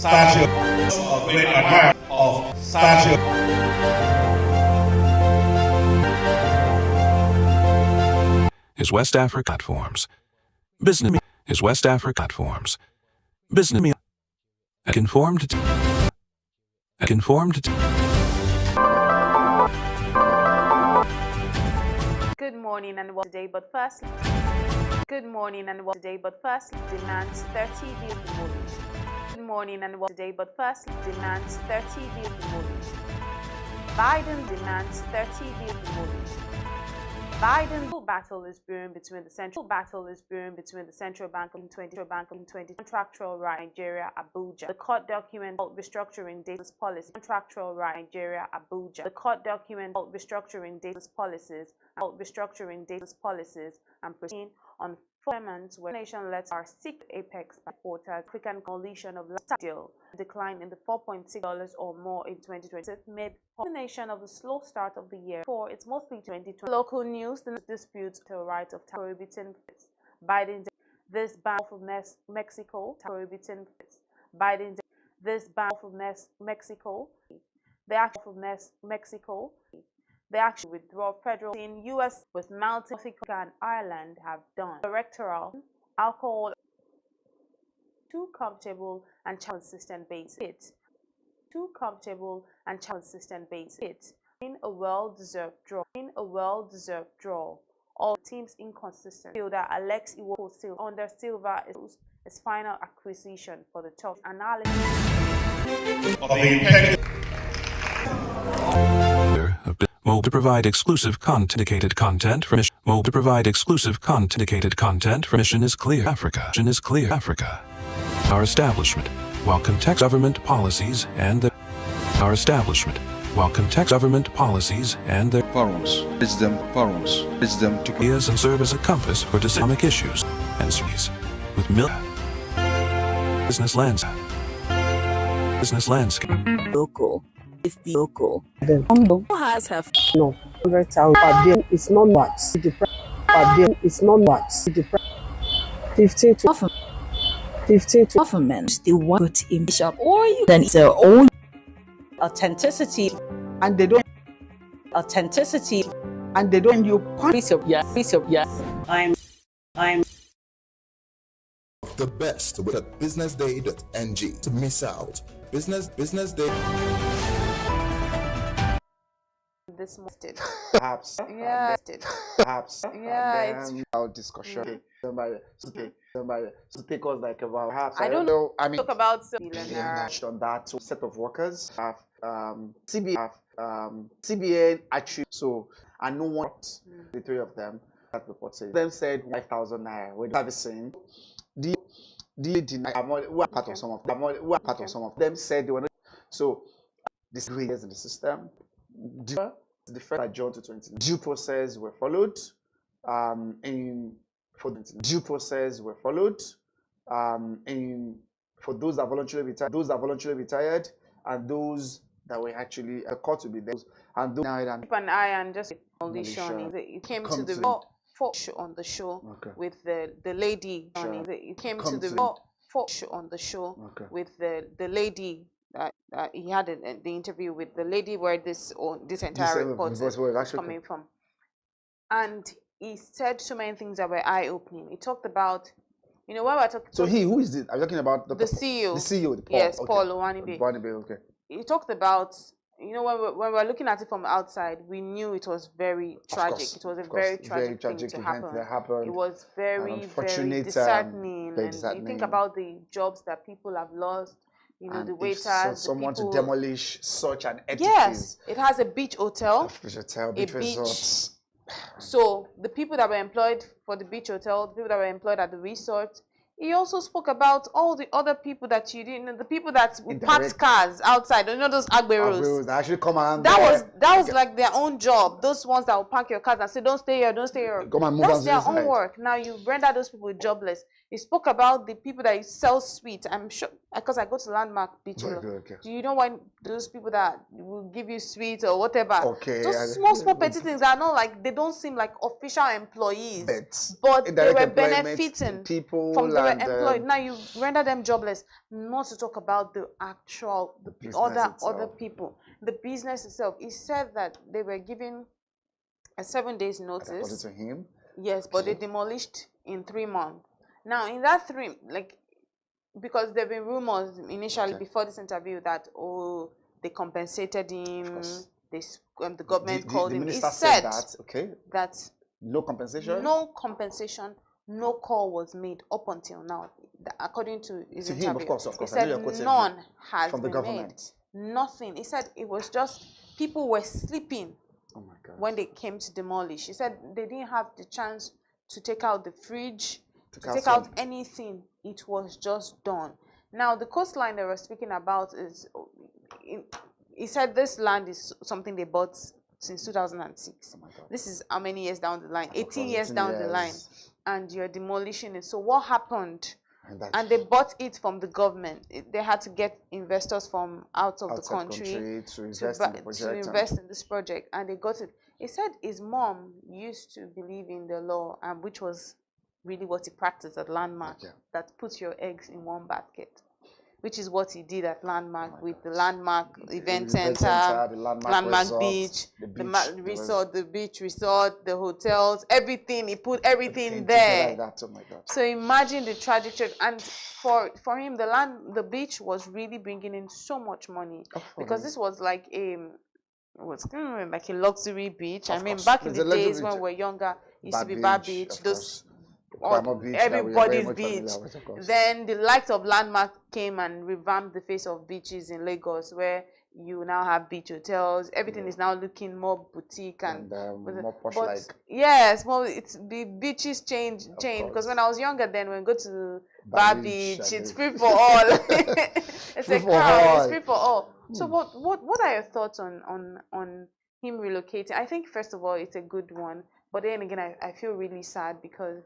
statue of great admirer of statue. Is West Africa platforms. Business is West Africa platforms. Business conformed to Good morning and welcome today, but first, demands 30 days demolish. Good morning and welcome today, but first, demands 30 days demolish. Biden demands 30 days demolish. Biden's battle is brewing between the central bank and 20 contractual right Nigeria Abuja. The court document called restructuring data policies. Contractual right Nigeria Abuja. The court document called restructuring data policies and proceeding on months where nation lets our six apex reporter African coalition of deal decline in the $4.6 or more in 2020 mid combination of the slow start of the year for it's mostly 2020. Local news, the disputes to the right of prohibiting Biden this ban of Mexico prohibiting Biden this ban of Mexico the action of Mexico. The action withdraw federal in U.S. with Malta, and Ireland have done. Electoral alcohol too comfortable and consistent base hit. Too comfortable and consistent base hit. In a well-deserved draw. All teams inconsistent. Fielder Alex Iwobi under Silva is final acquisition for the top analysis to provide exclusive dedicated content for mission. To provide exclusive dedicated content for mission is clear Africa. Our establishment welcome text government policies and the forums to ideas and serve as a compass for Islamic issues and species with business landscape. Local. It's the local. Has have no 100,000 per day. It's not much. Per day. It's not much. 15 to government still want in bishop or you then it's their own authenticity, and they don't you punish yes. I'm the best with at BusinessDay.ng to miss out. BusinessDay. this morning. Perhaps. Yeah. It's our discussion. Somebody to take us like about perhaps I don't know. I mean, talk about on that set of workers have CBN actually I know what the three of them that report says. Them said 5,000 naira. We're servicing. The deny. We are part of some of them. Part of some of them said they were not. So this is in the system. The first of John 2020 due process were followed. For those that voluntarily retired, and those that were actually caught to be there, and those keep an eye and just demolition. It came to the show on the show with the lady. It came to the show on the show with the lady. He had the interview with the lady where this entire report is coming from, and he said so many things that were eye-opening. He talked about, when we're talking. So who is it? I'm talking about the CEO. The CEO, Paul. Yes, Paul Owanibe. Okay. He talked about, when we're looking at it from outside, we knew it was very tragic. It was a very tragic thing to happen. It was very disheartening. And you think about the jobs that people have lost. And the waiters, someone to demolish such an edifice. Yes, it has a beach hotel, beach resorts. So the people that were employed for the beach hotel, the people that were employed at the resort, he also spoke about all the other people that you didn't know, the people that parked cars outside. Those agberos. They actually come around. That was like their own job. Those ones that will park your cars and say, "Don't stay here, don't stay here." That's their own work. Now you render those people jobless. He spoke about the people that sell sweets. I'm sure because I go to Landmark Beach. Okay. Do you know why those people that will give you sweets or whatever? Okay. Those small petty things are not like, they don't seem like official employees, but they were benefiting people from the were and, employed. Now you render them jobless. Not to talk about the actual other people, the business itself. He said that they were given a 7 days notice. According to him. Yes, but they demolished in 3 months. Now in that because there have been rumors initially before this interview that they compensated him. The government called him. The minister He said that that no compensation. No compensation. No call was made up until now. According to his interview, him, of course. he said none has from the been government. made. Nothing. He said it was just people were sleeping when they came to demolish. He said they didn't have the chance to take out the fridge, to take out anything. It was just done. Now the coastline they were speaking about is, he said this land is something they bought since 2006. This is how many years down the line? 18 years down the line, and you're demolishing it. So what happened? And they bought it from the government. They had to get investors from out of the country to invest in this project, and they got it. He said his mom used to believe in the law, which was really what he practiced at Landmark, that puts your eggs in one basket, which is what he did at Landmark with the Landmark Event Center, the Landmark Beach, the resort, the beach resort, the hotels, everything. He put everything there. Like that. Oh my God. So imagine the trajectory. And for him, the beach was really bringing in so much money, because this was like a luxury beach. I mean, back in the days when we were younger, it used to be Bar Beach, everybody's beach. Then the likes of Landmark came and revamped the face of beaches in Lagos, where you now have beach hotels. Everything is now looking more boutique and more posh-like. Yes, well, the beaches change. Because when I was younger, then when we go to Bar Beach, it's free for all. It's free for all. So what are your thoughts on him relocating? I think first of all it's a good one, but then again I feel really sad because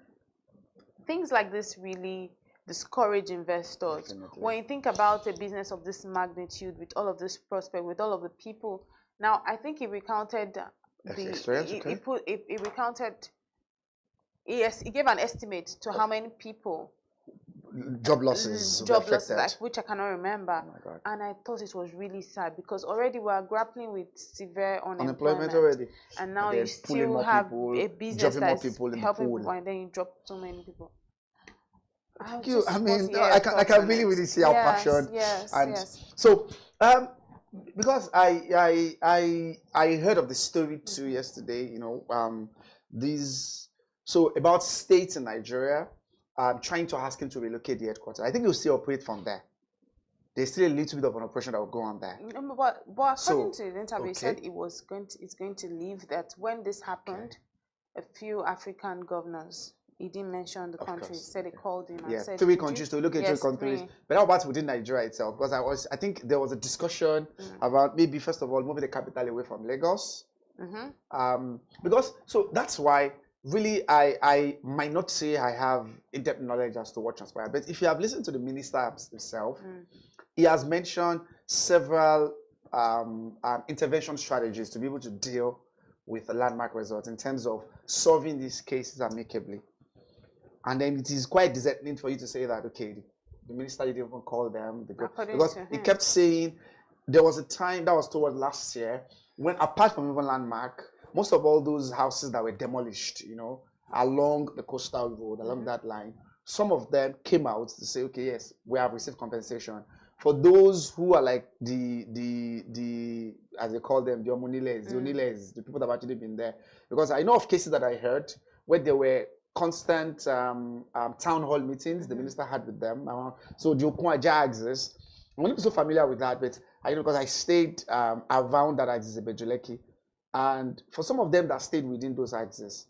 things like this really discourage investors. Definitely. When you think about a business of this magnitude, with all of this prospect, with all of the people, now I think he recounted he gave an estimate to how many people job losses, like, which I cannot remember. Oh, and I thought it was really sad because already we are grappling with severe unemployment already, and now you still have a business that's helping people, and then you drop so many people. Thank you. I mean, I can really see our passion. Yes. So, because I heard of the story too yesterday. About states in Nigeria trying to ask him to relocate the headquarters. I think he'll still operate from there. There's still a little bit of an operation that will go on there. But according to the interview, he said it's going to leave. That when this happened, a few African governors. He didn't mention the country. He said they called him and said 3 countries to look into 3 countries. But how about within Nigeria itself? Because I think there was a discussion about maybe first of all moving the capital away from Lagos. So that's why really I might not say I have in-depth knowledge as to what transpired. But if you have listened to the minister himself, he has mentioned several intervention strategies to be able to deal with the Landmark resorts in terms of solving these cases amicably. And then it is quite disheartening for you to say that, okay, the minister didn't even call them. Because he kept saying there was a time, that was towards last year, when apart from even Landmark, most of all those houses that were demolished, along the coastal road, along that line, some of them came out to say, okay, yes, we have received compensation. For those who are like the as they call them, the Omuniles, the Oniles, the people that have actually been there. Because I know of cases that I heard where there were constant town hall meetings the minister had with them. So the Okwaja axis, I'm not so familiar with that, but I know because I stayed around that axis in Bejuleki. And for some of them that stayed within those axes,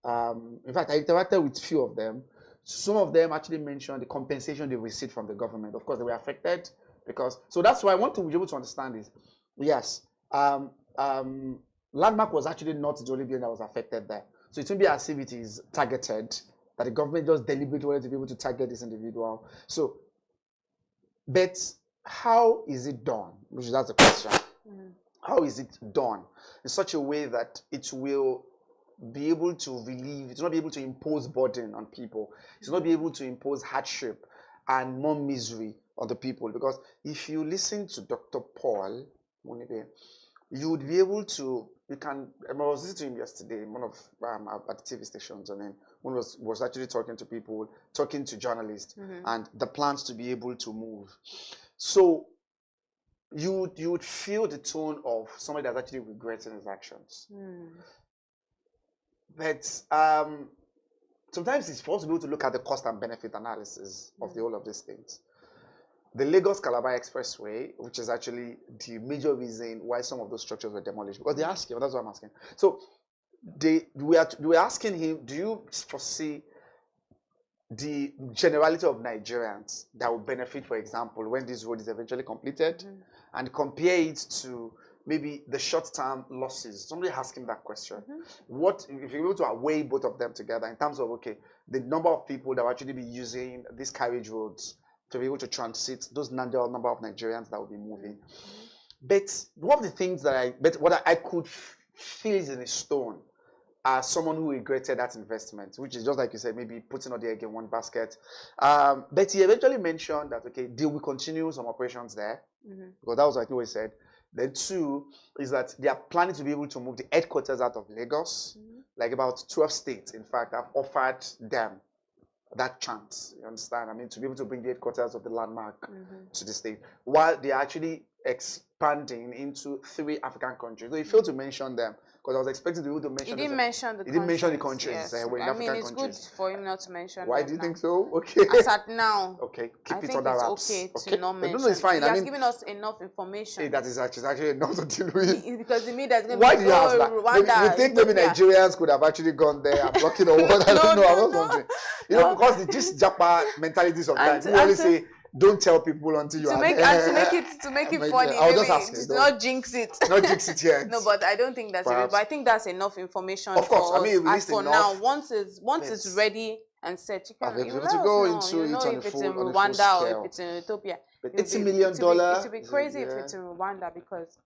in fact, I interacted with few of them. Some of them actually mentioned the compensation they received from the government. Of course, they were affected because, so that's why I want to be able to understand this. Yes, Landmark was actually not the only building that was affected there. So it won't be as if it is targeted, that the government just deliberately wanted to be able to target this individual. So, but how is it done? Which that's the question. How is it done in such a way that it will be able to relieve, it will not be able to impose burden on people. It will not be able to impose hardship and more misery on the people. Because if you listen to Dr. Paul Munibe, you would be able to, I was listening to him yesterday in one of at the TV stations, and then one was actually talking to people, talking to journalists, and the plans to be able to move. So you would feel the tone of somebody that's actually regretting his actions. But sometimes it's possible to look at the cost and benefit analysis of the whole of these things. The Lagos-Calabar Expressway, which is actually the major reason why some of those structures were demolished, because they asked him, that's what I'm asking. So we were asking him, do you foresee the generality of Nigerians that will benefit, for example, when this road is eventually completed, and compare it to maybe the short-term losses? Somebody asked him that question. What if you're able to weigh both of them together in terms of, okay, the number of people that will actually be using these carriage roads to be able to transit, those number of Nigerians that will be moving. But one of the things that what I could feel is in a stone as someone who regretted that investment, which is just like you said, maybe putting all the egg in one basket. But he eventually mentioned that, okay, they will continue some operations there, because that was like what he said. Then two is that they are planning to be able to move the headquarters out of Lagos. Like about 12 states, in fact, have offered them that chance, you understand? I mean, to be able to bring the headquarters of the landmark to the state, while they are actually expanding into 3 African countries. So he failed to mention them, because I was expecting to be able to mention. He didn't mention the countries. He didn't mention the countries. Yes. I mean, it's good for him not to mention. Why do you think so? Okay. As at now. Okay. Keep it under wraps. Okay to not mention. No, it's fine. He has given us enough information. Hey, that is actually enough to deal with. Because the media is going to Why do you ask that? Rwanda, you think maybe Nigerians could have actually gone there and blocking or what? I don't know. I'm not wondering. You know, because this Japa mentality sometimes. You always say, don't tell people until you are there. To make it funny. I'll just ask you. Not jinx it. Not jinx it yet. No, but I don't think that's it. But I think that's enough information. Of course, for I mean, us. As for now, once it's ready and set, you can able to go into it on if it's in Rwanda or if it's in Ethiopia. But $80 million. It would be crazy if it's in Rwanda, because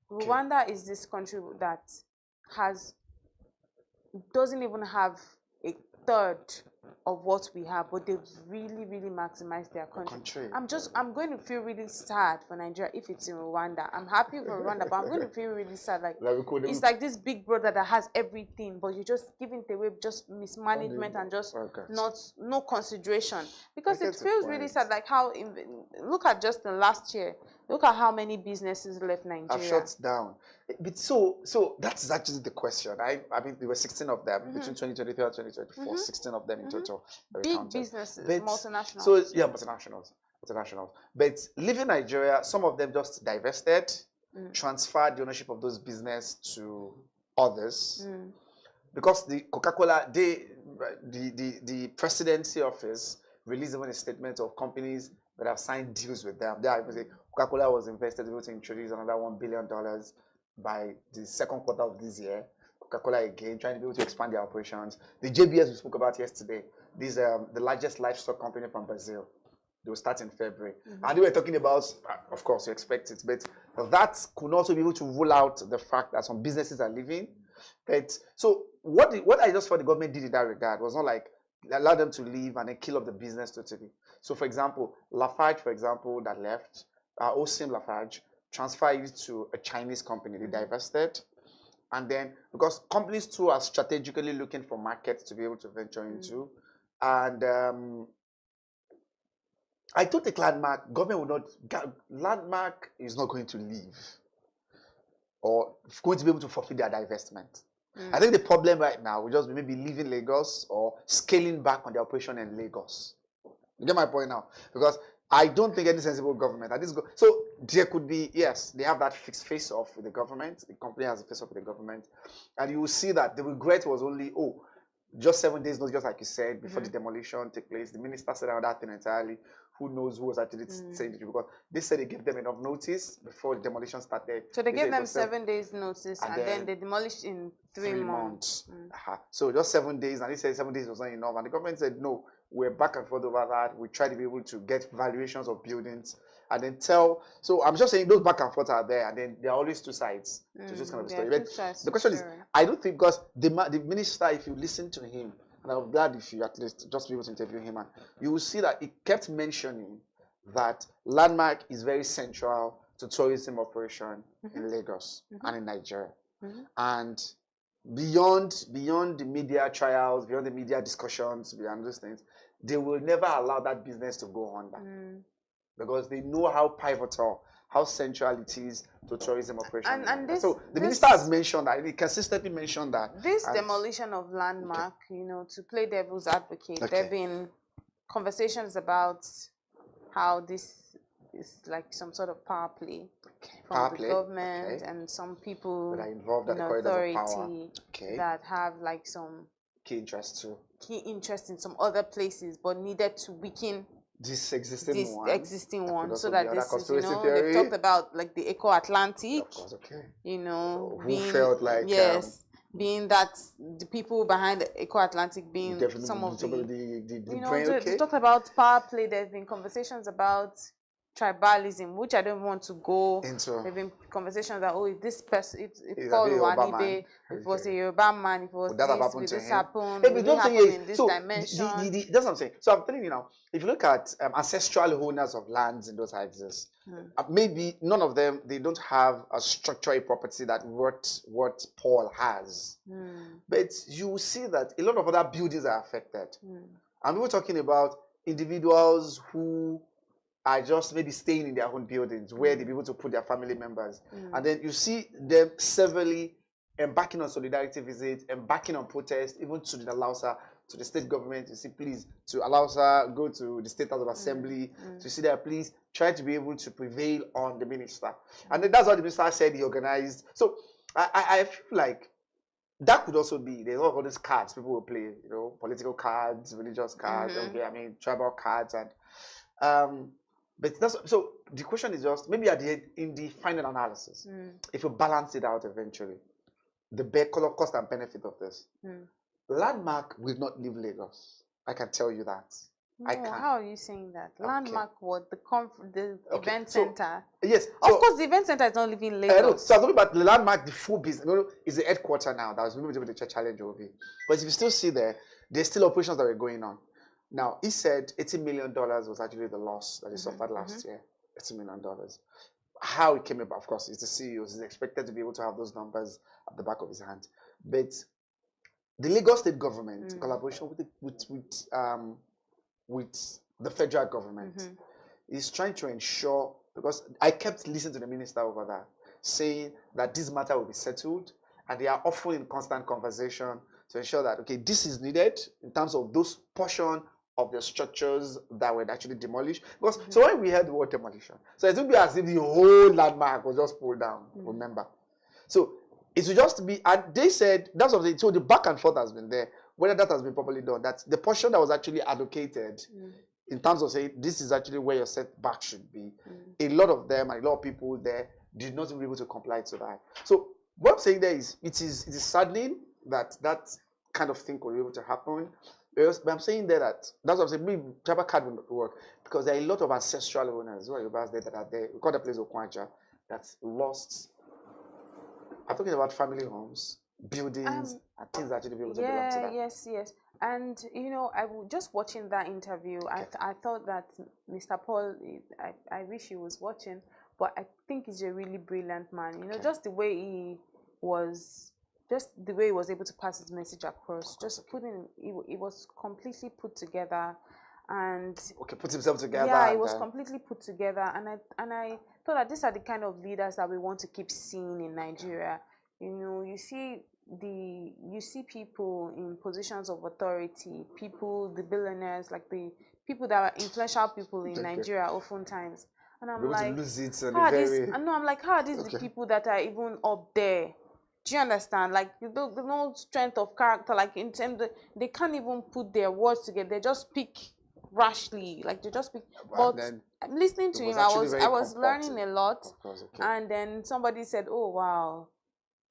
Rwanda is this country that doesn't even have a third of what we have, but they've really, really maximized their country. I'm going to feel really sad for Nigeria if it's in Rwanda. I'm happy for Rwanda, but I'm going to feel really sad. Like it's like this big brother that has everything, but you're just giving it away, just mismanagement and just no consideration. Because it feels really sad. Like how look at just the last year. Look at how many businesses left Nigeria. Have shut down. But so that's actually the question. I mean, there were 16 of them between 2023 and 2024. 16 of them in total. Big businesses, multinationals. So yeah, multinationals. But leaving Nigeria, some of them just divested, transferred the ownership of those business to others. Because the Coca-Cola, the presidency office released even a statement of companies that have signed deals with them. They are Coca-Cola was invested to be able to introduce another $1 billion by the second quarter of this year. Coca-Cola again, trying to be able to expand their operations. The JBS we spoke about yesterday, this the largest livestock company from Brazil. They will start in February. And they were talking about, of course, you expect it, but that could also be able to rule out the fact that some businesses are leaving. But so what I just thought the government did in that regard was not like allow them to leave and then kill off the business totally. So for example, Lafarge, for example, that left, Osim Lafarge, transferred it to a Chinese company. They divested. And then, because companies too are strategically looking for markets to be able to venture into. And I don't think Landmark is not going to leave or going to be able to fulfill their divestment. I think the problem right now will just be maybe leaving Lagos or scaling back on their operation in Lagos. You get my point now? Because I don't think any sensible government at this so there could be, yes, they have that fixed face-off with the government. The company has a face-off with the government. And you will see that the regret was only, just 7 days, not just like you said, before the demolition took place. The minister said another thing entirely. Who knows who was actually saying it, because they said they gave them enough notice before the demolition started. So they gave them 7 days notice and then they demolished in 3 months. So just 7 days, and they said 7 days was not enough. And the government said, no, we're back and forth over that. We try to be able to get valuations of buildings and then tell. So I'm just saying those back and forth are there, and then there are always two sides to this kind of story. But the question is, I don't think, because the minister, if you listen to him, and I'm glad if you at least just be able to interview him, and you will see that he kept mentioning that Landmark is very central to tourism operation in Lagos and in Nigeria, and beyond the media trials, beyond the media discussions, beyond those things, they will never allow that business to go under because they know how pivotal, how central it is to tourism operation. And this, so the minister has mentioned that, he consistently mentioned that. This demolition of Landmark, you know, to play devil's advocate, there have been conversations about how this is like some sort of power play from the government and some people that are involved in authority that have like some key interest in some other places, but needed to weaken this existing one so that this is, you know, they've talked about like the Eco-Atlantic, you know, who felt like being that the people behind the Eco-Atlantic being some of the you know, they talked about power play. There's been conversations about tribalism, which I don't want to go into. There have been conversations that, if this person, if Paul Wanibe, if it was a Yoruba man, if it was this happened, it happened in this dimension. That's what I'm saying. So I'm telling you now, if you look at ancestral owners of lands in those axes, maybe none of them, they don't have a structural property that what Paul has. But you will see that a lot of other buildings are affected. And we were talking about individuals who are just maybe staying in their own buildings where they'll be able to put their family members. And then you see them severally embarking on solidarity visits, embarking on protest, even to the Lausa, to the state government. You see, please, to Lausa, go to the State House of Assembly, to see that, please, try to be able to prevail on the minister. And then that's what the minister said he organized. So I feel like that could also be, there's all these cards people will play, you know, political cards, religious cards, tribal cards, and but that's, so the question is just, maybe at the end, in the final analysis, if you balance it out eventually, the cost and benefit of this, Landmark will not leave Lagos. I can tell you that. No, how are you saying that? Landmark, what? The event center? Yes. Of course, the event center is not leaving Lagos. So I'm talking about the Landmark, the full business. Is the headquarter now. That was maybe the challenge over. But if you still see there's still operations that were going on. Now, he said $80 million was actually the loss that he suffered last year. $80 million. How it came about, of course, is the CEO. He's expected to be able to have those numbers at the back of his hand. But the Lagos state government, in collaboration with the federal government, is trying to ensure, because I kept listening to the minister over there, saying that this matter will be settled, and they are often in constant conversation to ensure that, okay, this is needed in terms of those portion of the structures that were actually demolished. Because so when we heard the word demolition, so it would be as if the whole Landmark was just pulled down, remember? So it would just be, and they said, that's what they, so the back and forth has been there, whether that has been properly done, that the portion that was actually allocated in terms of saying, this is actually where your setback should be, a lot of them, and a lot of people there did not be able to comply to that. So what I'm saying there is, it is saddening that that kind of thing could be able to happen. But I'm saying there that's what I'm saying, maybe tribal card will not work, because there are a lot of ancestral owners, that are there. We call the place Okwaja, that's lost. I'm talking about family homes, buildings, and things that actually be able to belong to them. Yes. And you know, just watching that interview, I thought that Mr. Paul, I wish he was watching, but I think he's a really brilliant man. You know, just the way he was able to pass his message across, it was completely put together, and put himself together. Yeah, it was completely put together, and I thought that these are the kind of leaders that we want to keep seeing in Nigeria. You know, you see people in positions of authority, the billionaires, like the people that are influential people in Nigeria, oftentimes, and I'm like, how are these the people that are even up there? Do you understand? Like, the no strength of character, like in terms of, they can't even put their words together. They just speak rashly, like they just speak. But listening to him, I was learning a lot. And then somebody said, "Oh wow,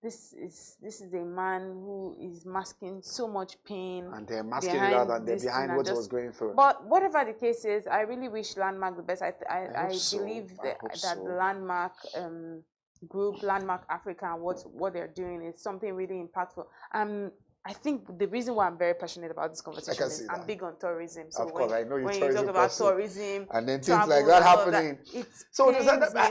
this is a man who is masking so much pain, and they're masking it out, and they're behind what he was going through. But whatever the case is, I really wish Landmark the best. I believe that the Landmark group, Landmark Africa, and what they're doing is something really impactful. I think the reason why I'm very passionate about this conversation is I'm big on tourism. So of course, I know when you talk about tourism and then things like that happening,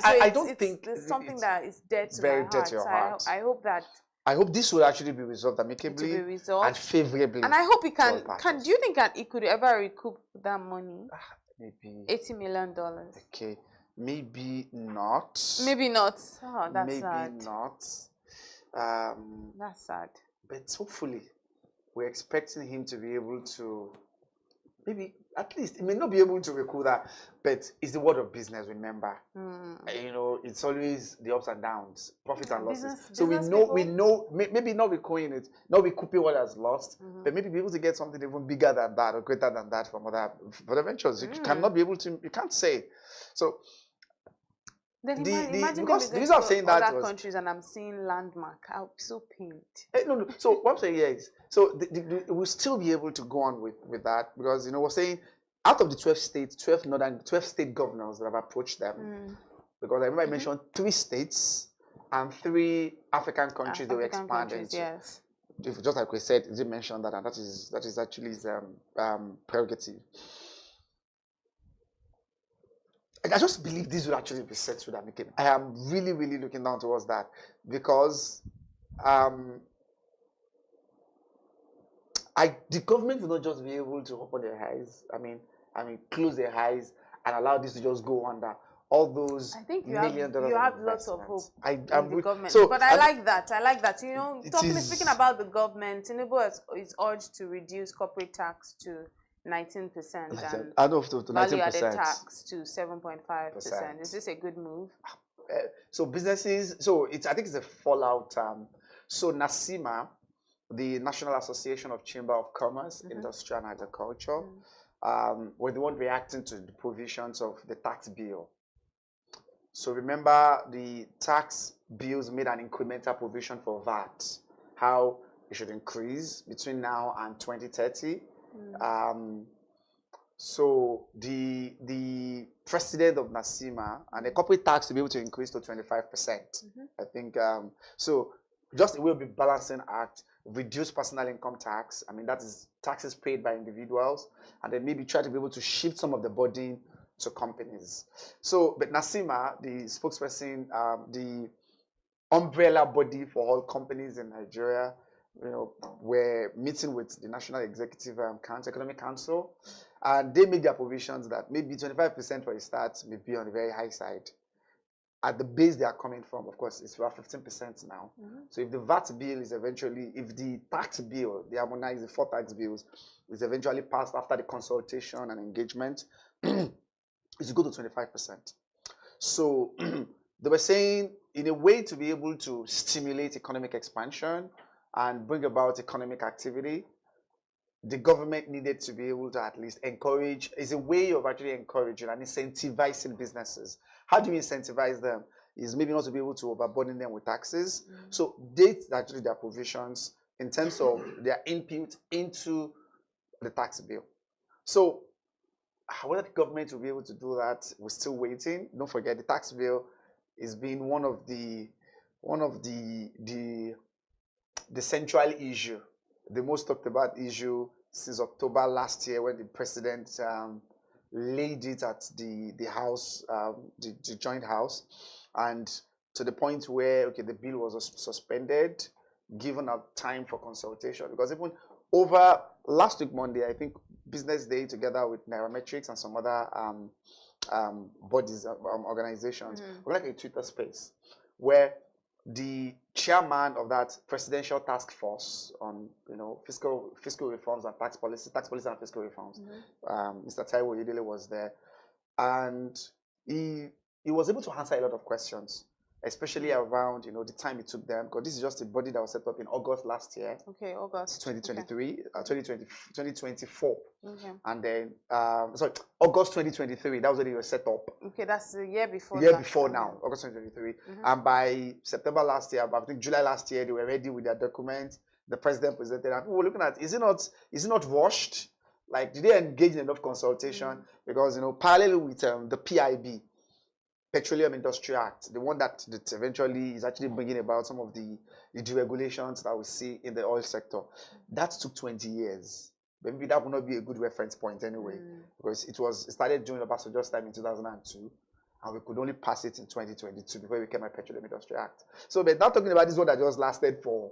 I don't think it's something that is dead to very my dead to your heart. I hope that. I hope this will actually be resolved amicably and favorably. And I hope it can. Do you think it could ever recoup that money? Maybe $80 million. Okay, maybe not. Maybe not. Oh, that's maybe sad. Maybe not. That's sad. But hopefully, we're expecting him to be able to, maybe at least, he may not be able to recoup that, but it's the world of business, remember. You know, it's always the ups and downs, profits and losses. So we know, maybe not recouping it, not recouping what has lost, but maybe be able to get something even bigger than that or greater than that from other ventures. You cannot be able to, you can't say. So, then imagine because the reason I'm saying that other countries and I'm seeing Landmark, I'll be so pained. No. So what I'm saying here is, so we'll still be able to go on with that, because we're saying out of the 12 states, 12 state governors that have approached them, because I remember I mentioned 3 states and 3 African countries they were expanding to. Yes. Just like we said, you did mention that, and that is actually his prerogative. I just believe this will actually be settled amicably. I am really, really looking down towards that, because the government will not just be able to open their eyes. I mean, close their eyes and allow this to just go under all those. I think you have lots of hope in the government. So, but I like that. I like that. Speaking about the government, Tinubu is urged to reduce corporate tax to 19% and value-added tax to 7.5%. Is this a good move? So businesses. So I think it's a fallout. So NACIMA, the National Association of Chamber of Commerce, Industry and Agriculture, were the one reacting to the provisions of the tax bill. So remember, the tax bills made an incremental provision for VAT, how it should increase between now and 2030. So the president of NACIMA and the corporate tax to be able to increase to 25%. I think so. Just it will be balancing act. Reduce personal income tax. I mean, that is taxes paid by individuals, and then maybe try to be able to shift some of the burden to companies. So, but NACIMA, the spokesperson, the umbrella body for all companies in Nigeria, were meeting with the National Executive Economic Council, and they made their provisions that maybe 25% for a start may be on the very high side. At the base they are coming from, of course, it's about 15% now. So if the VAT bill is eventually, if the tax bill, the harmonized, the 4 tax bills, is eventually passed after the consultation and engagement, it's go to 25%. So they were saying, in a way to be able to stimulate economic expansion and bring about economic activity, the government needed to be able to at least encourage, is a way of actually encouraging and incentivizing businesses. How do you incentivize them? Is maybe not to be able to overburden them with taxes. So they actually their provisions in terms of their input into the tax bill. So whether the government will be able to do that, we're still waiting. Don't forget, the tax bill is being one of the central issue, the most talked about issue since October last year, when the president laid it at the House, the joint House, and to the point where the bill was suspended, given a time for consultation. Because even over last week Monday, I think BusinessDay together with Nairametrics and some other bodies, organizations, we're like a Twitter space where the chairman of that presidential task force on fiscal reforms and tax policy and fiscal reforms, Mr. Taiwo Yedele was there, and he was able to answer a lot of questions, especially around, the time it took them, because this is just a body that was set up in August last year. Okay, August. 2023, 2024. Okay. And then, sorry, August 2023, that was when it was set up. Okay, that's the year before. Now, August 2023. And by September last year, I think July last year, they were ready with their document. The president presented, and people were looking at, is it not rushed? Like, did they engage in enough consultation? Because, parallel with the PIB, Petroleum Industry Act, the one that eventually is actually bringing about some of the deregulations that we see in the oil sector, that took 20 years. Maybe that would not be a good reference point anyway, because it started during the Obasanjo's time in 2002, and we could only pass it in 2022 before we became a Petroleum Industry Act. So we're not talking about this one that just lasted for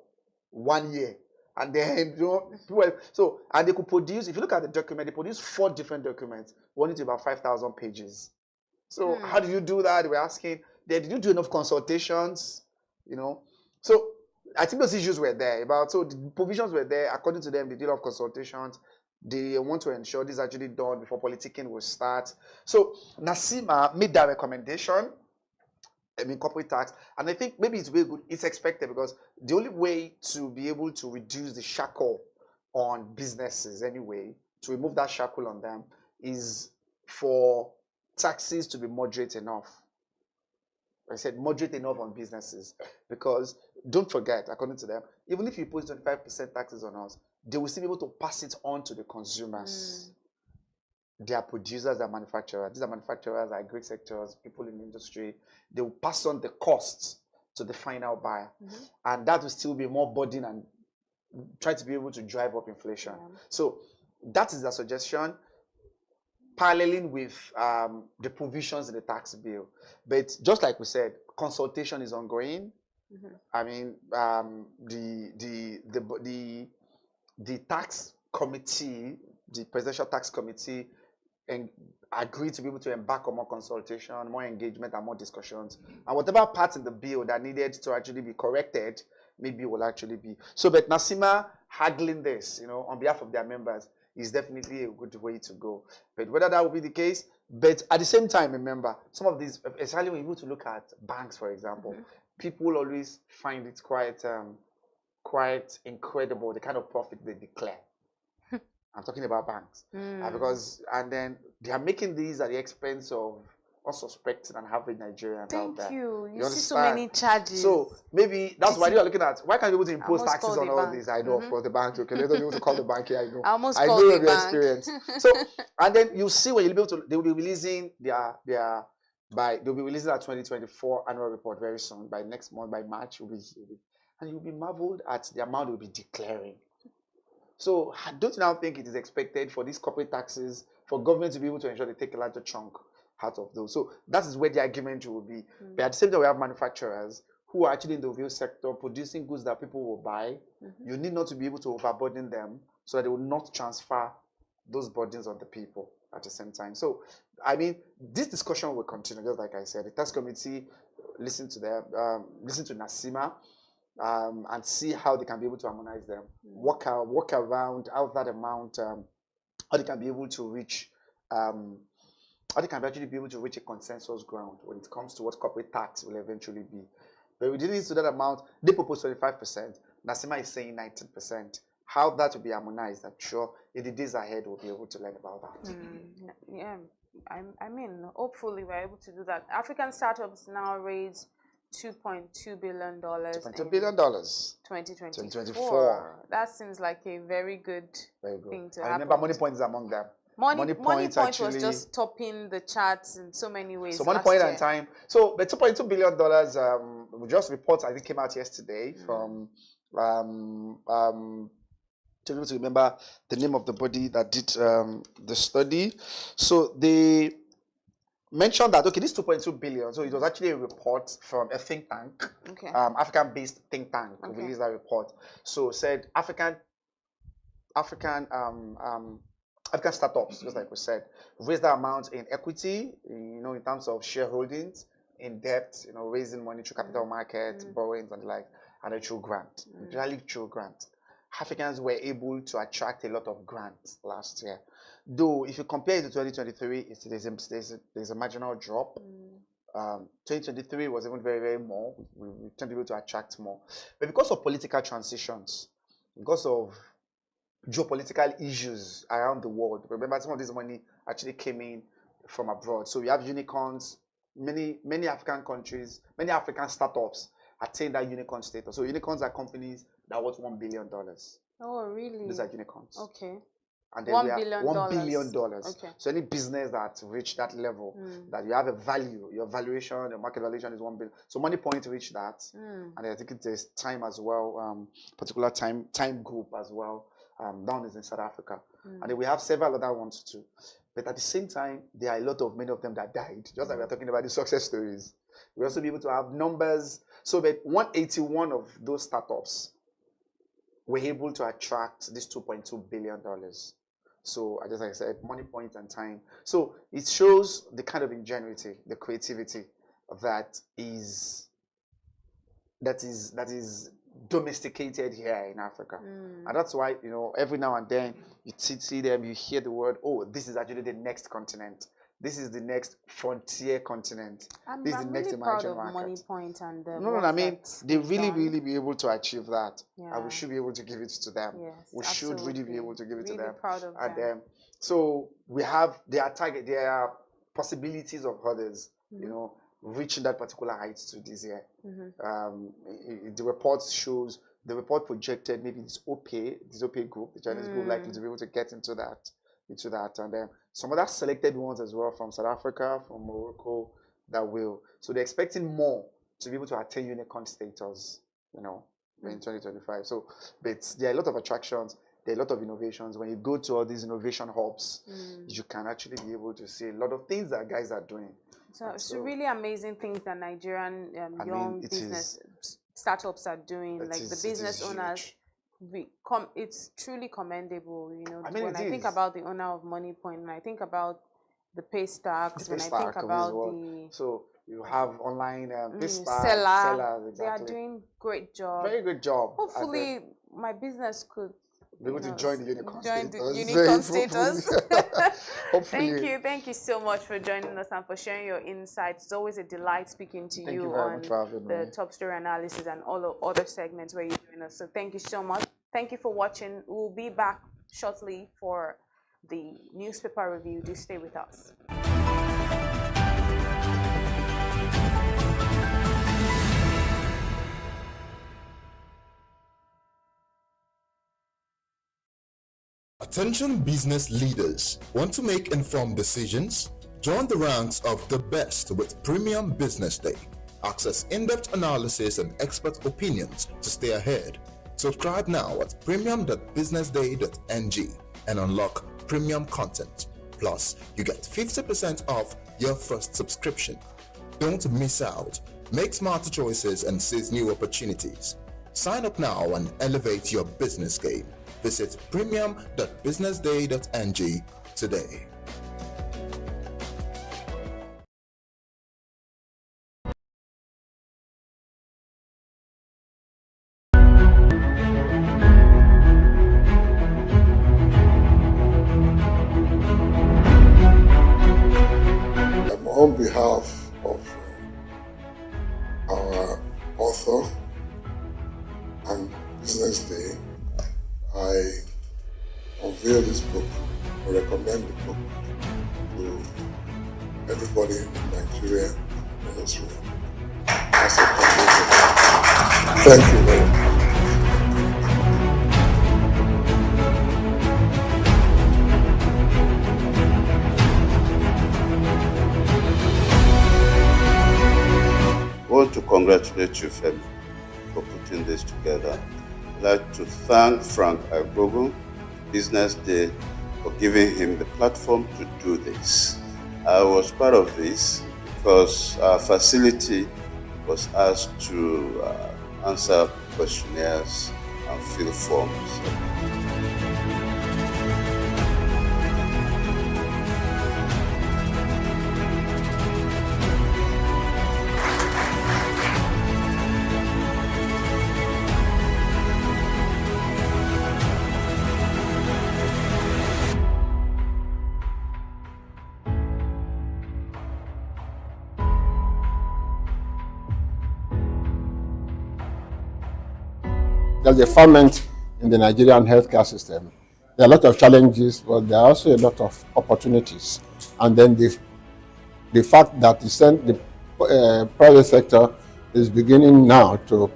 1 year. And then, and they could produce, if you look at the document, they produced 4 different documents, one into about 5,000 pages. So how do you do that? We're asking, did you do enough consultations? So I think those issues were there. So the provisions were there. According to them, they did a lot of consultations. They want to ensure this is actually done before politicking will start. So NACIMA made that recommendation. Corporate tax, and I think maybe it's very good. It's expected, because the only way to be able to reduce the shackle on businesses anyway, to remove that shackle on them, is for taxes to be moderate enough. I said moderate enough on businesses, because don't forget, according to them, even if you put 25% taxes on us, they will still be able to pass it on to the consumers. They are producers, they are manufacturers. These are manufacturers, are great sectors, people in the industry. They will pass on the costs to the final buyer. And that will still be more burden and try to be able to drive up inflation. So that is the suggestion, paralleling with the provisions in the tax bill. But just like we said, consultation is ongoing. I mean, the tax committee, the presidential tax committee, and agreed to be able to embark on more consultation, more engagement, and more discussions. And whatever parts in the bill that needed to actually be corrected, maybe will actually be. So, but NACIMA handling this, on behalf of their members, is definitely a good way to go. But whether that will be the case, but at the same time, remember, some of these, especially when you go to look at banks, for example, people always find it quite incredible, the kind of profit they declare. I'm talking about banks. And then they are making these at the expense of unsuspecting and average Nigerians out there. Thank you. You see understand? so many charges. So maybe that's why you're looking at, why can't you be able to impose taxes on all these? I know, of course, the bank. Okay, let's be able to call the bank here. I know. I almost I called know the your bank. experience. So, and then you see when you'll be able to, they will be releasing they'll be releasing their 2024 annual report very soon. By next month, by March, and you'll be marveled at the amount they'll be declaring. So don't you now think it is expected for these corporate taxes, for government to be able to ensure they take a larger chunk out of those? So that is where the argument will be. But at the same time, we have manufacturers who are actually in the real sector producing goods that people will buy. You need not to be able to overburden them so that they will not transfer those burdens on the people at the same time. So, I mean, this discussion will continue, just like I said. The tax committee listen to NACIMA, and see how they can be able to harmonize them, work around how that amount, how they can be able to reach, how they can actually be able to reach a consensus ground when it comes to what corporate tax will eventually be. But we didn't to that amount. They propose 25%. NACIMA is saying 19%. How that will be harmonized, I'm sure in the days ahead we'll be able to learn about that. Yeah, I mean, hopefully we're able to do that. African startups now raise $2.2 billion. $2.2 billion. 2024. That seems like a very good thing to happen. Remember, Money Point is among them. Money Point was just topping the charts in so many ways. So Money Point at time. So the $2.2 billion, just reports I think came out yesterday from to be able to remember the name of the body that did the study. So they mentioned that, okay, this 2.2 billion, so it was actually a report from a think tank, African-based think tank, released that report. So said African startups, just like we said, raised that amount in equity, in terms of shareholdings, in debt, raising money through capital market, borrowings and the like, and a true grant, generally true grant. Africans were able to attract a lot of grants last year. Though, if you compare it to 2023, there's a marginal drop. 2023 was even very, very more. We tend to be able to attract more. But because of political transitions, because of geopolitical issues around the world, remember some of this money actually came in from abroad. So we have unicorns, many African countries, many African startups attain that unicorn status. So unicorns are companies that are worth $1 billion. Oh, really? These are unicorns. Okay. And then $1 billion. Okay. So any business that reached that level, that you have a value, your valuation, your market valuation is $1 billion. So Money Point reached that, and I think it is time as well, particular time group as well. Down is in South Africa, and then we have several other ones too. But at the same time, there are many of them that died. Just like we're talking about the success stories, we also be able to have numbers. So that 181 of those startups were able to attract this $2.2 billion. So, just like I said, Money Point and time. So it shows the kind of ingenuity, the creativity that is domesticated here in Africa. And that's why, every now and then you see them, you hear the word, oh, this is actually the next continent. This is the next frontier continent. This is the next really proud emerging of market. Money Point and the No, I mean, they really be able to achieve that. Yeah. And we should be able to give it to them. Yes, we should really be able to give it to them. Proud of and them. So we have their target, there are possibilities of others, reaching that particular height to this year. The report projected maybe this OPay group, the Chinese group, likely to be able to get into that. And then some other selected ones as well from South Africa, from Morocco, that will. So they're expecting more to be able to attain unicorn status, in 2025. So, but there are a lot of attractions, there are a lot of innovations. When you go to all these innovation hubs, you can actually be able to see a lot of things that guys are doing. So it's really amazing things that Nigerian young business startups are doing, like the business owners. It's truly commendable, when I think about the owner of Money Point, and I think about the pay stacks, when I think about so you have online sellers, exactly. They are doing great job. Very good job. Hopefully my business could be able to join the unicorn status. Hopefully. Thank you so much for joining us and for sharing your insights. It's always a delight speaking to you on the top story analysis and all the other segments where you join us. So thank you so much. Thank you for watching. We'll be back shortly for the newspaper review. Do stay with us. Attention business leaders. Want to make informed decisions? Join the ranks of the best with Premium Business Day. Access in-depth analysis and expert opinions to stay ahead. Subscribe now at premium.businessday.ng and unlock premium content. Plus, you get 50% off your first subscription. Don't miss out. Make smarter choices and seize new opportunities. Sign up now and elevate your business game. Visit premium.businessday.ng today. On behalf of our author and Business Day, I unveil this book, I recommend the book to everybody in Nigeria and Israel. Thank you very much. I want to congratulate you, Femi, for putting this together. I'd like to thank Frank Agbogu, Business Day, for giving him the platform to do this. I was part of this because our facility was asked to answer questionnaires and fill forms. there's a ferment in the Nigerian healthcare system. There are a lot of challenges, but there are also a lot of opportunities. And then the fact that the private sector is beginning now to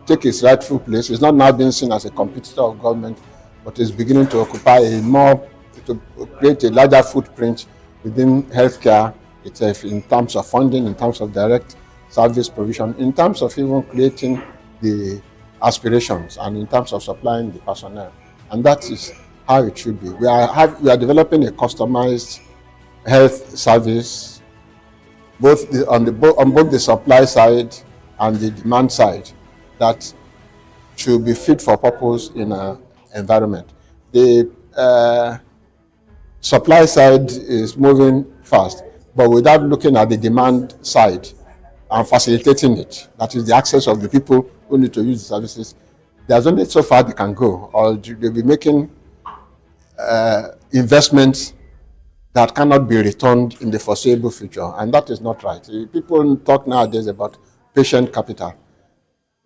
take its rightful place. It's not now being seen as a competitor of government, but is beginning to occupy to create a larger footprint within healthcare itself, in terms of funding, in terms of direct service provision, in terms of even creating the aspirations, and in terms of supplying the personnel. And that is how it should be. We are developing a customized health service, on both the supply side and the demand side, that should be fit for purpose in an environment. The supply side is moving fast, but without looking at the demand side and facilitating it, that is the access of the people who need to use the services, there's only so far they can go, or they'll be making investments that cannot be returned in the foreseeable future, and that is not right. People talk nowadays about patient capital.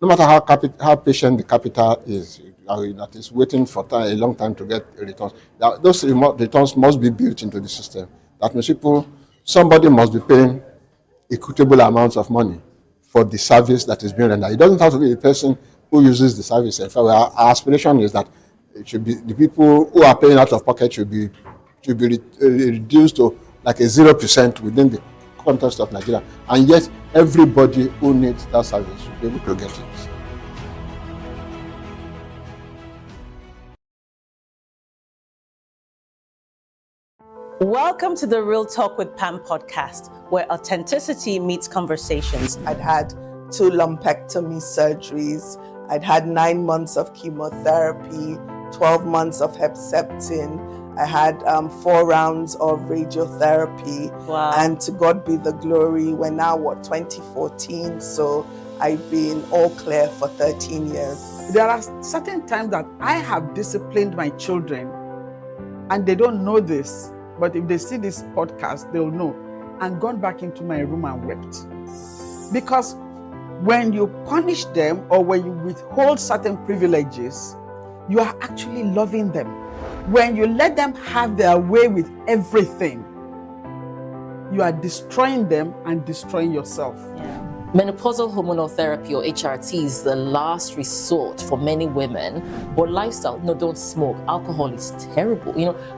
No matter how patient the capital is, that is waiting for a long time to get returns, those returns must be built into the system. That means somebody must be paying equitable amounts of money for the service that is being rendered. It doesn't have to be the person who uses the service. In fact, our aspiration is that it should be the people who are paying out of pocket should be reduced to like a 0% within the context of Nigeria, and yet everybody who needs that service should be able to get it. Welcome to the Real Talk with Pam podcast, where authenticity meets conversations. I'd had 2 lumpectomy surgeries. I'd had 9 months of chemotherapy, 12 months of Herceptin. I had 4 rounds of radiotherapy. Wow. And to God be the glory, we're now, 2014? So I've been all clear for 13 years. There are certain times that I have disciplined my children, and they don't know this, but if they see this podcast, they'll know, and gone back into my room and wept. Because when you punish them or when you withhold certain privileges, you are actually loving them. When you let them have their way with everything, you are destroying them and destroying yourself. Yeah. Menopausal hormonal therapy, or HRT, is the last resort for many women. But lifestyle, no, don't smoke. Alcohol is terrible.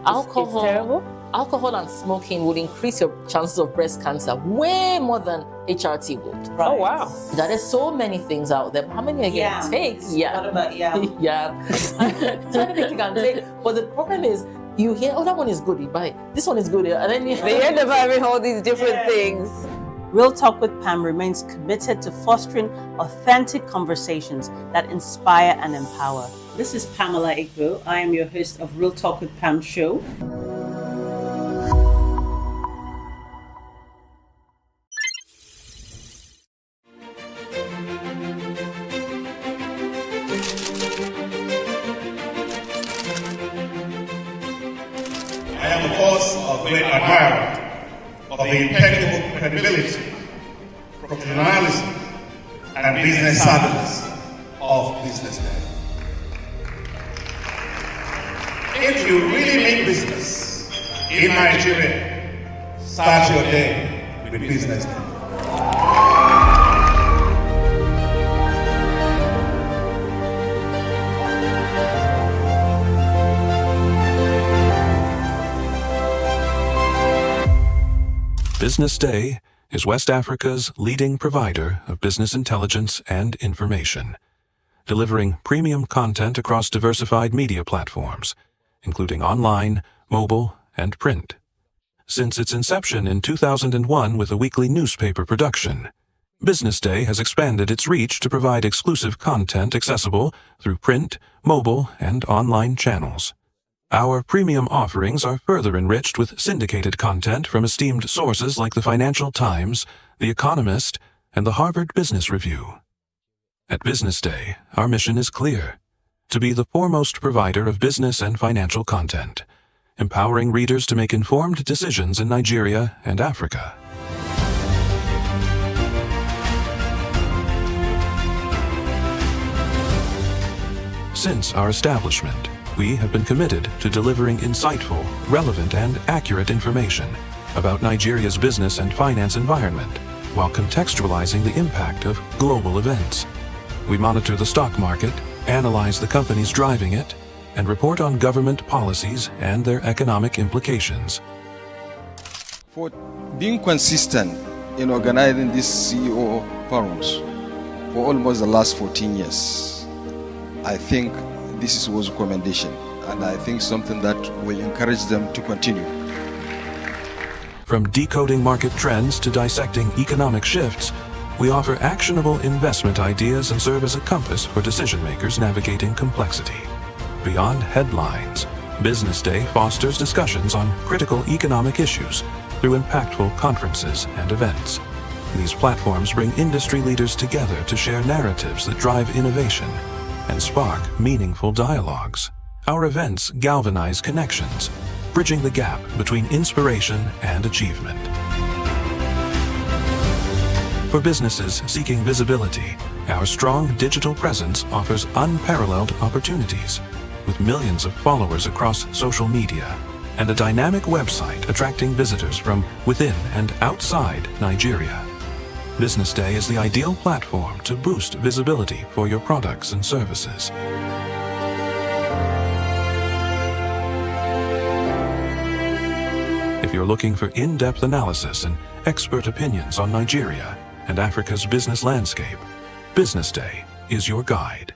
Alcohol. It's terrible? Alcohol and smoking would increase your chances of breast cancer way more than HRT would. Right. Oh, wow. There are so many things out there. How many are you going to take? Yeah. What about yam? Yeah. So many things you can take. But the problem is, you hear, that one is good, you buy it. This one is good. And then they end up having all these different things. Real Talk with Pam remains committed to fostering authentic conversations that inspire and empower. This is Pamela Igbo. I am your host of Real Talk with Pam show. I am, of course, a great admirer of the impeccable credibility, professionalism, and business savviness of BusinessDay. If you really mean business in Nigeria, start your day with BusinessDay. BusinessDay is West Africa's leading provider of business intelligence and information, delivering premium content across diversified media platforms, including online, mobile, and print. Since its inception in 2001 with a weekly newspaper production, BusinessDay has expanded its reach to provide exclusive content accessible through print, mobile, and online channels. Our premium offerings are further enriched with syndicated content from esteemed sources like the Financial Times, The Economist, and the Harvard Business Review. At BusinessDay, our mission is clear: to be the foremost provider of business and financial content, empowering readers to make informed decisions in Nigeria and Africa. Since our establishment, we have been committed to delivering insightful, relevant, and accurate information about Nigeria's business and finance environment, while contextualizing the impact of global events. We monitor the stock market, analyze the companies driving it, and report on government policies and their economic implications. For being consistent in organizing these CEO forums for almost the last 14 years, I think this was a commendation, and I think something that will encourage them to continue. From decoding market trends to dissecting economic shifts, we offer actionable investment ideas and serve as a compass for decision makers navigating complexity. Beyond headlines, Business Day fosters discussions on critical economic issues through impactful conferences and events. These platforms bring industry leaders together to share narratives that drive innovation and spark meaningful dialogues. Our events galvanize connections, bridging the gap between inspiration and achievement. For businesses seeking visibility, our strong digital presence offers unparalleled opportunities, with millions of followers across social media and a dynamic website attracting visitors from within and outside Nigeria. Business Day is the ideal platform to boost visibility for your products and services. If you're looking for in-depth analysis and expert opinions on Nigeria and Africa's business landscape, Business Day is your guide.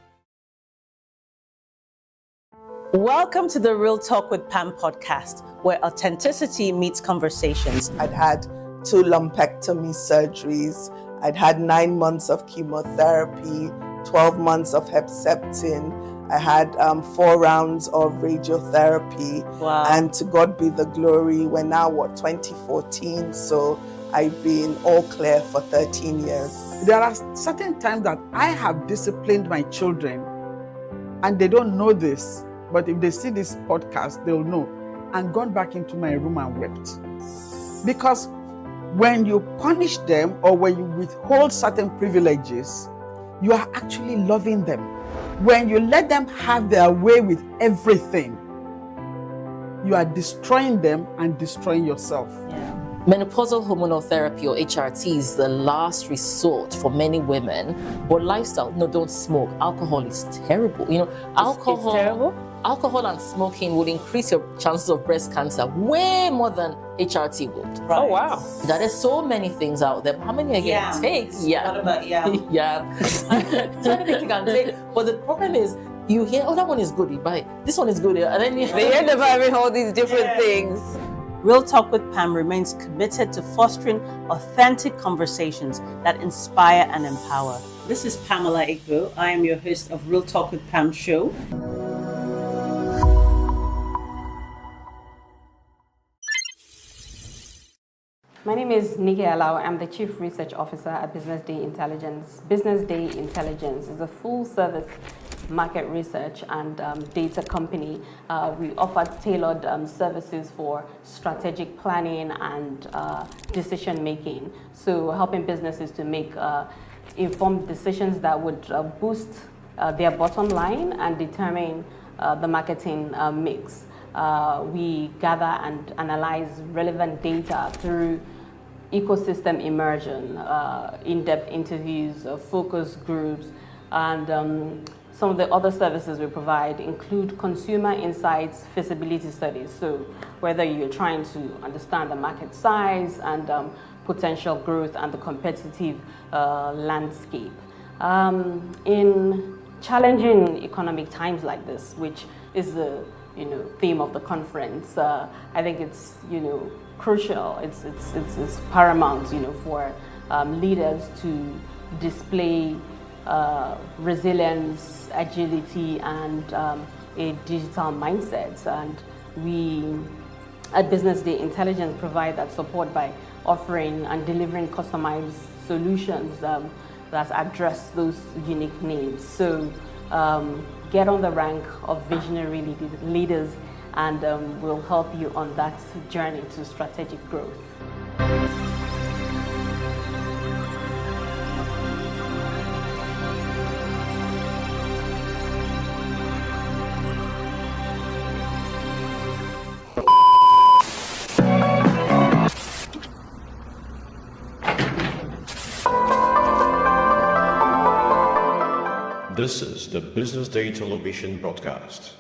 Welcome to the Real Talk with Pam podcast, where authenticity meets conversations. I'd had 2 lumpectomy surgeries. I'd had 9 months of chemotherapy, 12 months of Herceptin. I had 4 rounds of radiotherapy. Wow. And to God be the glory, we're now, 2014? So I've been all clear for 13 years. There are certain times that I have disciplined my children, and they don't know this, but if they see this podcast, they'll know, and gone back into my room and wept. Because when you punish them or when you withhold certain privileges, you are actually loving them. When you let them have their way with everything, you are destroying them and destroying yourself. Yeah. Menopausal hormonal therapy, or HRT, is the last resort for many women. But lifestyle, no, don't smoke. Alcohol is terrible. You know, alcohol. It's terrible? Alcohol and smoking will increase your chances of breast cancer way more than HRT would. Right. Oh, wow. There are so many things out there. How many are you going to take? Yeah. What about yam? Yeah. So many you can take. But the problem is, you hear, oh, that one is good, you buy it. This one is good. And then you end up having all these different things. Real Talk with Pam remains committed to fostering authentic conversations that inspire and empower. This is Pamela Igbo. I am your host of Real Talk with Pam show. My name is Nike Alao. I'm the Chief Research Officer at BusinessDay Intelligence. BusinessDay Intelligence is a full-service market research and data company. We offer tailored services for strategic planning and decision-making. So helping businesses to make informed decisions that would boost their bottom line and determine the marketing mix. We gather and analyze relevant data through ecosystem immersion, in-depth interviews, focus groups, and some of the other services we provide include consumer insights, feasibility studies. So whether you're trying to understand the market size and potential growth and the competitive landscape. In challenging economic times like this, which is the theme of the conference, I think it's crucial. It's paramount for leaders to display resilience, agility, and a digital mindset. And we at BusinessDay Intelligence provide that support by offering and delivering customized solutions that address those unique needs. So get on the rank of visionary leaders, and we'll help you on that journey to strategic growth. This is the Business Day television broadcast.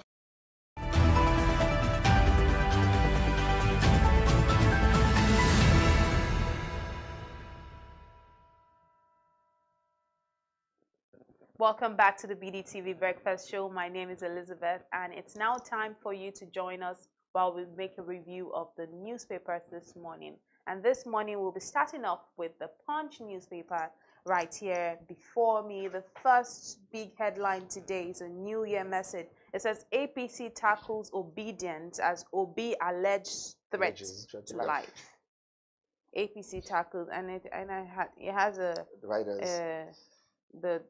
Welcome back to the BDTV Breakfast Show. My name is Elizabeth, and it's now time for you to join us while we make a review of the newspapers this morning. And this morning, we'll be starting off with the Punch newspaper right here before me. The first big headline today is a New Year message. It says APC tackles obedience as Obi alleged threats to life. APC tackles, and it has a the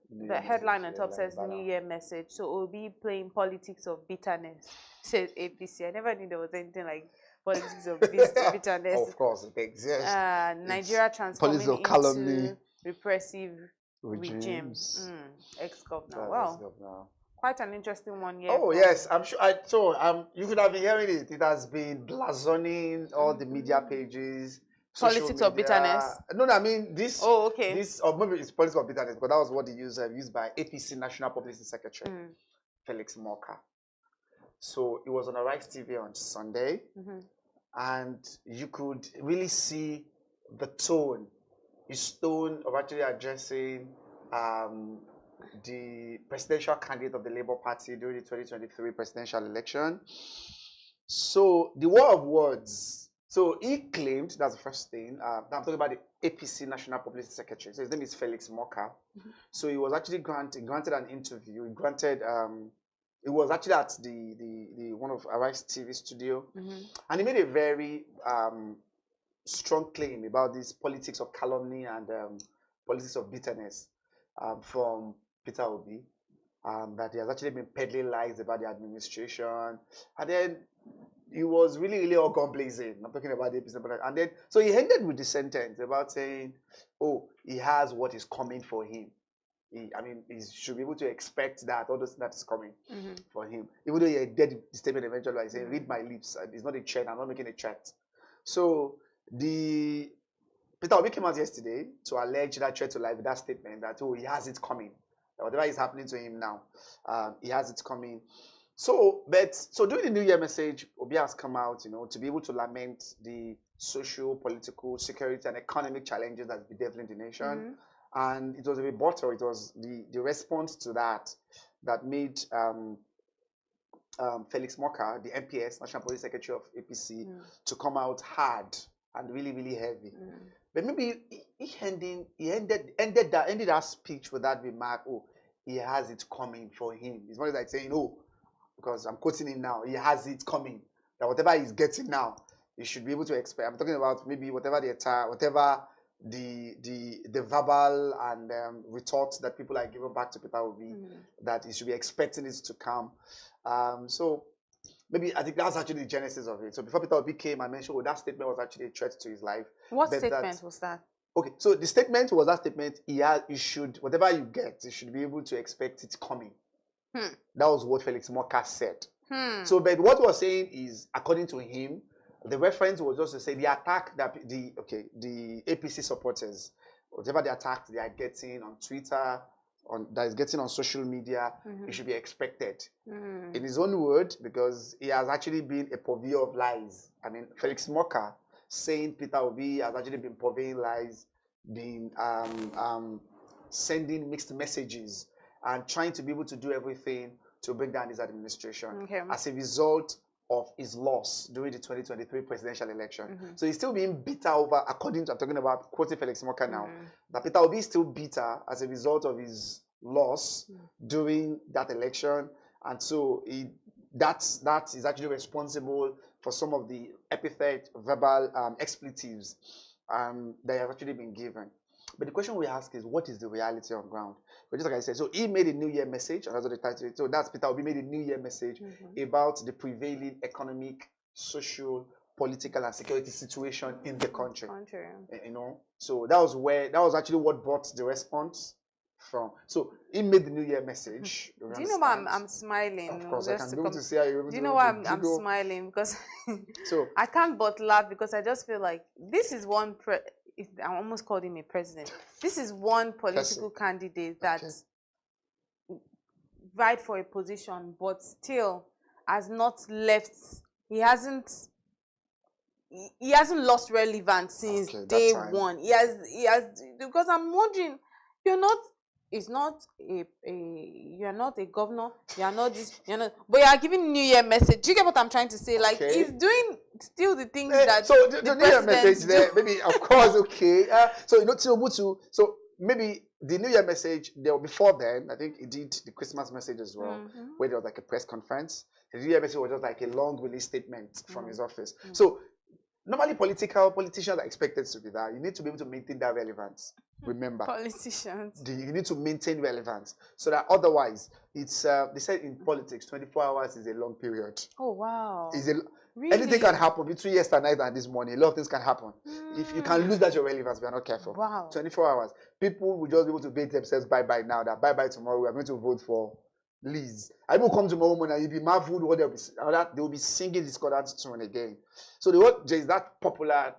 headline on top says New Year message. So Obi playing politics of bitterness, says APC. I never knew there was anything like politics of bitterness. Of course, it exists. Nigeria transforming into repressive regimes. Ex-governor. Wow. Quite an interesting one here. Oh yes, I'm sure. You could have been hearing it. It has been blazoning all the media pages. Politics of bitterness. No, I mean this. Oh, okay. This, or maybe it's politics of bitterness, but that was what they used by APC National Publicity Secretary Felix Moka. So it was on Arise TV on Sunday, and you could really see the tone, his tone of actually addressing the presidential candidate of the Labour Party during the 2023 presidential election. So the war of words. So he claimed, that's the first thing, I'm talking about the APC National Publicity Secretary. So his name is Felix Moka. So he was actually granted an interview. He was actually at the one of Arise TV studio. And he made a very strong claim about this politics of calumny and politics of bitterness from Peter Obi. That he has actually been peddling lies about the administration. And then he was really all gun blazing. I'm talking about the APC. And then, so he ended with the sentence about saying, oh, he has what is coming for him. He should be able to expect that, all that is coming for him. Even though he did the statement eventually, I say, read my lips. It's not a threat. I'm not making a threat. So Peter Obi came out yesterday to allege that threat to life with that statement that, oh, he has it coming. Whatever is happening to him now, he has it coming. So during the New Year message, Obi has come out, to be able to lament the social, political, security, and economic challenges that's bedeviling the nation. And it was a rebuttal. It was the response to that made Felix Moka, the NPS, National Police Secretary of APC, to come out hard and really heavy. But maybe he ended that speech with that remark, oh, he has it coming for him. It's not like saying, oh, because I'm quoting him now, he has it coming. That whatever he's getting now, he should be able to expect. I'm talking about maybe whatever the verbal and retorts that people are giving back to Peter Obi, that he should be expecting it to come. So maybe I think that's actually the genesis of it. So before Peter Obi came, I mentioned, that statement was actually a threat to his life. What statement was that? Okay, so the statement was that statement, you should, whatever you get, you should be able to expect it coming. That was what Felix Moka said. So, but what he was saying is, according to him, the reference was just to say the attack that the APC supporters, whatever the attack they are getting on Twitter, that is getting on social media, it should be expected. In his own word, because he has actually been a purveyor of lies. I mean, Felix Moka saying Peter Obi has actually been purveying lies, been sending mixed messages, and trying to be able to do everything to bring down his administration as a result of his loss during the 2023 presidential election. So he's still being bitter over, according to, I'm talking about quoting Felix Moka now, that Peter Obi is still bitter as a result of his loss during that election. And so that is actually responsible for some of the epithet, verbal expletives that have actually been given. But the question we ask is, what is the reality on ground? But just like I said, so he made a New Year message, and that's what the title is. So that's Peter Obi made a New Year message about the prevailing economic, social, political, and security situation in the country. So that was actually what brought the response from. So he made the New Year message. Do you know why I'm smiling? Of course, I can be able to see how you're able to. Do you know why I'm smiling? Because so I can't but laugh, because I just feel like this is one. I almost called him a president. This is one political candidate that vied for a position, but still has not left. He hasn't lost relevance since day one. He has, because I'm wondering, you're not, it's not you're not a governor, you're not this, you're not, but you are giving New Year message. Do you get what I'm trying to say? Like, he's doing still the things that so the New Year message there, maybe, of course, okay. So you know, Tinubu, so maybe the New Year message there before then, I think he did the Christmas message as well, where there was like a press conference. The New Year message was just like a long release statement from his office. So normally politicians are expected to be that. You need to be able to maintain that relevance. Remember, politicians, you need to maintain relevance, so that otherwise it's they said in politics 24 hours is a long period. Oh wow. Really? Anything can happen between yesterday and this morning. A lot of things can happen. If you can lose that your relevance, we are not careful. Wow. 24 hours. People will just be able to bait themselves bye-bye now. That bye-bye tomorrow, we are going to vote for Liz. I will come tomorrow morning and you'll be marveled what they will be singing this discordant tune again. So there is that popular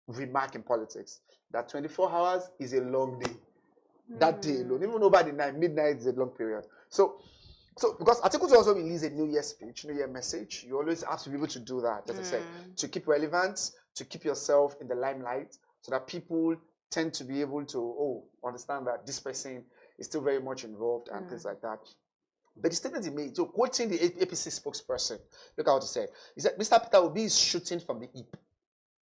remark in politics that 24 hours is a long day. That day alone, even over the night, midnight is a long period. So because Atiku also release a New Year speech, New Year message. You always have to be able to do that, as I said, to keep relevance, to keep yourself in the limelight, so that people tend to be able to understand that this person is still very much involved and things like that. But the statement he made, so quoting the APC spokesperson, look at what he said. He said, Mr. Peter Obi is shooting from the hip.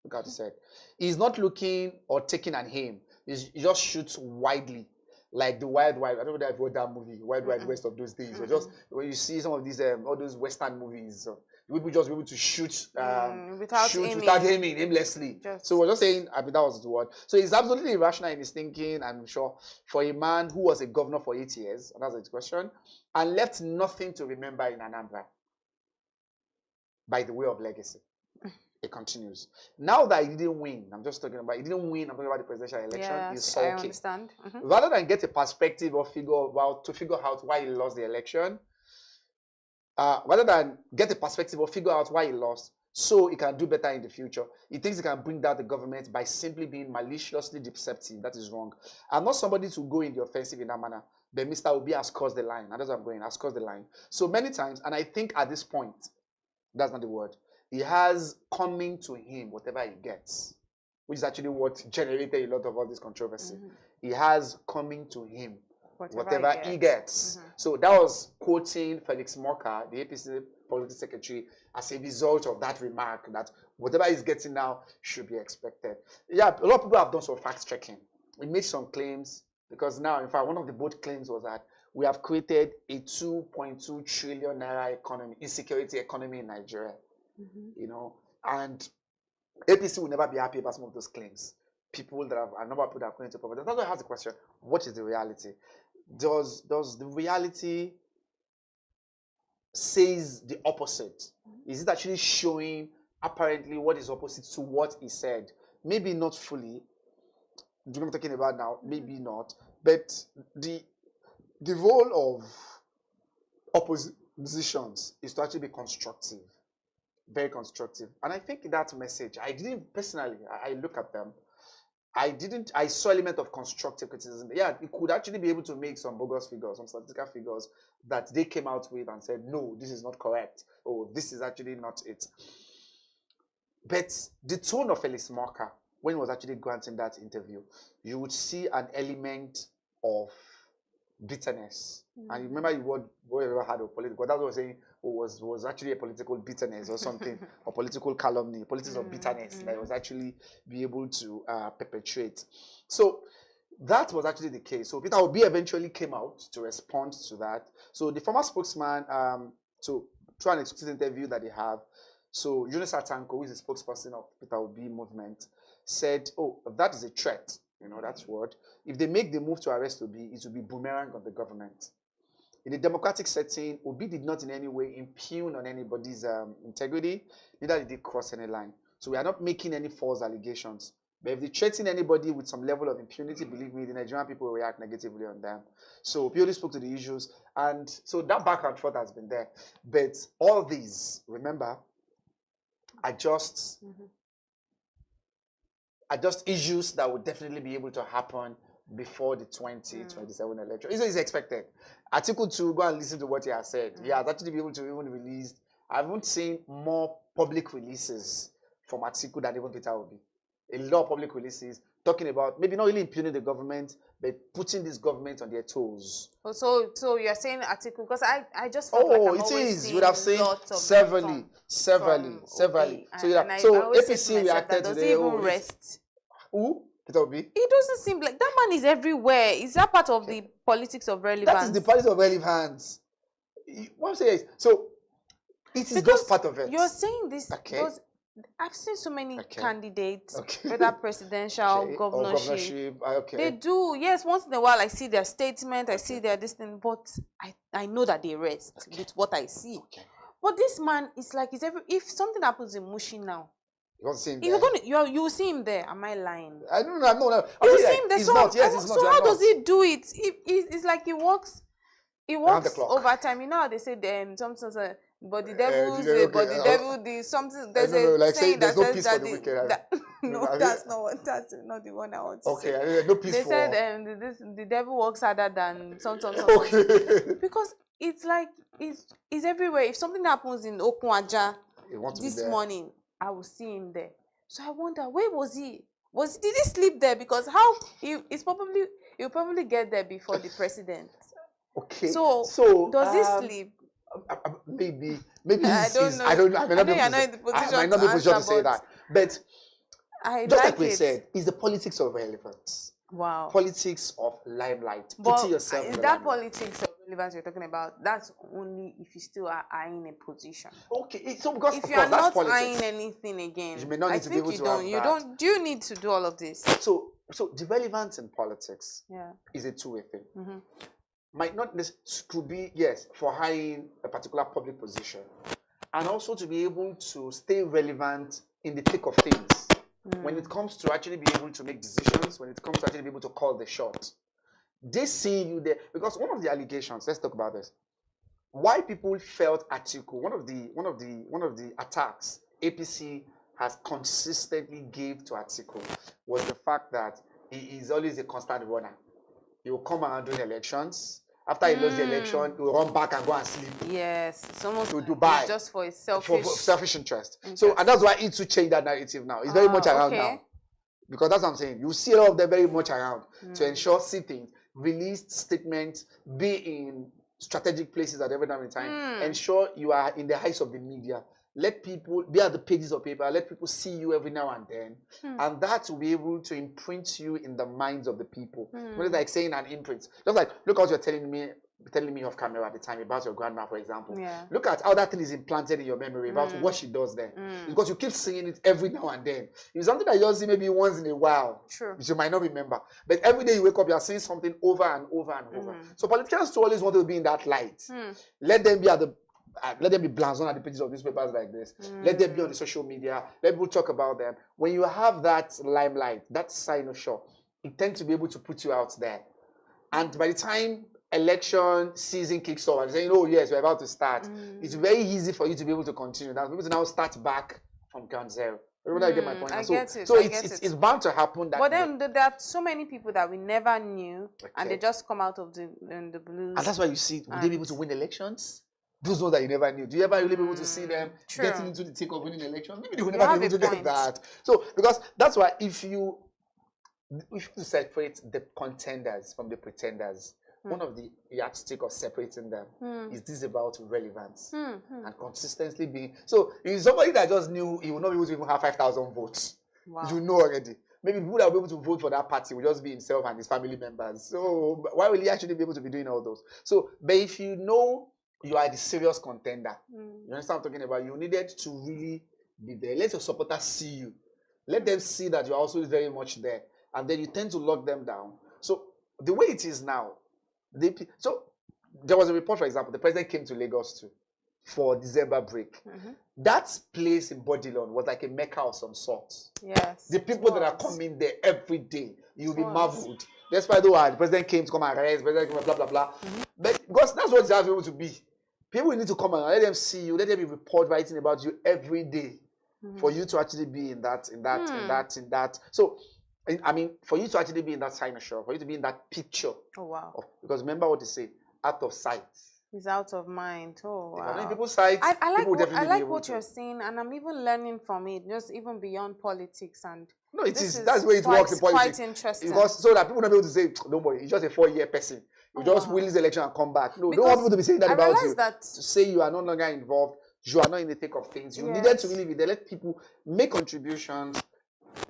Look at what he said. He's not looking or taking an aim. He just shoots widely. Like the Wild Wild, I don't know if you watched that movie, Wild Wild West of those days. But just when you see some of these all those Western movies, people just be able to shoot without aiming aimlessly. So we're just saying, I mean, that was the word. So he's absolutely irrational in his thinking, I'm sure, for a man who was a governor for 8 years, and that's the question, and left nothing to remember in Anambra by the way of legacy. It continues. Now that he didn't win, I'm just talking about, he didn't win, I'm talking about the presidential election, he's sulking. I understand. Rather than get a perspective or figure out why he lost the election, rather than get a perspective or figure out why he lost, so he can do better in the future, he thinks he can bring down the government by simply being maliciously deceptive. That is wrong. I'm not somebody to go in the offensive in that manner, but Mr. Obi has crossed the line. And that's what I'm going, has crossed the line. So many times, and I think at this point, that's not the word, he has coming to him whatever he gets, which is actually what generated a lot of all this controversy. He has coming to him whatever he gets. So that was quoting Felix Moka, the APC political secretary, as a result of that remark, that whatever he's getting now should be expected. Yeah, a lot of people have done some fact checking. We made some claims, because now, in fact, one of the bold claims was that we have created a 2.2 trillion naira economy, insecurity economy in Nigeria. You know, and APC will never be happy about some of those claims. People that have, a number of people that have gone into poverty. That's why I ask the question: what is the reality? Does the reality says the opposite? Is it actually showing apparently what is opposite to what he said? Maybe not fully. Do you know what I'm talking about now? Maybe not. But the role of oppositions is to actually be constructive. Very constructive. And I think that message, I didn't personally, I look at them, I saw element of constructive criticism. Yeah, it could actually be able to make some bogus figures, some statistical figures that they came out with and said, no, this is not correct. Oh, this is actually not it. But the tone of Felix Moka, when he was actually granting that interview, you would see an element of bitterness. And you remember what ever had a political, that's what I was saying, was actually a political bitterness or something, or political calumny, politics of bitterness that was actually be able to perpetuate. So that was actually the case. So Peter Obi eventually came out to respond to that. So the former spokesman, so through an exclusive interview that they have, so Eunice Atanko, who is the spokesperson of Peter Obi movement, said, oh, that is a threat, you know, that's word. If they make the move to arrest Obi, it will be boomerang on the government. In a democratic setting, Obi did not in any way impugn on anybody's integrity, neither did he cross any line. So we are not making any false allegations. But if they threaten anybody with some level of impunity, believe me, the Nigerian people will react negatively on them. So purely spoke to the issues. And so that back and forth has been there. But all these, remember, are just issues that would definitely be able to happen before the 2027 election. It's expected. Article 2, go and listen to what he has said. He has actually been able to even release. I haven't seen more public releases from Atiku than even Peter Obi. A lot of public releases talking about maybe not really impugning the government, but putting this government on their toes. Oh, so you're saying Atiku, because I just felt like I'm it always is. You would have seen severally. So APC reacted to does the he even rest? Who? Peter Obi? It doesn't seem like that man is everywhere. Is that part of the politics of relevance? That is the politics of relevance. What I'm saying is, so it is just part of it. You're saying this because I've seen so many candidates, whether presidential, governorship. They do, yes, once in a while I see their statement, I see their this thing, but I know that they rest with what I see. But this man is like, if something happens in Mushi now, you won't see him you will see him there. Am I lying? I don't know. No. You see him there. He's not. Yes, he's not. So how does he do it? It's like he works over time. You know how they say but the devil something. There's a saying that says that no, that's not the one I want to say. Okay, no peace they for. They said the devil works harder than some. Because it's like it's everywhere. If something happens in Okunwaja this morning, I will see him there. So I wonder, where was he? Did he sleep there? Because he'll probably get there before the president. Okay. So does he sleep? Maybe I don't know. I don't know. I might not be in the position to say that. But just like we said, it's the politics of relevance. Wow. Politics of limelight. But yourself is that politics of relevance you're talking about? That's only if you still are eyeing a position. Okay. So because if you are not eyeing anything again, you may not need to be able to have that. Do you need to do all of this? So the relevance in politics is a two-way thing. Might not could be, yes, for eyeing a particular public position, and also to be able to stay relevant in the thick of things. When it comes to actually be able to make decisions, when it comes to actually be able to call the shot, they see you there. Because one of the allegations, let's talk about this. Why people felt Atiku, one of the attacks APC has consistently gave to Atiku was the fact that he is always a constant runner. He will come around during elections. After he lost the election, he will run back and go and sleep. Yes, it's almost to Dubai, just for his selfish interest. So, and that's why it to change that narrative now. It's very much around now, because that's what I'm saying. You see a lot of them very much around to ensure things, release statements, be in strategic places at every time in time. Ensure you are in the heights of the media. Let people be at the pages of paper. Let people see you every now and then, and that will be able to imprint you in the minds of the people. What is like saying an imprint? Just like look what you're telling me off camera at the time about your grandma, for example. Look at how that thing is implanted in your memory about what she does there, because you keep seeing it every now and then. It's something that you see maybe once in a while, which you might not remember, but every day you wake up, you are seeing something over and over and over. So politicians always want to be in that light. Let them be let them be blazoned at the pages of newspapers like this. Let them be on the social media. Let people talk about them. When you have that limelight, that sign of show, it tends to be able to put you out there. And by the time election season kicks off and saying, oh yes, we're about to start, it's very easy for you to be able to continue. Now, people to now start back from ground zero. Everybody get my point. I get it. So it's bound to happen. But then there are so many people that we never knew, and they just come out of the blues. And that's why you see, will they be able to win elections? Those ones that you never knew. Do you ever really be able to see them getting into the thick of winning elections? Maybe they will never be able to get that. So, because that's why if you separate the contenders from the pretenders, one of the yardstick of separating them is this about relevance and consistently being. So, if somebody that just knew he will not be able to even have 5,000 votes, you know already. Maybe people that will be able to vote for that party will just be himself and his family members. So, why will he actually be able to be doing all those? So, but if you know you are the serious contender. You understand what I'm talking about? You needed to really be there. Let your supporters see you. Let them see that you're also very much there. And then you tend to lock them down. So the way it is now, so there was a report, for example, the president came to Lagos too for December break. That place in Bodilon was like a mecca of some sort. Yes. The people that are coming there every day, you'll be marveled. Despite the president came to come and arrest, president came, blah, blah, blah. But because that's what you have to be able to be. People need to come and let them see you, let them be report writing about you every day for you to actually be in that. So I mean, for you to actually be in that signature, for you to be in that picture. Oh, wow. Because remember what they say, out of sight. It's out of mind. Oh, wow. If I'm in people's sight, I like people will definitely be able what to. you're saying, and I'm even learning from it, just even beyond politics. And no, it is. That's the way it works in politics. Quite interesting. Because so that people don't be able to say, don't worry, he's just a 4-year person. You just win this election and come back. No, because don't want people to be saying that about you. That to say you are no longer involved, you are not in the thick of things. You needed to really be there. Let people make contributions.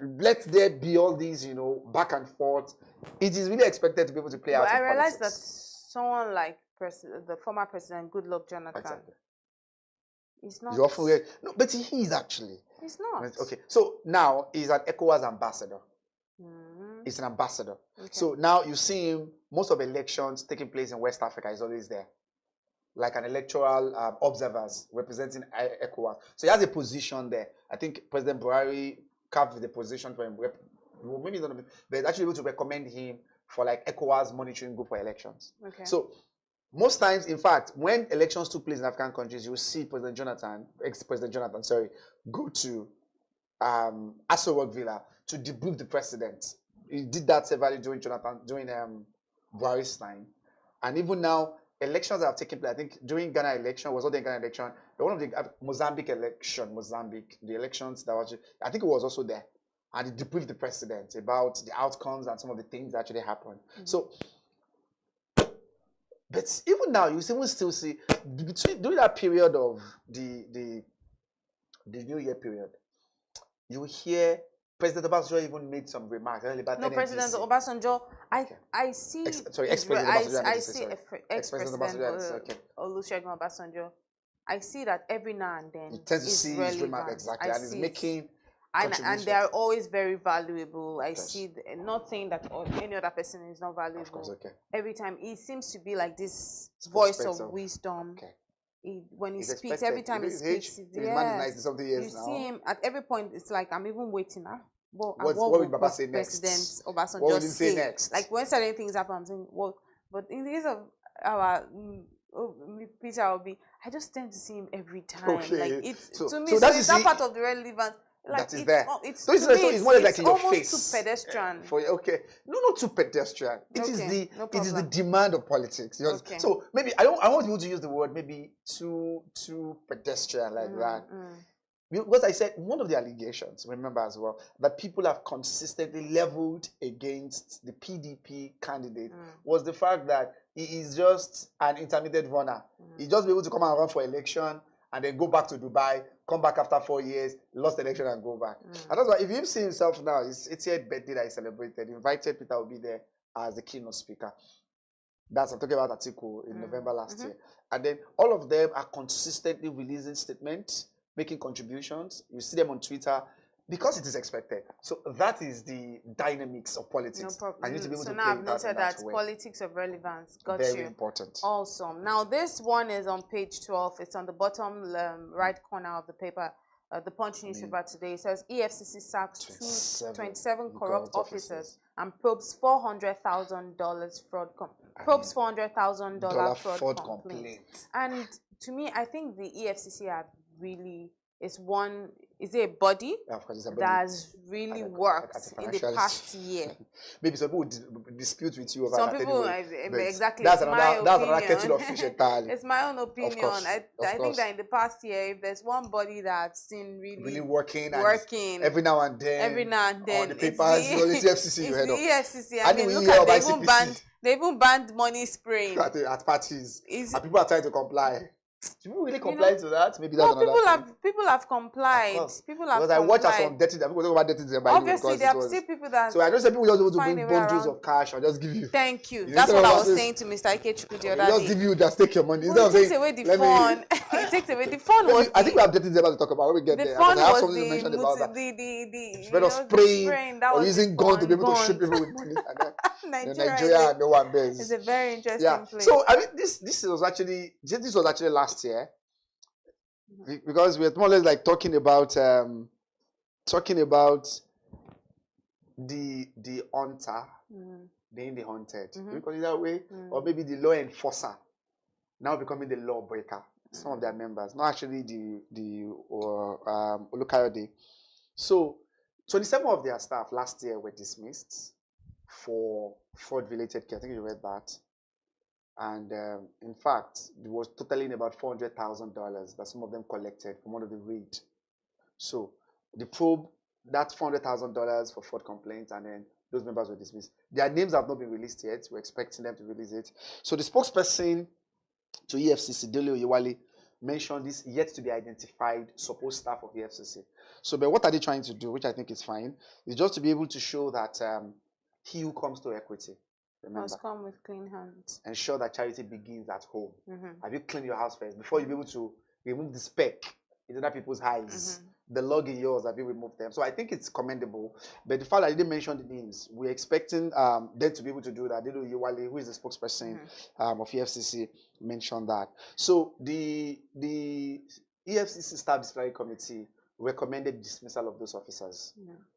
Let there be all these, back and forth. It is really expected to be able to play out. I realized that someone like the former president, Goodluck Jonathan, is not. He's often no, but he is actually. He's not. Okay, so now he's an ECOWAS ambassador. He's an ambassador. Okay. So now you see him. Most of elections taking place in West Africa is always there, like an electoral observers representing ECOWAS. So he has a position there. I think President Buhari carved the position for him. Maybe not, but actually able to recommend him for like ECOWAS monitoring group for elections. Okay. So most times, in fact, when elections took place in African countries, you will see ex-President Jonathan, go to Aso Rock Villa to debrief the president. He did that severally during Buhari's time. And even now, elections that have taken place, I think during Ghana election, was not the Ghana election, one of the Mozambique, the elections that was, I think it was also there. And he debriefed the president about the outcomes and some of the things that actually happened. So, but even now, you still see, during that period of the New Year period, you hear President Obasanjo even made some remarks about NNPC. President Obasanjo, I see. Ex-President Obasanjo. I see ex-President Olusegun Obasanjo. I see that every now and then. You tend to see his remarks exactly, and he's making. And they are always very valuable. I see, not saying that any other person is not valuable. Of course, okay. Every time, it seems to be like this voice of wisdom. Okay. When he speaks, every time he speaks, you see him at every point. It's like I'm even waiting. What would Baba say next? President Obasanjo what would he say next? Like when certain things happen, I'm saying, well, but in the case of our Peter Obi, I just tend to see him every time. Okay. Like to me, so it's not part of the relevance. Like that is there. It's more like in your face. Almost too pedestrian. Not too pedestrian. It is the demand of politics. Okay. So maybe I want you to use the word maybe too pedestrian like that. Because I said one of the allegations, remember as well, that people have consistently leveled against the PDP candidate was the fact that he is just an intermediate runner. He just be able to come and run for election and then go back to Dubai, come back after 4 years, lost the election and go back. And that's why if you see himself now, his 80th birthday that he celebrated, invited Peter Obi there as the keynote speaker. I'm talking about Atiku in November last year. And then all of them are consistently releasing statements, making contributions. You see them on Twitter because it is expected. So that is the dynamics of politics. No problem. I need to be able to now I've noted that politics of relevance. Got Very important. Awesome. Now this one is on page 12. It's on the bottom right corner of the paper. The Punch newspaper today. It says EFCC sacks 27 corrupt officers and probes $400,000 fraud. Probes $400,000 fraud complaint. And to me, I think the EFCC have really is a body that has really worked in the past year. Maybe some people would dispute with you about some that. People, anyway, exactly. That's another kettle of fish entirely. It's my own opinion. I think that in the past year, if there's one body that's seen really working every now and then on the papers, it's the EFCC. It's the EFCC. I mean, look at they even banned money spraying at parties, and people are trying to comply. People really comply to that? Maybe that's people have complied. People have because I watch us on dirty. People talk about dirty. Obviously, there are still people that. So I know some people just want to bring bundles of cash and just give you. Thank you. That's what I was saying to Mr. Ikechukwu the other day. Just give you, just take your money. It takes away the fun. It takes away the fun. I think we have dirty about to talk about when we get there. The fun was the spread of spraying or using guns to be able to shoot people with money. Nigeria, no one bears. It's a very interesting place. So I mean, this was actually last year, because we're more or less like talking about the hunter being the hunted, because in that way, or maybe the law enforcer now becoming the lawbreaker. Some of their members, not actually the Olukayode. So 27 of their staff last year were dismissed for fraud-related care. I think you read that. And in fact, it was totaling about $400,000 that some of them collected from one of the raid. So the probe, that's $400,000 for fraud complaints, and then those members were dismissed. Their names have not been released yet. We're expecting them to release it. So the spokesperson to EFCC, Dele Oyewale, mentioned this yet to be identified supposed staff of EFCC. So, but what are they trying to do, which I think is fine, is just to be able to show that he who comes to equity, remember, must come with clean hands. Ensure that charity begins at home. Mm-hmm. Have you cleaned your house first before you be able to remove the speck in other people's eyes? The log in yours, have you removed them? So I think it's commendable. But the fact that I didn't mention the names, we're expecting them to be able to do that. Dele Oyewale, who is the spokesperson of EFCC, mentioned that. So the EFCC Staff Disciplinary Committee recommended dismissal of those officers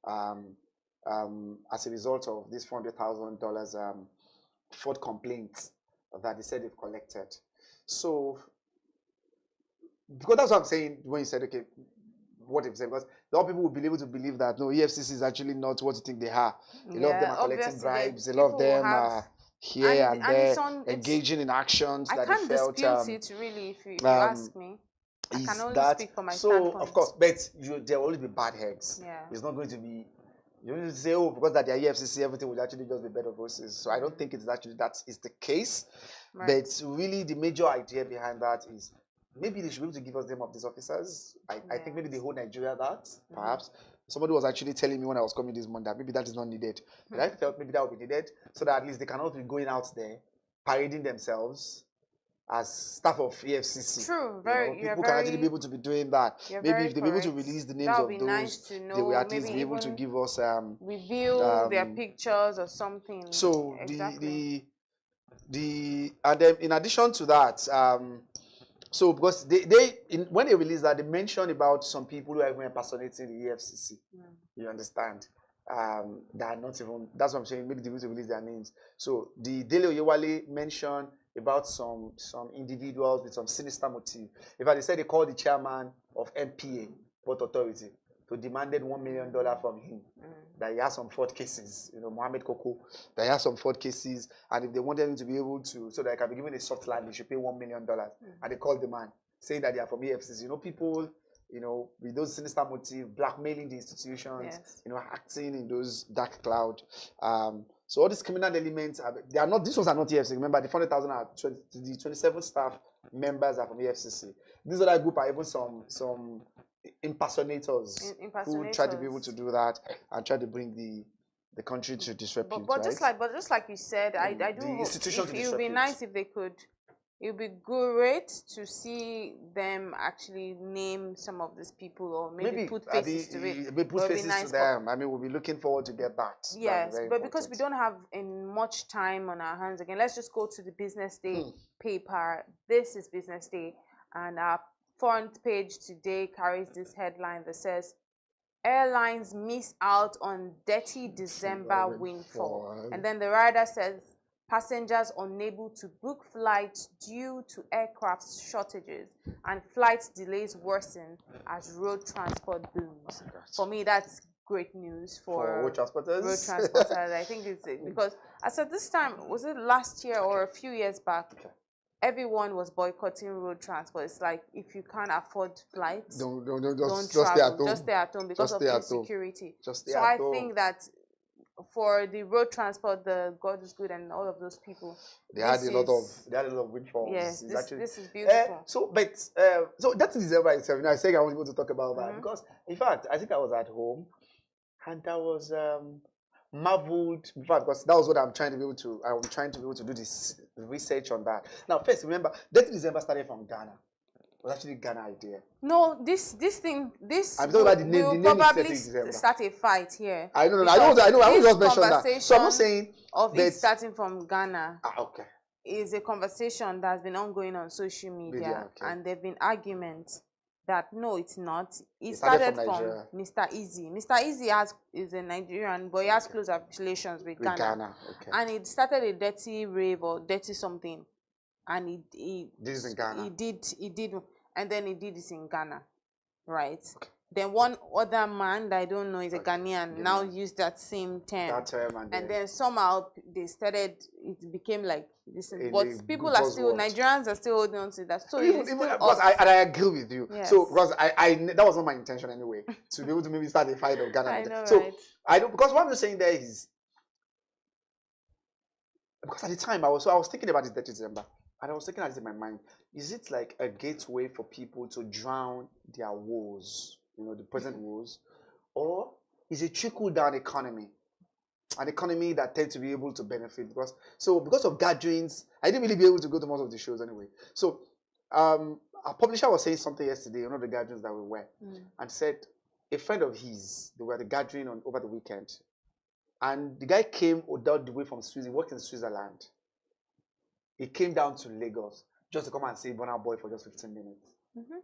as a result of this $400,000 fraud complaints that they said they've collected. So, because that's what I'm saying when you said, okay, what if because a lot of people will be able to believe that no, EFCC is actually not what you think they are. A lot of them are collecting bribes. A lot of them are here and there, engaging in actions that they felt. I can't dispute it really if you ask me. I can only speak for my standpoint. Of course, but there will always be bad heads. Yeah. It's not going to be. You don't need to say, oh, because that they are EFCC, everything would actually just be bed of roses. So I don't think it's actually that is the case. Right. But really, the major idea behind that is maybe they should be able to give us the name of these officers. I think maybe the whole Nigeria that, perhaps. Somebody was actually telling me when I was coming this morning that maybe that is not needed. But I felt maybe that would be needed so that at least they cannot be going out there, parading themselves as staff of EFCC. True, people can actually be able to be doing that. Maybe if they be able to release the names of those, nice to know. They will at least be able to give us reveal their pictures or something. So and then in addition to that, so because when they released that, they mentioned about some people who are even impersonating the EFCC. You understand? That are not even. That's what I'm saying. Maybe they will release their names. So the Dele Oyewale mentioned about some individuals with some sinister motive. In fact, they said they called the chairman of MPA, Port Authority, to demanded $1 million from him. That he has some fraud cases, Mohammed Koko, that he has some fraud cases, and if they wanted him to be able to, so that he can be given a soft land, they should pay $1 million. And they called the man, saying that they are from EFCC. People, with those sinister motive, blackmailing the institutions, acting in those dark cloud. So all these criminal elements, they are not. These ones are not EFCC. Remember, the 400,000 are the 27 staff members are from EFCC. This other group are even some impersonators who try to be able to do that and try to bring the country to disrepute. But just like you said, I do hope it would be nice if they could. It would be great to see them actually name some of these people, or maybe put faces to it. Maybe put faces to them. I mean, we'll be looking forward to get that. Yes, but because we don't have much time on our hands again, let's just go to the Business Day paper. This is Business Day, and our front page today carries this headline that says, "Airlines miss out on dirty December windfall." And then the rider says, "Passengers unable to book flights due to aircraft shortages, and flight delays worsen as road transport booms." For me, that's great news for road transporters. I think it's because as at this time, was it last year or a few years back, everyone was boycotting road transport. It's like, if you can't afford flights, don't travel. Just stay at home because of insecurity. So I think that for the road transport, the God is good and all of those people, they had a lot of windfalls. Yes, this is beautiful. So that is December itself. I said I was able to talk about that because, in fact, I think I was at home and I was marveled. In fact, because that was what I'm trying to be able to do this research on that. Now, first, remember, that December started from Ghana. It was actually Ghana idea. No, this thing I'm talking about the name probably start a fight here. I know. I will just mention that. So I'm not saying of it starting from Ghana. Okay. Is a conversation that's been ongoing on social media, and there've been arguments that no, it's not. It started from Mr. Easy. Mr. Easy is a Nigerian, but he has close relations with Ghana. Okay. And it started a dirty rave or dirty something. And this is in Ghana. He did, and then he did this in Ghana, right? Okay. Then one other man that I don't know is a Ghanaian now used that same term. That term and then somehow they started, it became like this. But people are still, Nigerians are still holding on to that. So even because I agree with you. Yes. So because I that was not my intention anyway, to be able to maybe start a fight of Ghana. I know, so right? I don't, because what I'm saying there is, because at the time I was thinking about this 30th December, and I was thinking at this in my mind, is it like a gateway for people to drown their woes, the present woes, or is it trickle down economy? An economy that tends to be able to benefit because of gatherings, I didn't really be able to go to most of the shows anyway. So our publisher was saying something yesterday, one of the gatherings that we were, and said a friend of his, they were at the gathering over the weekend, and the guy came all the way from Switzerland, he worked in Switzerland. He came down to Lagos just to come and see Burna Boy for just 15 minutes,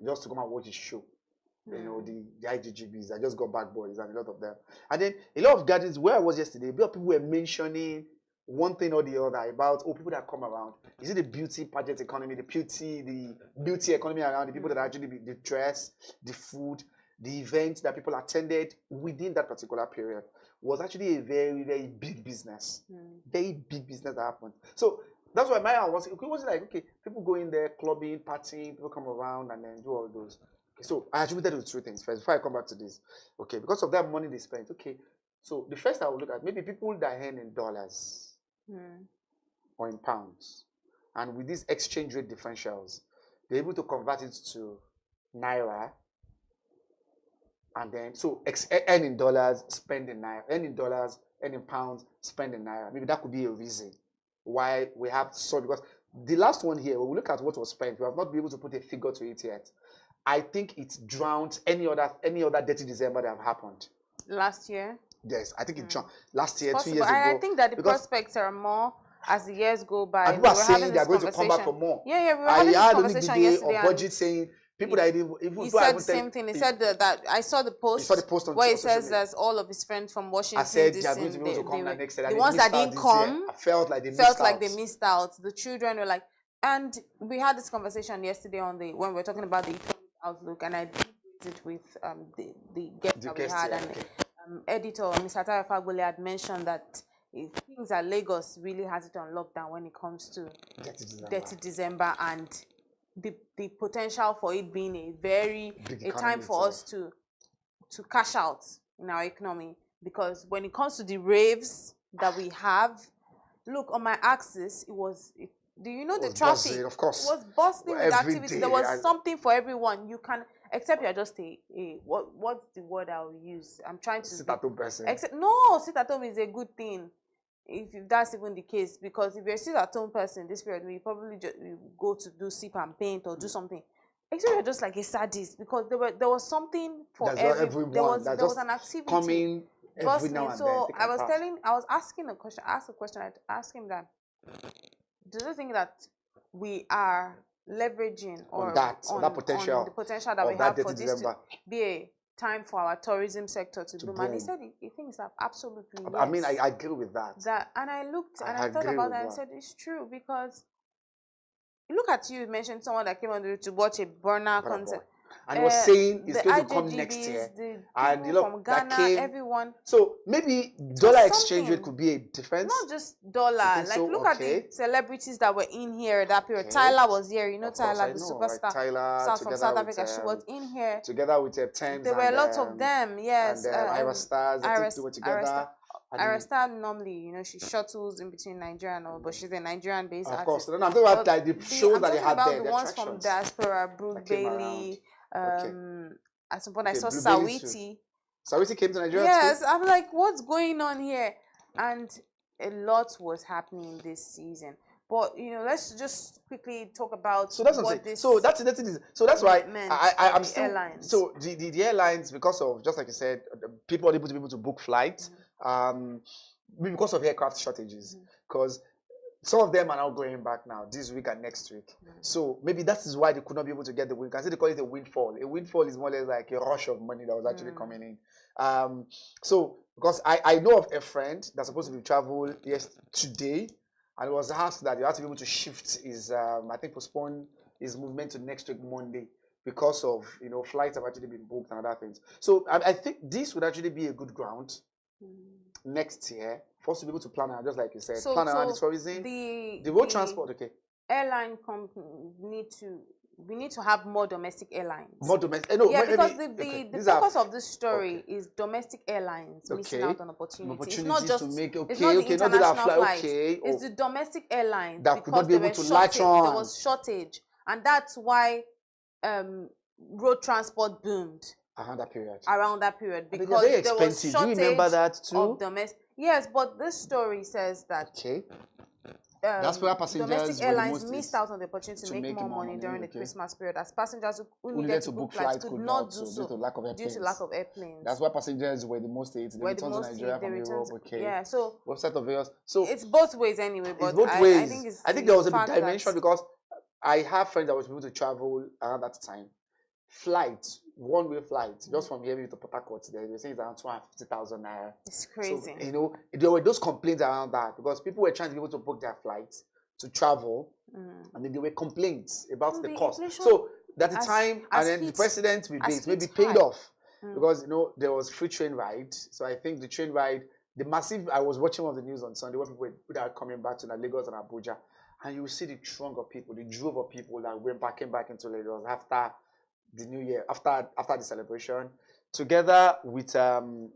just to come and watch his show. The IGGBs, I just got Bad Boys and a lot of them. And then a lot of gatherings where I was yesterday, a lot of people were mentioning one thing or the other about people that come around. Is it the beauty pageant economy, the beauty economy around, the people that actually the dress, the food, the events that people attended within that particular period was actually a very, very big business. Very big business that happened. So that's why my was, it wasn't like, okay, people go in there, clubbing, partying, people come around and then do all those. Okay, so I attributed it to two things first before I come back to this. Okay, because of that money they spent. Okay, so the first I will look at maybe people that earn in dollars or in pounds, and with these exchange rate differentials, they're able to convert it to naira, and then so earn in dollars, spend in naira, earn in dollars, earn in pounds, spend in naira. Maybe that could be a reason why we have because the last one here, when we look at what was spent, we have not been able to put a figure to it yet. I think it drowned any other dirty December that have happened. Last year? Yes, I think it drowned. Last year, possible. 2 years ago. I think that the prospects are more as the years go by. And people are saying they are going to come back for more. Yeah, we were having this conversation yesterday. Or budget saying people that even he said the same thing. He said that I saw the post. On where he says that all of his friends from Washington. I said they are going to be able to come next year. The ones that didn't come, I felt like they missed out. The children were like, and we had this conversation yesterday when we were talking about the economic outlook, and I did it with the guest that we had, and editor Mr. Tayo Fagbole had mentioned that things at Lagos really has it on lockdown when it comes to Dirty December and the potential for it being a time for us to cash out in our economy, because when it comes to the raves that we have, look on my axis, do you know the traffic? Buzzing, of course. It was bustling with activity. Day, there was something for everyone. You can, except you're just what's the word I'll use? I'm trying to sit at home person. Sit at home is a good thing, if that's even the case, because if you're a sit at home person this period, you probably just go to do sip and paint or do something. Except you're just like a sadist, because there was something for everyone. There was an activity coming every now and then. So I was asking a question. I asked him that, do you think that we are leveraging on that potential, on the potential that we have for this to be a time for our tourism sector to boom? And he said he thinks that absolutely yes. I mean, I agree with that. And I looked and I thought about that and said it's true, because look at you mentioned someone that came on the road to watch a Burna concert. And was saying it's going to come next year. And from Ghana, everyone. So maybe dollar exchange rate could be a difference. Not just dollar. Like look at the celebrities that were in here that period. Tyler was here. You know Tyler, the superstar. Right? Tyler, from South Africa. She was in here. Together with Thames. There were a lot of them. Yes. And Ira Stars. They were together. Ira Star normally, she shuttles in between Nigeria and all, but she's a Nigerian-based artist. Of course. I'm talking about like the shows that they had there. The ones from diaspora, Brooke Bailey. At some point I saw Sawiti. Sawiti came to Nigeria Yes, too? I'm like, what's going on here? And a lot was happening this season. But let's just quickly talk about that's why I'm still airlines. So the airlines, because of, just like you said, people are able to book flights, because of aircraft shortages, because some of them are now going back now this week and next week. So maybe that is why they could not be able to get the win. Can say they call it a windfall. A windfall is more or less like a rush of money that was actually coming in. So because I know of a friend that's supposed to be travel today, and was asked that you have to be able to shift his postpone his movement to next week Monday, because of, you know, flights have actually been booked and other things. So I think this would actually be a good ground next year for us to be able to plan around, just like you said, plan around the tourism, the road transport. Okay, airline companies we need to have more domestic airlines. More domestic. No, yeah, because the focus of this story is domestic airlines missing out on opportunities. It's not just it's not the international flights. It's the domestic airlines that could not be able to latch on. There was shortage, and that's why road transport boomed around that period. Because very there was expensive. shortage. Do you remember that too? Of domestic. Yes, but this story says that. That's where passengers domestic airlines missed out on the opportunity to make more money during the Christmas period, as passengers who needed to book flights could not do so due to lack of airplanes. That's why passengers were the most hit. They returned to Nigeria from Europe. Yeah, so website of yours. So it's both ways anyway. But it's both ways. I think there was a big dimension because I have friends that was able to travel around that time. One-way flight, just from here to Port Harcourt, they were saying it's around 250,000 naira. It's crazy. So, you know, there were those complaints around that because people were trying to be able to book their flights to travel, and then there were complaints about the cost. So at the time, and then the president maybe paid off because, you know, there was free train ride. So I think the train ride, I was watching one of the news on Sunday where people are coming back to Lagos and Abuja, and you will see the trunk of people, the drove of people that came back into Lagos after the new year, after the celebration, together with the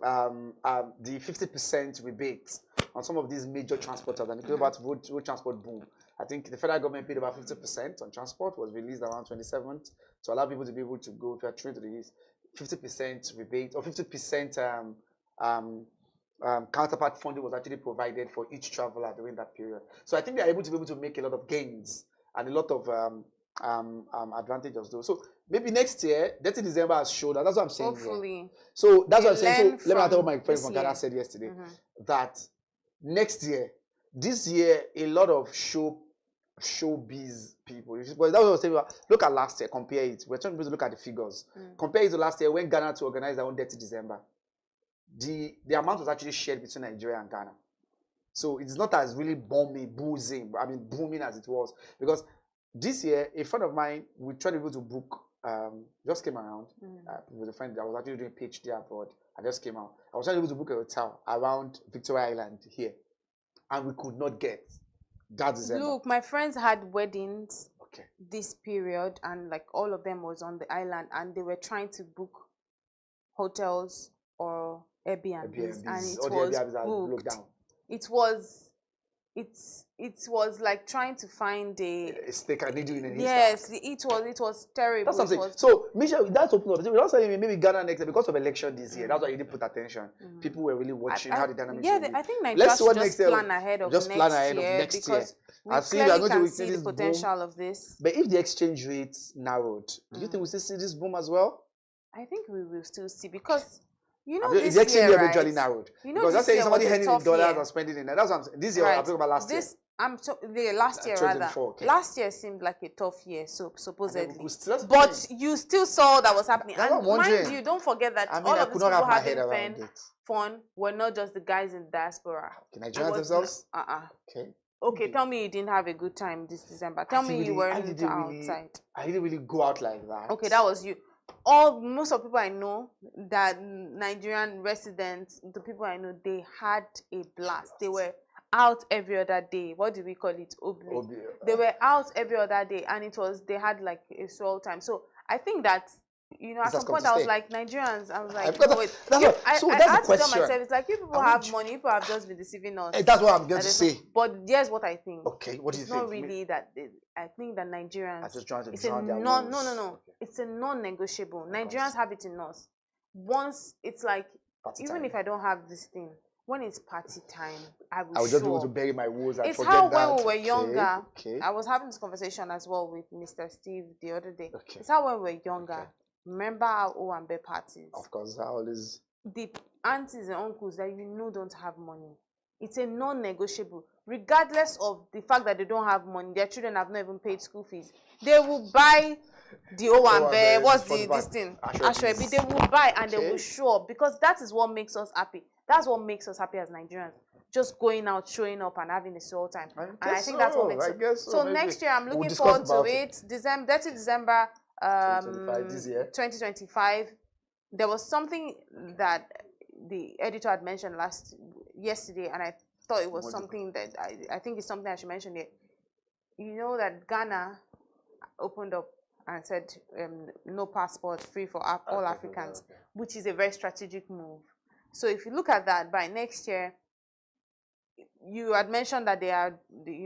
50% rebate on some of these major transporters. And if you about road transport boom, I think the federal government paid about 50% on transport, was released around 27th to allow people to be able to go to a train to the east. 50% rebate or 50% counterpart funding was actually provided for each traveler during that period. So I think they are able to make a lot of gains and a lot of advantages though. So maybe next year, 30 December has showed that. That's what I'm saying. Hopefully. Here. So that's what I'm saying. So let me tell what my friend from Ghana said yesterday. That next year, this year, a lot of showbiz people. But that was what I was saying about, look at last year, compare it. We're trying to look at the figures. Compare it to last year when Ghana to organize their own 30 December. The amount was actually shared between Nigeria and Ghana. So it's not as really booming as it was. Because this year, a friend of mine, we tried to be able to book, just came around with a friend that was actually doing PhD abroad. I just came out. I was trying to be able to book a hotel around Victoria Island here. And we could not get that December. Look, my friends had weddings this period, and like all of them was on the island, and they were trying to book hotels or Airbnbs, and it was booked. It was like trying to find a stick and needle in a haystack. Yes, it was terrible. That's something. So, Michelle, that's open up. We're not saying maybe Ghana next year because of election this year. That's why you didn't put attention. People were really watching how the dynamics. Yeah, I think Nigeria should just plan ahead of next year because we clearly can see the potential of this. But if the exchange rate narrowed, do you think we still see this boom as well? I think we will still see because. You know, this the exchange rate eventually narrowed. You know, because that's saying somebody handing in dollars and spending in. That's what I'm saying. This year, I'm talking about last year. Last year rather. Last year seemed like a tough year, so supposedly. But you still saw that was happening. And mind you, don't forget that all of these people having fun were not just the guys in diaspora. Can Nigerians themselves? Okay, tell me you didn't have a good time this December. Tell me you weren't outside. I didn't really go out like that. Okay, that was you. Most of the people I know, that Nigerian residents, the people I know, they had a blast. They were out every other day. What do we call it? Obli. They were out every other day, and they had like a swell time. So I think that, you know, at some point I was like, Nigerians, I was like, I had to tell myself, it's like, you people have money, people have just been deceiving us. That's what I'm going to say. But here's what I think. Okay, what do you think? It's not really that. I think that Nigerians, it's a non-negotiable. Nigerians have it in us. Once it's like, even if I don't have this thing, when it's party time, I will just be able to bury my woes and it's how when we were younger. I was having this conversation as well with Mr. Steve the other day. It's how when we were younger. Remember our Owambe parties? Of course, always. The aunties and uncles that you know don't have money. It's a non-negotiable. Regardless of the fact that they don't have money, their children have not even paid school fees. They will buy the Owambe, what's this thing? Ashwebi. They will buy and they will show up because that is what makes us happy. That's what makes us happy as Nigerians. Just going out, showing up, and having a swell time. And I think that's what makes it. So next year, I'm looking forward to it. 30 December, this year. 2025. There was something that the editor had mentioned yesterday, and I thought it was something that I think it's something I should mention here. You know that Ghana opened up and said no passport, free for all Africans, which is a very strategic move. So if you look at that, by next year, you had mentioned that they are, the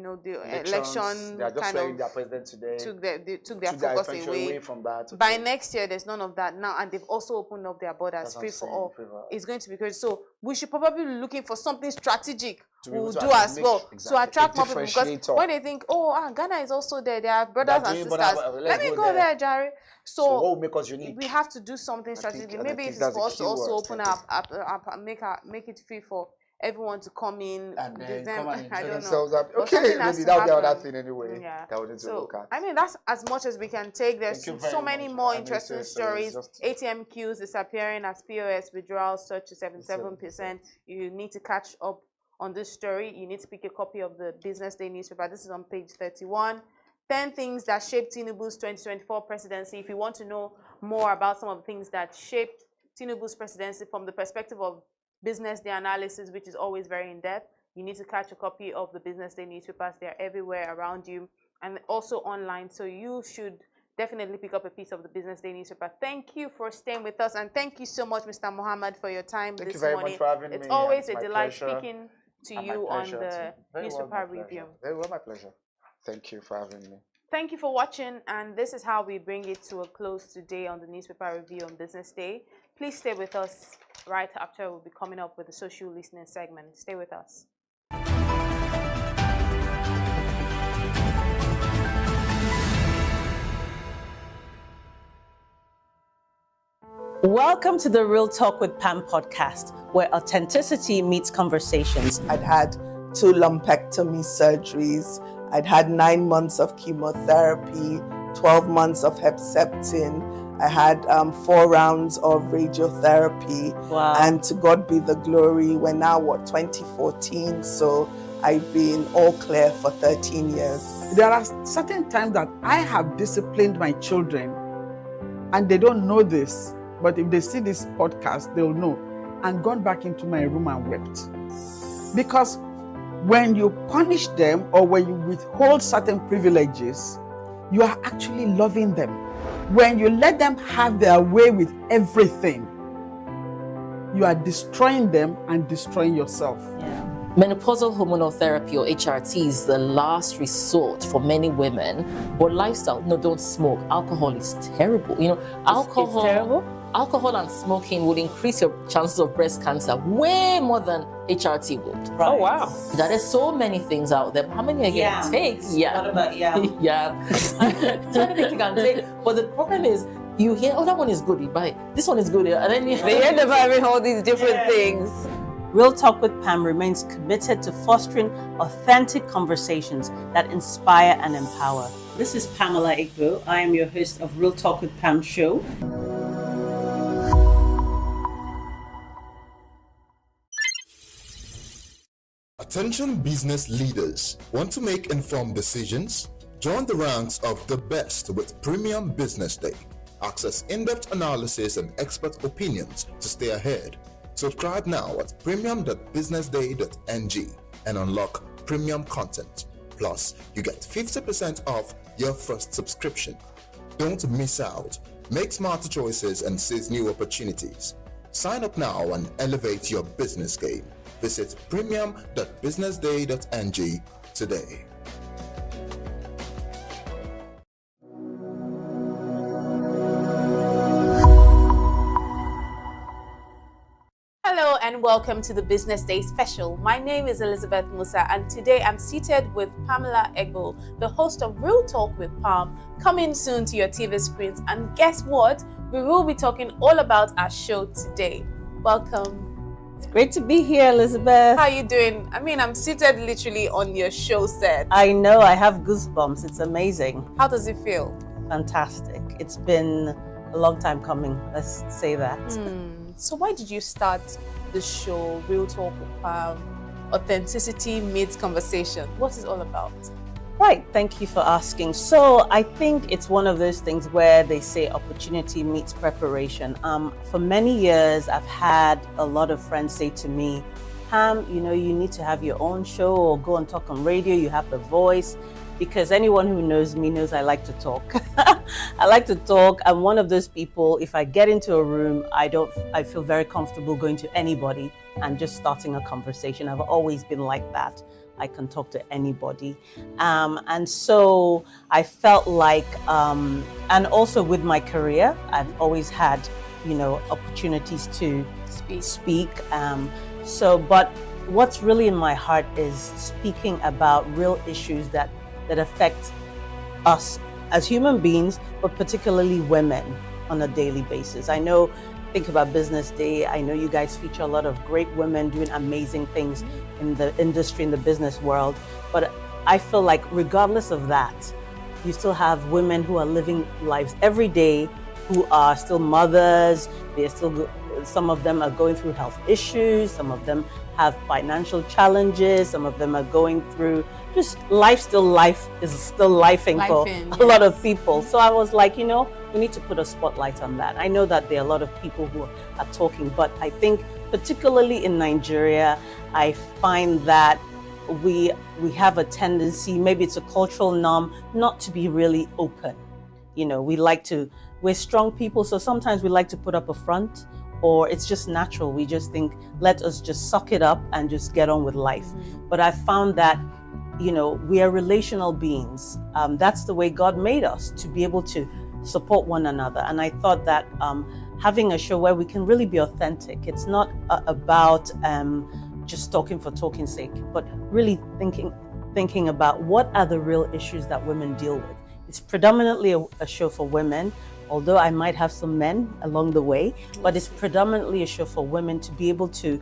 election they are just kind swearing of their president today. took their focus away from that. Okay. By next year, there's none of that now, and they've also opened up their borders free for all. It's going to be great. So we should probably be looking for something strategic we'll do as well to attract more people, because when they think, Ghana is also there, they are brothers and sisters. Let me go there, Jerry. So what will make us unique? We have to do something strategic. Maybe it's for us to also open up, make it free for everyone to come in and then I don't know. Okay, maybe that would be another thing anyway. Yeah. That we need to look at. I mean, that's as much as we can take. There's so many more interesting stories. ATM queues disappearing as POS withdrawals surge to 77%. You need to catch up on this story. You need to pick a copy of the Business Day newspaper. This is on page 31. 10 things that shaped Tinubu's 2024 presidency. If you want to know more about some of the things that shaped Tinubu's presidency from the perspective of Business Day analysis, which is always very in-depth, you need to catch a copy of the Business Day newspapers. They're everywhere around you and also online. So you should definitely pick up a piece of the Business Day newspaper. Thank you for staying with us, and thank you so much, Mr. Mohammed, for your time this morning. Thank you very much for having me. It's always a delight speaking to you on the newspaper review. Very well, my pleasure. Thank you for having me. Thank you for watching, and this is how we bring it to a close today on the newspaper review on Business Day. Please stay with us. Right after, we'll be coming up with the social listening segment. Stay with us. Welcome to the Real Talk with Pam podcast, where authenticity meets conversations. I'd had 2 lumpectomy surgeries. I'd had 9 months of chemotherapy, 12 months of Herceptin. I had 4 rounds of radiotherapy. Wow. And to God be the glory, we're now, 2014? So I've been all clear for 13 years. There are certain times that I have disciplined my children, and they don't know this, but if they see this podcast, they'll know, and gone back into my room and wept. Because when you punish them or when you withhold certain privileges, you are actually loving them. When you let them have their way with everything, you are destroying them and destroying yourself. Yeah. Menopausal hormonal therapy, or HRT, is the last resort for many women. But lifestyle, don't smoke. Alcohol is terrible. Alcohol. It's terrible? Alcohol and smoking will increase your chances of breast cancer way more than HRT would. Right. Oh, wow. There are so many things out there. How many are you going to take? Yeah. What about yam? Yeah. So many things you can take. But the problem is, you hear, that one is good, you buy it. This one is good. And then you end up having all these different things. Real Talk with Pam remains committed to fostering authentic conversations that inspire and empower. This is Pamela Igbo. I am your host of Real Talk with Pam show. Attention business leaders. Want to make informed decisions? Join the ranks of the best with Premium Business Day. Access in-depth analysis and expert opinions to stay ahead. Subscribe now at premium.businessday.ng and unlock premium content. Plus, you get 50% off your first subscription. Don't miss out. Make smarter choices and seize new opportunities. Sign up now and elevate your business game. Visit premium.businessday.ng today. Hello and welcome to the Business Day special. My name is Elizabeth Musa, and today I'm seated with Pamela Egbo, the host of Real Talk with Pam, coming soon to your TV screens. And guess what? We will be talking all about our show today. Welcome. It's great to be here, Elizabeth. How are you doing? I mean, I'm seated literally on your show set. I know, I have goosebumps. It's amazing. How does it feel? Fantastic. It's been a long time coming, let's say that. So why did you start the show, Real Talk with Pam? Authenticity meets conversation. What is it all about? Right, thank you for asking. So I think it's one of those things where they say opportunity meets preparation. For many years, I've had a lot of friends say to me, Pam, you need to have your own show or go and talk on radio, you have the voice. Because anyone who knows me knows I like to talk. I like to talk. I'm one of those people, if I get into a room, I feel very comfortable going to anybody and just starting a conversation. I've always been like that. I can talk to anybody. And so I felt like, and also with my career, I've always had, opportunities to speak. But what's really in my heart is speaking about real issues that affect us as human beings, but particularly women on a daily basis. Think about Business Day. I know you guys feature a lot of great women doing amazing things in the industry, in the business world. But I feel like regardless of that, you still have women who are living lives every day, who are still mothers. Some of them are going through health issues. Some of them have financial challenges. Some of them are going through just life is still lifing for a lot of people. So I was like, we need to put a spotlight on that. I know that there are a lot of people who are talking, but I think particularly in Nigeria, I find that we have a tendency, maybe it's a cultural norm, not to be really open. We're strong people, so sometimes we like to put up a front, or it's just natural. We just think, let us just suck it up and just get on with life. But I found that we are relational beings. That's the way God made us, to be able to support one another. And I thought that having a show where we can really be authentic, it's not about just talking for talking's sake, but really thinking about what are the real issues that women deal with. It's predominantly a show for women, although I might have some men along the way, but it's predominantly a show for women to be able to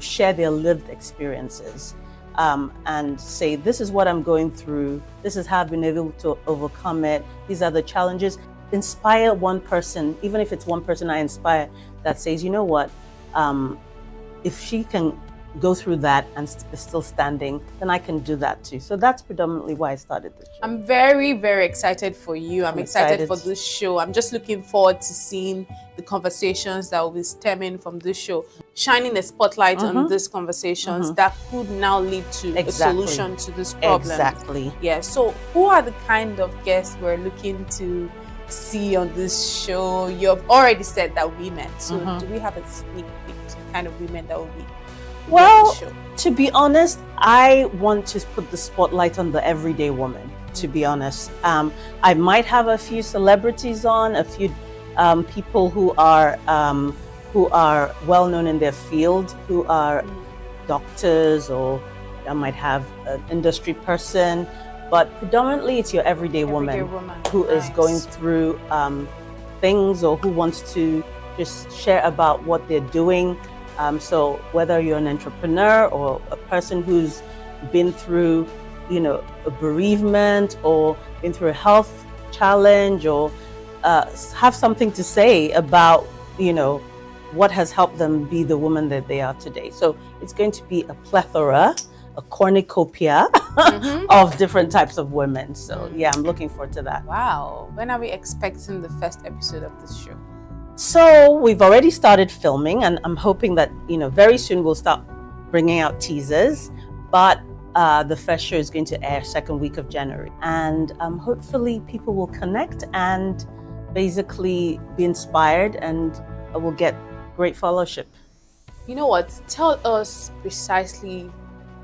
share their lived experiences. And say, this is what I'm going through, this is how I've been able to overcome it, these are the challenges. Inspire one person, even if it's one person I inspire that says, you know what, if she can go through that and is still standing, then I can do that too. So that's predominantly why I started this show. I'm very, very excited for you. I'm excited for this show. I'm just looking forward to seeing the conversations that will be stemming from this show, shining a spotlight on these conversations that could now lead to a solution to this problem. Exactly. Yeah. So who are the kind of guests we're looking to see on this show? You've already said that women. So do we have a sneak peek to the kind of women that will be? Well, to be honest, I want to put the spotlight on the everyday woman, to be honest. I might have a few celebrities on, a few people who are well known in their field, who are doctors, or I might have an industry person, but predominantly it's your everyday woman who is going through things, or who wants to just share about what they're doing. So whether you're an entrepreneur or a person who's been through, a bereavement, or been through a health challenge, or have something to say about, what has helped them be the woman that they are today. So it's going to be a plethora, a cornucopia of different types of women. So yeah, I'm looking forward to that. Wow. When are we expecting the first episode of this show? So we've already started filming, and I'm hoping that, very soon we'll start bringing out teasers, but the first show is going to air second week of January. And hopefully people will connect and basically be inspired, and will get great fellowship. You know what? Tell us precisely,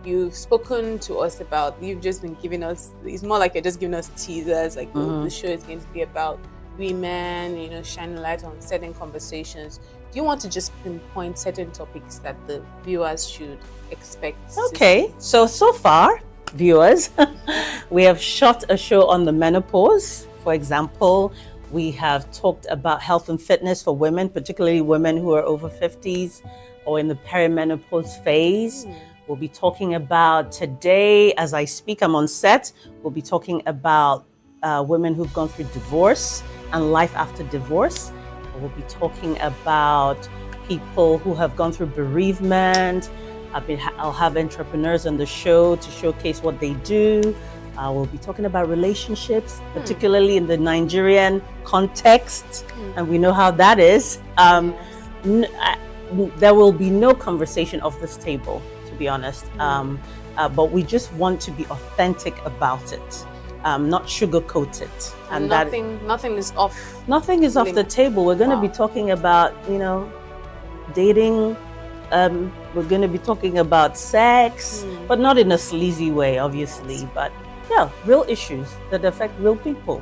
you've spoken to us about, you've just been giving us, it's more like you're just giving us teasers, like the show is going to be about women, shining light on certain conversations. Do you want to just pinpoint certain topics that the viewers should expect? Okay, so far, viewers, we have shot a show on the menopause. For example, we have talked about health and fitness for women, particularly women who are over 50s or in the perimenopause phase. We'll be talking about today, as I speak, I'm on set, we'll be talking about women who've gone through divorce and life after divorce. We'll be talking about people who have gone through bereavement. I'll have entrepreneurs on the show to showcase what they do. We'll be talking about relationships, particularly in the Nigerian context, and we know how that is. There will be no conversation off this table, to be honest, but we just want to be authentic about it, not sugarcoat it. And nothing is off. Nothing is off the table. We're going to be talking about, dating. We're going to be talking about sex, but not in a sleazy way, obviously. But yeah, real issues that affect real people,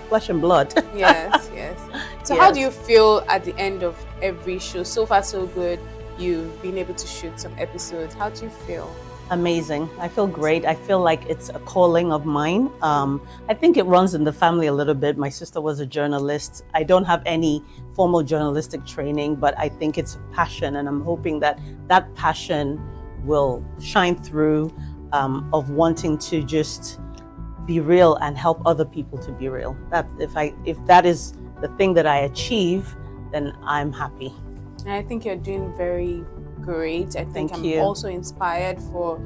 flesh and blood. Yes. So how do you feel at the end of every show? So far, so good. You've been able to shoot some episodes. How do you feel? Amazing. I feel great. I feel like it's a calling of mine. I think it runs in the family a little bit. My sister was a journalist. I don't have any formal journalistic training, but I think it's a passion, and I'm hoping that that passion will shine through, of wanting to just be real and help other people to be real. That if that is the thing that I achieve, then I'm happy. And I think you're doing very great. I think I'm also inspired for.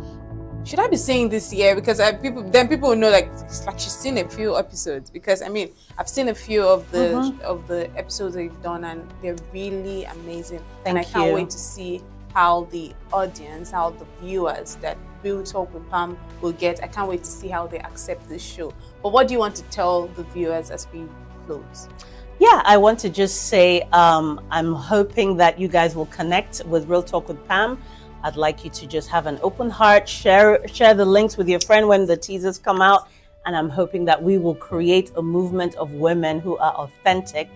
Should I be saying this year? Because people will know, like, it's like she's seen a few episodes. Because I mean, I've seen a few of the episodes that you've done, and they're really amazing. And I can't wait to see how the audience, how the viewers that Real Talk with Pam will get. I can't wait to see how they accept this show. But what do you want to tell the viewers as we close? Yeah, I want to just say I'm hoping that you guys will connect with Real Talk with Pam. I'd like you to just have an open heart, share the links with your friend when the teasers come out, and I'm hoping that we will create a movement of women who are authentic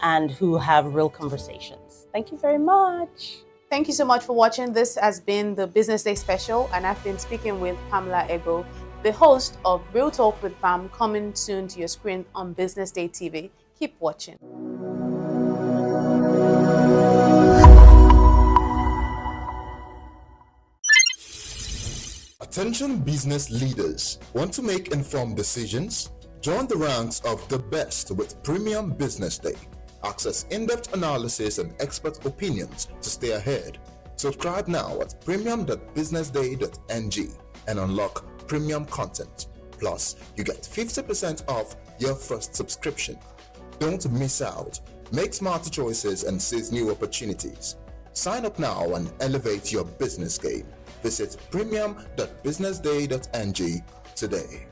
and who have real conversations. Thank you very much. Thank you so much for watching. This has been the Business Day special, and I've been speaking with Pamela Ego, the host of Real Talk with Pam, coming soon to your screen on Business Day TV. Keep watching. Attention business leaders. Want to make informed decisions? Join the ranks of the best with Premium Business Day. Access in-depth analysis and expert opinions to stay ahead. Subscribe now at premium.businessday.ng and unlock premium content. Plus, you get 50% off your first subscription. Don't miss out. Make smarter choices and seize new opportunities. Sign up now and elevate your business game. Visit premium.businessday.ng today.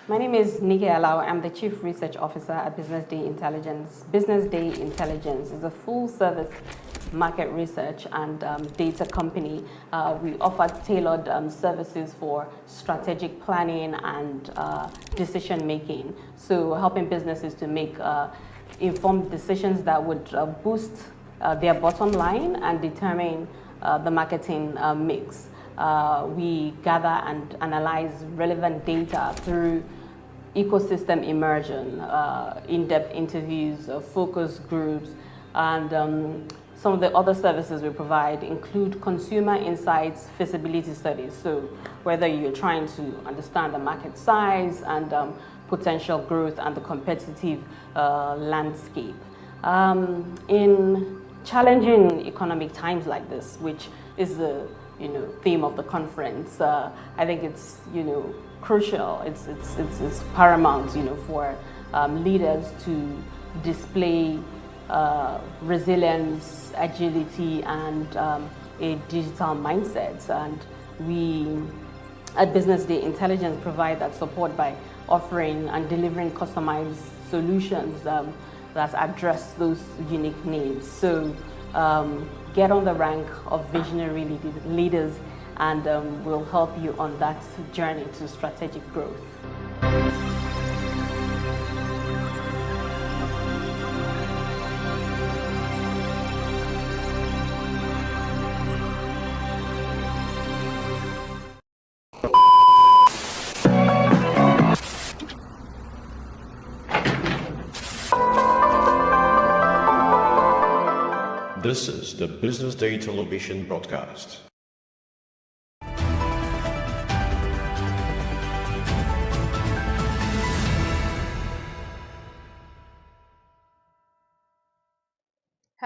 My name is Nikki Alao. I'm the Chief Research Officer at Business Day Intelligence. Business Day Intelligence is a full-service market research and data company. We offer tailored services for strategic planning and decision-making. So helping businesses to make informed decisions that would boost their bottom line and determine the marketing mix. We gather and analyze relevant data through ecosystem immersion, in-depth interviews, focus groups, and some of the other services we provide include consumer insights, feasibility studies. So whether you're trying to understand the market size and potential growth and the competitive landscape. In challenging economic times like this, which is the theme of the conference, I think it's crucial. It's paramount, for leaders to display resilience, agility, and a digital mindset. And we at Business Day Intelligence provide that support by offering and delivering customized solutions that address those unique needs. So get on the rank of visionary leaders, and we'll help you on that journey to strategic growth. This is the Business Day television broadcast.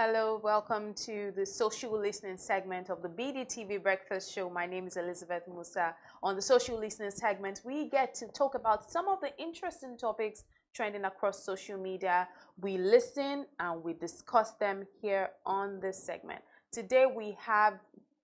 Hello, welcome to the social listening segment of the BDTV Breakfast Show. My name is Elizabeth Musa. On the social listening segment, we get to talk about some of the interesting topics trending across social media. We listen and we discuss them here on this segment. Today we have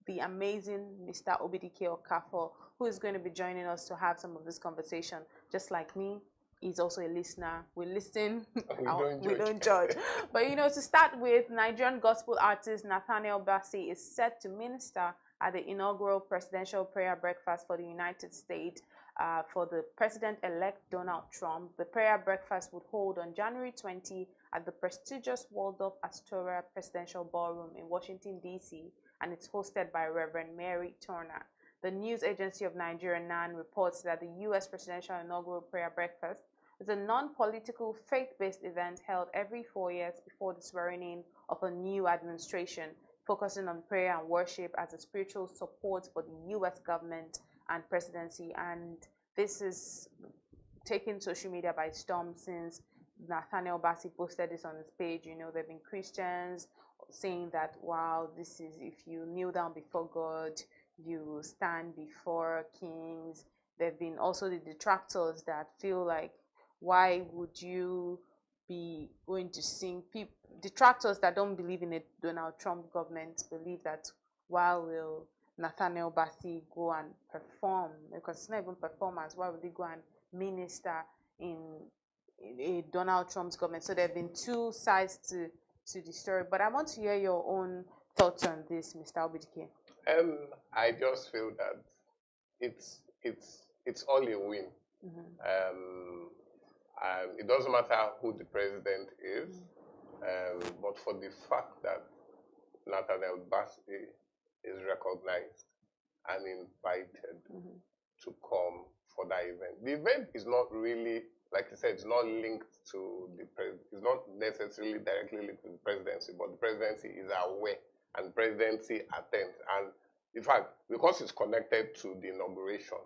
the amazing Mr. Obidike Okafor, who is going to be joining us to have some of this conversation. Just like me, he's also a listener. We listen, we don't judge. But you know, to start with, Nigerian gospel artist Nathaniel Bassey is set to minister at the inaugural presidential prayer breakfast for the United States for the president-elect Donald Trump. The prayer breakfast would hold on January 20 at the prestigious Waldorf Astoria Presidential Ballroom in Washington, D.C., and it's hosted by Reverend Mary Turner. The news agency of Nigeria, NAN, reports that the U.S. presidential inaugural prayer breakfast is a non-political, faith-based event held every 4 years before the swearing-in of a new administration, focusing on prayer and worship as a spiritual support for the U.S. government and presidency. And this is taking social media by storm since Nathaniel Bassey posted this on his page. You know, there have been Christians saying that, wow, this is, if you kneel down before God, you stand before kings. There have been also the detractors that feel like, why would you be going to sing? Detractors that don't believe in a Donald Trump government believe that, why will Nathaniel Bassey go and perform? Because it's not even performance. Why would he go and minister in a Donald Trump's government? So there have been two sides to the story. But I want to hear your own thoughts on this, Mr. Obidike. I just feel that it's all a win. It doesn't matter who the president is, but for the fact that Nathaniel Bassey is recognized and invited to come for that event. The event is not really, like you said, it's not linked to the president. It's not necessarily directly linked to the presidency, but the presidency is aware and presidency attends. And in fact, because it's connected to the inauguration,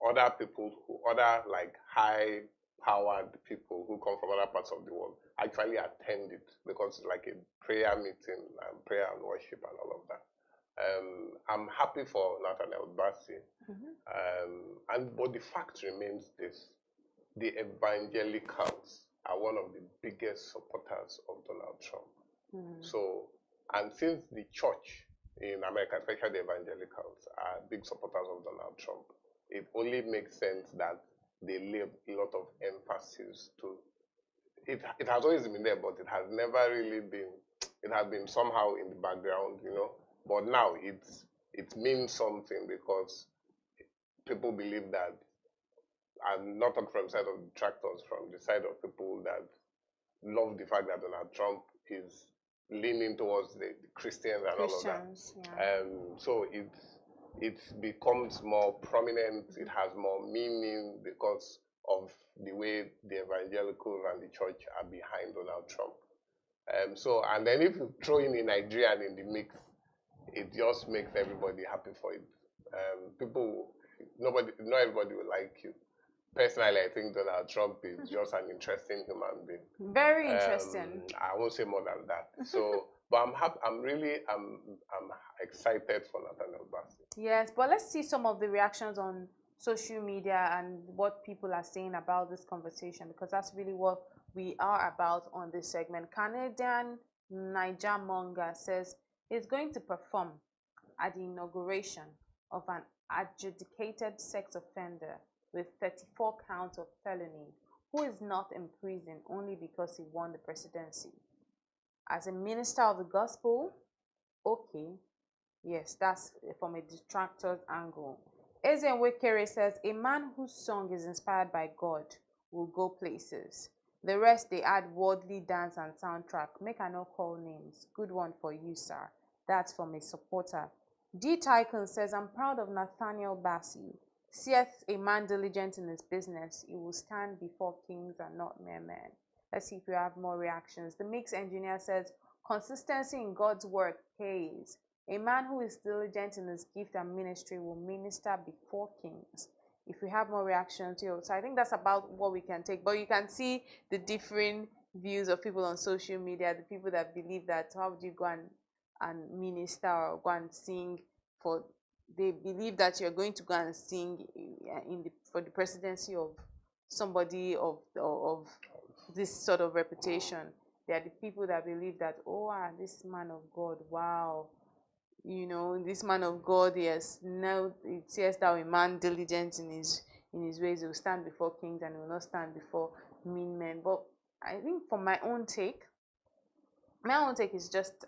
other people other like high-powered people who come from other parts of the world actually attend it because it's like a prayer meeting and prayer and worship and all of that. I'm happy for Nathaniel Bassey, but the fact remains this: the evangelicals are one of the biggest supporters of Donald Trump. So, and since the church in America, especially the evangelicals, are big supporters of Donald Trump, it only makes sense that they lay a lot of emphasis to it. It has always been there, but it has never really been. It has been somehow in the background, you know. But now it means something because people believe that. I'm not talking from the side of detractors, from the side of people that love the fact that Donald Trump is leaning towards the Christians and all of that. Yeah. So it becomes more prominent. It has more meaning because of the way the evangelicals and the church are behind Donald Trump. And then if you throw in a Nigerian in the mix, it just makes everybody happy for it. Not everybody will like you. Personally, I think Donald Trump is just an interesting human being. Very interesting. I won't say more than that. So, but I'm happy. I'm excited for Nathaniel Bassey. Yes, but let's see some of the reactions on social media and what people are saying about this conversation, because that's really what we are about on this segment. Canadian Niger Monga says he's going to perform at the inauguration of an adjudicated sex offender with 34 counts of felony, who is not in prison only because he won the presidency. As a minister of the gospel, okay, yes, that's from a detractor's angle. Ezenwekere says, a man whose song is inspired by God will go places. The rest, they add worldly dance and soundtrack. Make I no call names. Good one for you, sir. That's from a supporter. D. Tycoon says, I'm proud of Nathaniel Bassey. Seeth a man diligent in his business, he will stand before kings and not mere men. Let's see if we have more reactions. The Mix Engineer says, consistency in God's work pays. A man who is diligent in his gift and ministry will minister before kings. If we have more reactions here, so I think that's about what we can take. But you can see the different views of people on social media, the people that believe that how would you go and minister or go and sing for, they believe that you're going to go and sing for the presidency of somebody of this sort of reputation. They are the people that believe that, oh, this man of God, wow, you know, this man of God, yes, now it says that a man diligent in his ways, he will stand before kings and he will not stand before mean men. But I think for my own take is just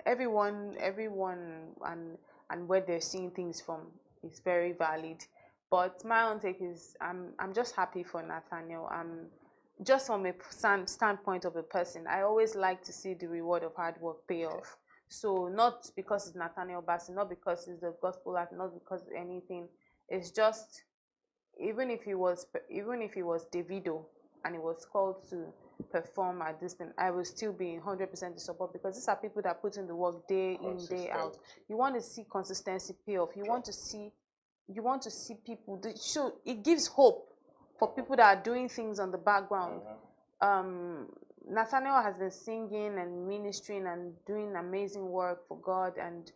everyone and where they're seeing things from is very valid. But my own take is I'm just happy for Nathaniel. Just from a standpoint of a person, I always like to see the reward of hard work pay off. So not because it's Nathaniel Bassey, not because it's the gospel act, not because anything. It's just even if he was Davido and he was called to perform at this thing, I will still be 100% in support, because these are people that put in the work day in, day out. You want to see consistency pay off. You want to see people. So it gives hope for people that are doing things on the background. Nathaniel has been singing and ministering and doing amazing work for God, and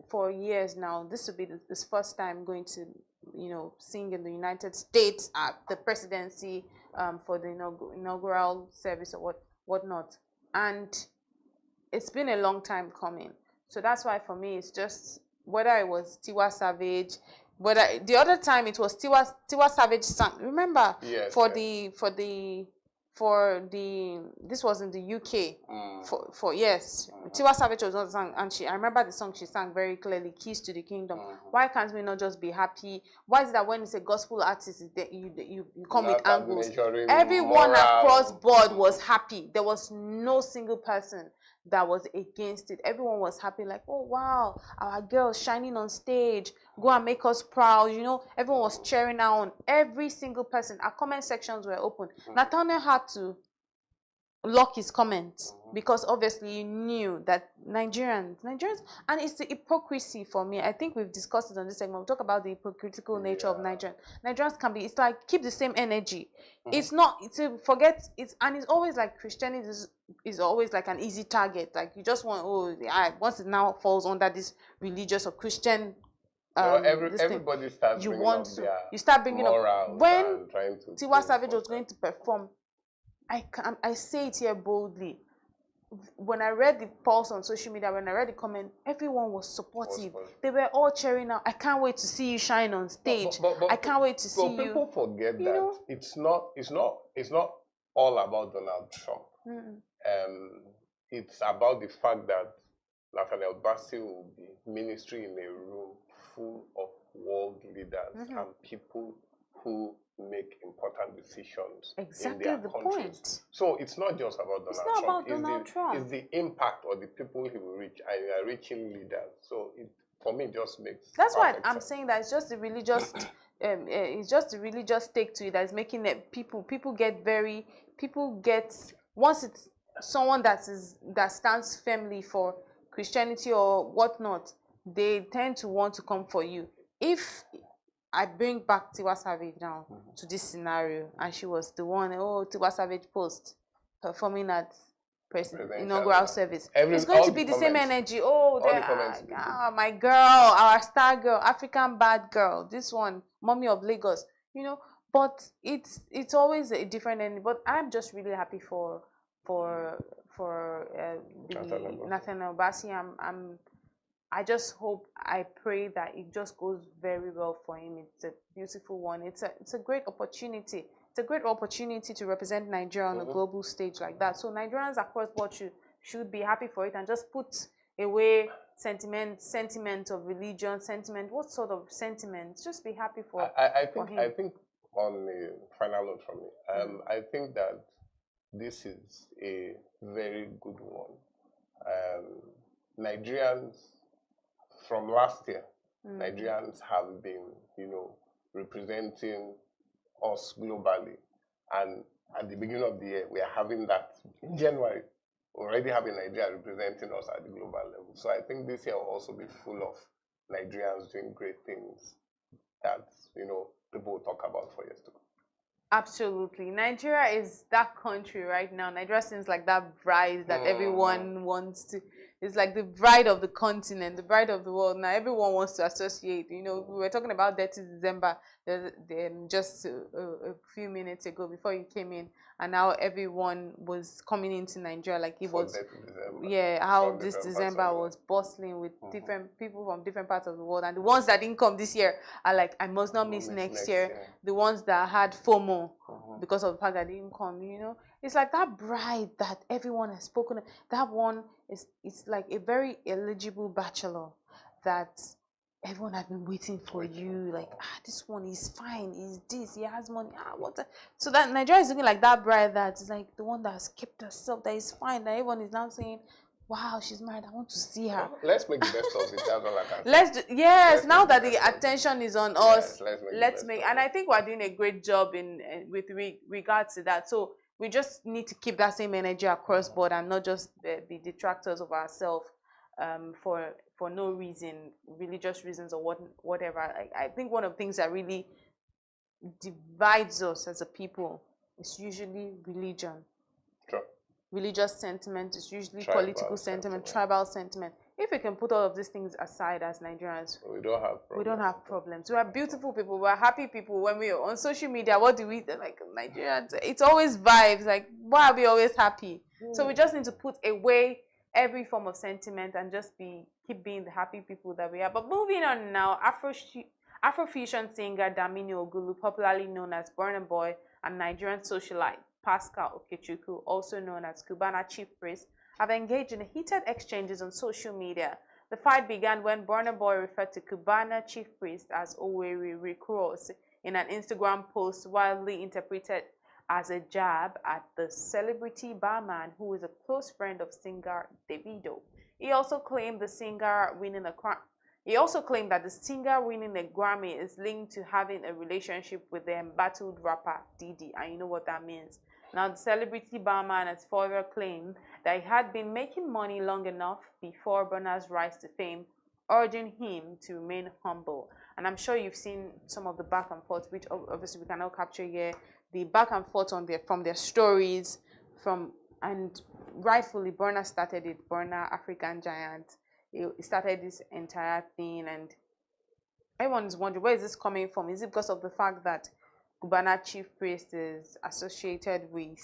for years now. This will be his first time going to sing in the United States at the presidency for the inaugural service or whatnot. And it's been a long time coming. So that's why for me it's just whether it was Tiwa Savage, whether the other time it was Tiwa Savage sang. Remember? Yes. This was in the UK. Tiwa Savage was not sang, and I remember the song she sang very clearly, Keys to the Kingdom. Why can't we not just be happy? Why is it that when it's a gospel artist, you come with angles? Everyone across board was happy. There was no single person that was against it. Everyone was happy, like, oh wow, our girl shining on stage, go and make us proud. Everyone was cheering her on. Every single person. Our comment sections were open. Nathaniel had to lock his comments because obviously he knew that Nigerians, and it's the hypocrisy for me. I think we've discussed it on this segment. We talk about the hypocritical nature of Nigerians. Nigerians can be, it's like keep the same energy. It's not to forget it's, and it's always like Christianity is always like an easy target. Like you just want, once it now falls under this religious or Christian everybody starts you start bringing up when Tiwa Savage was going to perform. I say it here boldly. When I read the pulse on social media, when I read the comment, everyone was supportive. They were all cheering out. I can't wait to see you shine on stage. I can't wait to see you. People forget that it's not all about Donald Trump. It's about the fact that Nathaniel Bassey will be ministering in a room full of world leaders and people who make important decisions in their countries. So it's not just about Donald Trump. It's the impact or the people he will reach, and they are reaching leaders. So for me, it just makes. That's why I'm saying that it's just the religious. It's just the religious take to it that is making it people get once it's someone that stands firmly for Christianity or whatnot, they tend to want to come for you. If I bring back Tiwa Savage now to this scenario, and she was the one, Tiwa Savage post performing at inaugural service. It's going to be the same energy. My girl, our star girl, African bad girl, this one, mommy of Lagos, But it's always a different ending. But I'm just really happy for Nathaniel Bassey. I just hope, I pray that it just goes very well for him. It's a beautiful one. It's a great opportunity. It's a great opportunity to represent Nigeria on a global stage like that. So Nigerians across board should be happy for it and just put away sentiment of religion, what sort of sentiment? Just be happy for him. I think on the final note from me, I think that this is a very good one. Nigerians, from last year, Nigerians have been, representing us globally. And at the beginning of the year, we are having that in January, already having Nigeria representing us at the global level. So I think this year will also be full of Nigerians doing great things that, people will talk about for years to come. Absolutely. Nigeria is that country right now. Nigeria seems like that bride that everyone wants to. It's like the bride of the continent, the bride of the world. Now everyone wants to associate. You know, we were talking about Dirty December just a few minutes ago before you came in, and now everyone was coming into Nigeria like it was. Yeah, how this December was bustling with different people from different parts of the world, and the ones that didn't come this year are like, I must not miss next year. The ones that had FOMO because of the fact that they didn't come, you know, it's like that bride that everyone has spoken of. That one is, it's like a very eligible bachelor that everyone had been waiting for you. Like, this one is fine, he's this, he has money, what the? So that Nigeria is looking like that bride that's like the one that has kept herself, that is fine, that everyone is now saying, wow, she's married, I want to see her. Let's make the best of it. That's all I can say. Yes, now that the attention is on us, let's make, and I think we're doing a great job in with regards to that. So we just need to keep that same energy across board and not just be detractors of ourselves for no reason, religious reasons or whatever. I think one of the things that really divides us as a people is usually religion. Sure. Religious sentiment is usually political sentiment, tribal sentiment. If we can put all of these things aside as Nigerians, we don't have problems. We don't have problems. We are beautiful people. We are happy people. When we are on social media, what do we like? Nigerians, it's always vibes. Like, why are we always happy? So we just need to put away every form of sentiment and just keep being the happy people that we are. But moving on now, Afrofusion singer Damini Ogulu, popularly known as Burna Boy, and Nigerian socialite Pascal Okechukwu, also known as Cubana Chief Priest, have engaged in heated exchanges on social media. The fight began when Burna Boy referred to Cubana Chief Priest as Oweri Recross in an Instagram post, widely interpreted as a jab at the celebrity barman who is a close friend of singer Davido. He also claimed that the singer winning a Grammy is linked to having a relationship with the embattled rapper Diddy, and you know what that means. Now, the celebrity barman has further claimed that he had been making money long enough before Burna's rise to fame, urging him to remain humble. And I'm sure you've seen some of the back and forth, which obviously we cannot capture here. The back and forth from their stories, and rightfully Burna started it. Burna, African Giant, he started this entire thing, and everyone is wondering, where is this coming from? Is it because of the fact that Cubana Chief Priest is associated with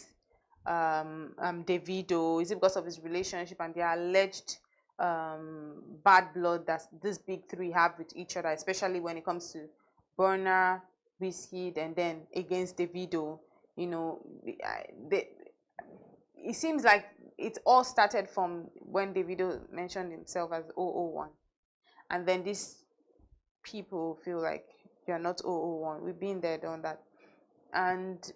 Davido? Is it because of his relationship and the alleged bad blood that this big three have with each other, especially when it comes to Burna, Wizkid, and then against Davido? You know, it seems like it all started from when Davido mentioned himself as 001, and then these people feel like you're not 001. We've been there, done that. And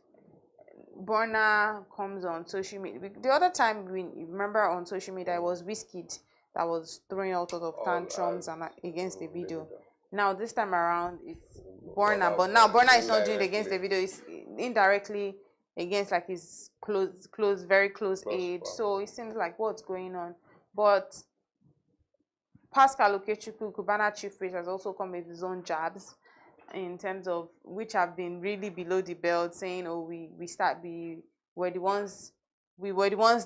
Burna comes on social media. The other time, we remember on social media, it was Wizkid that was throwing out of tantrums and against the video. Now this time around, it's Burna, but now Burna is not doing it against the video. It's indirectly against like his very close aid. So it seems like what's going on. But Pascal Okechukwu, Cubana Chief Priest, has also come with his own jabs, in terms of which have been really below the belt, saying, oh, we were the ones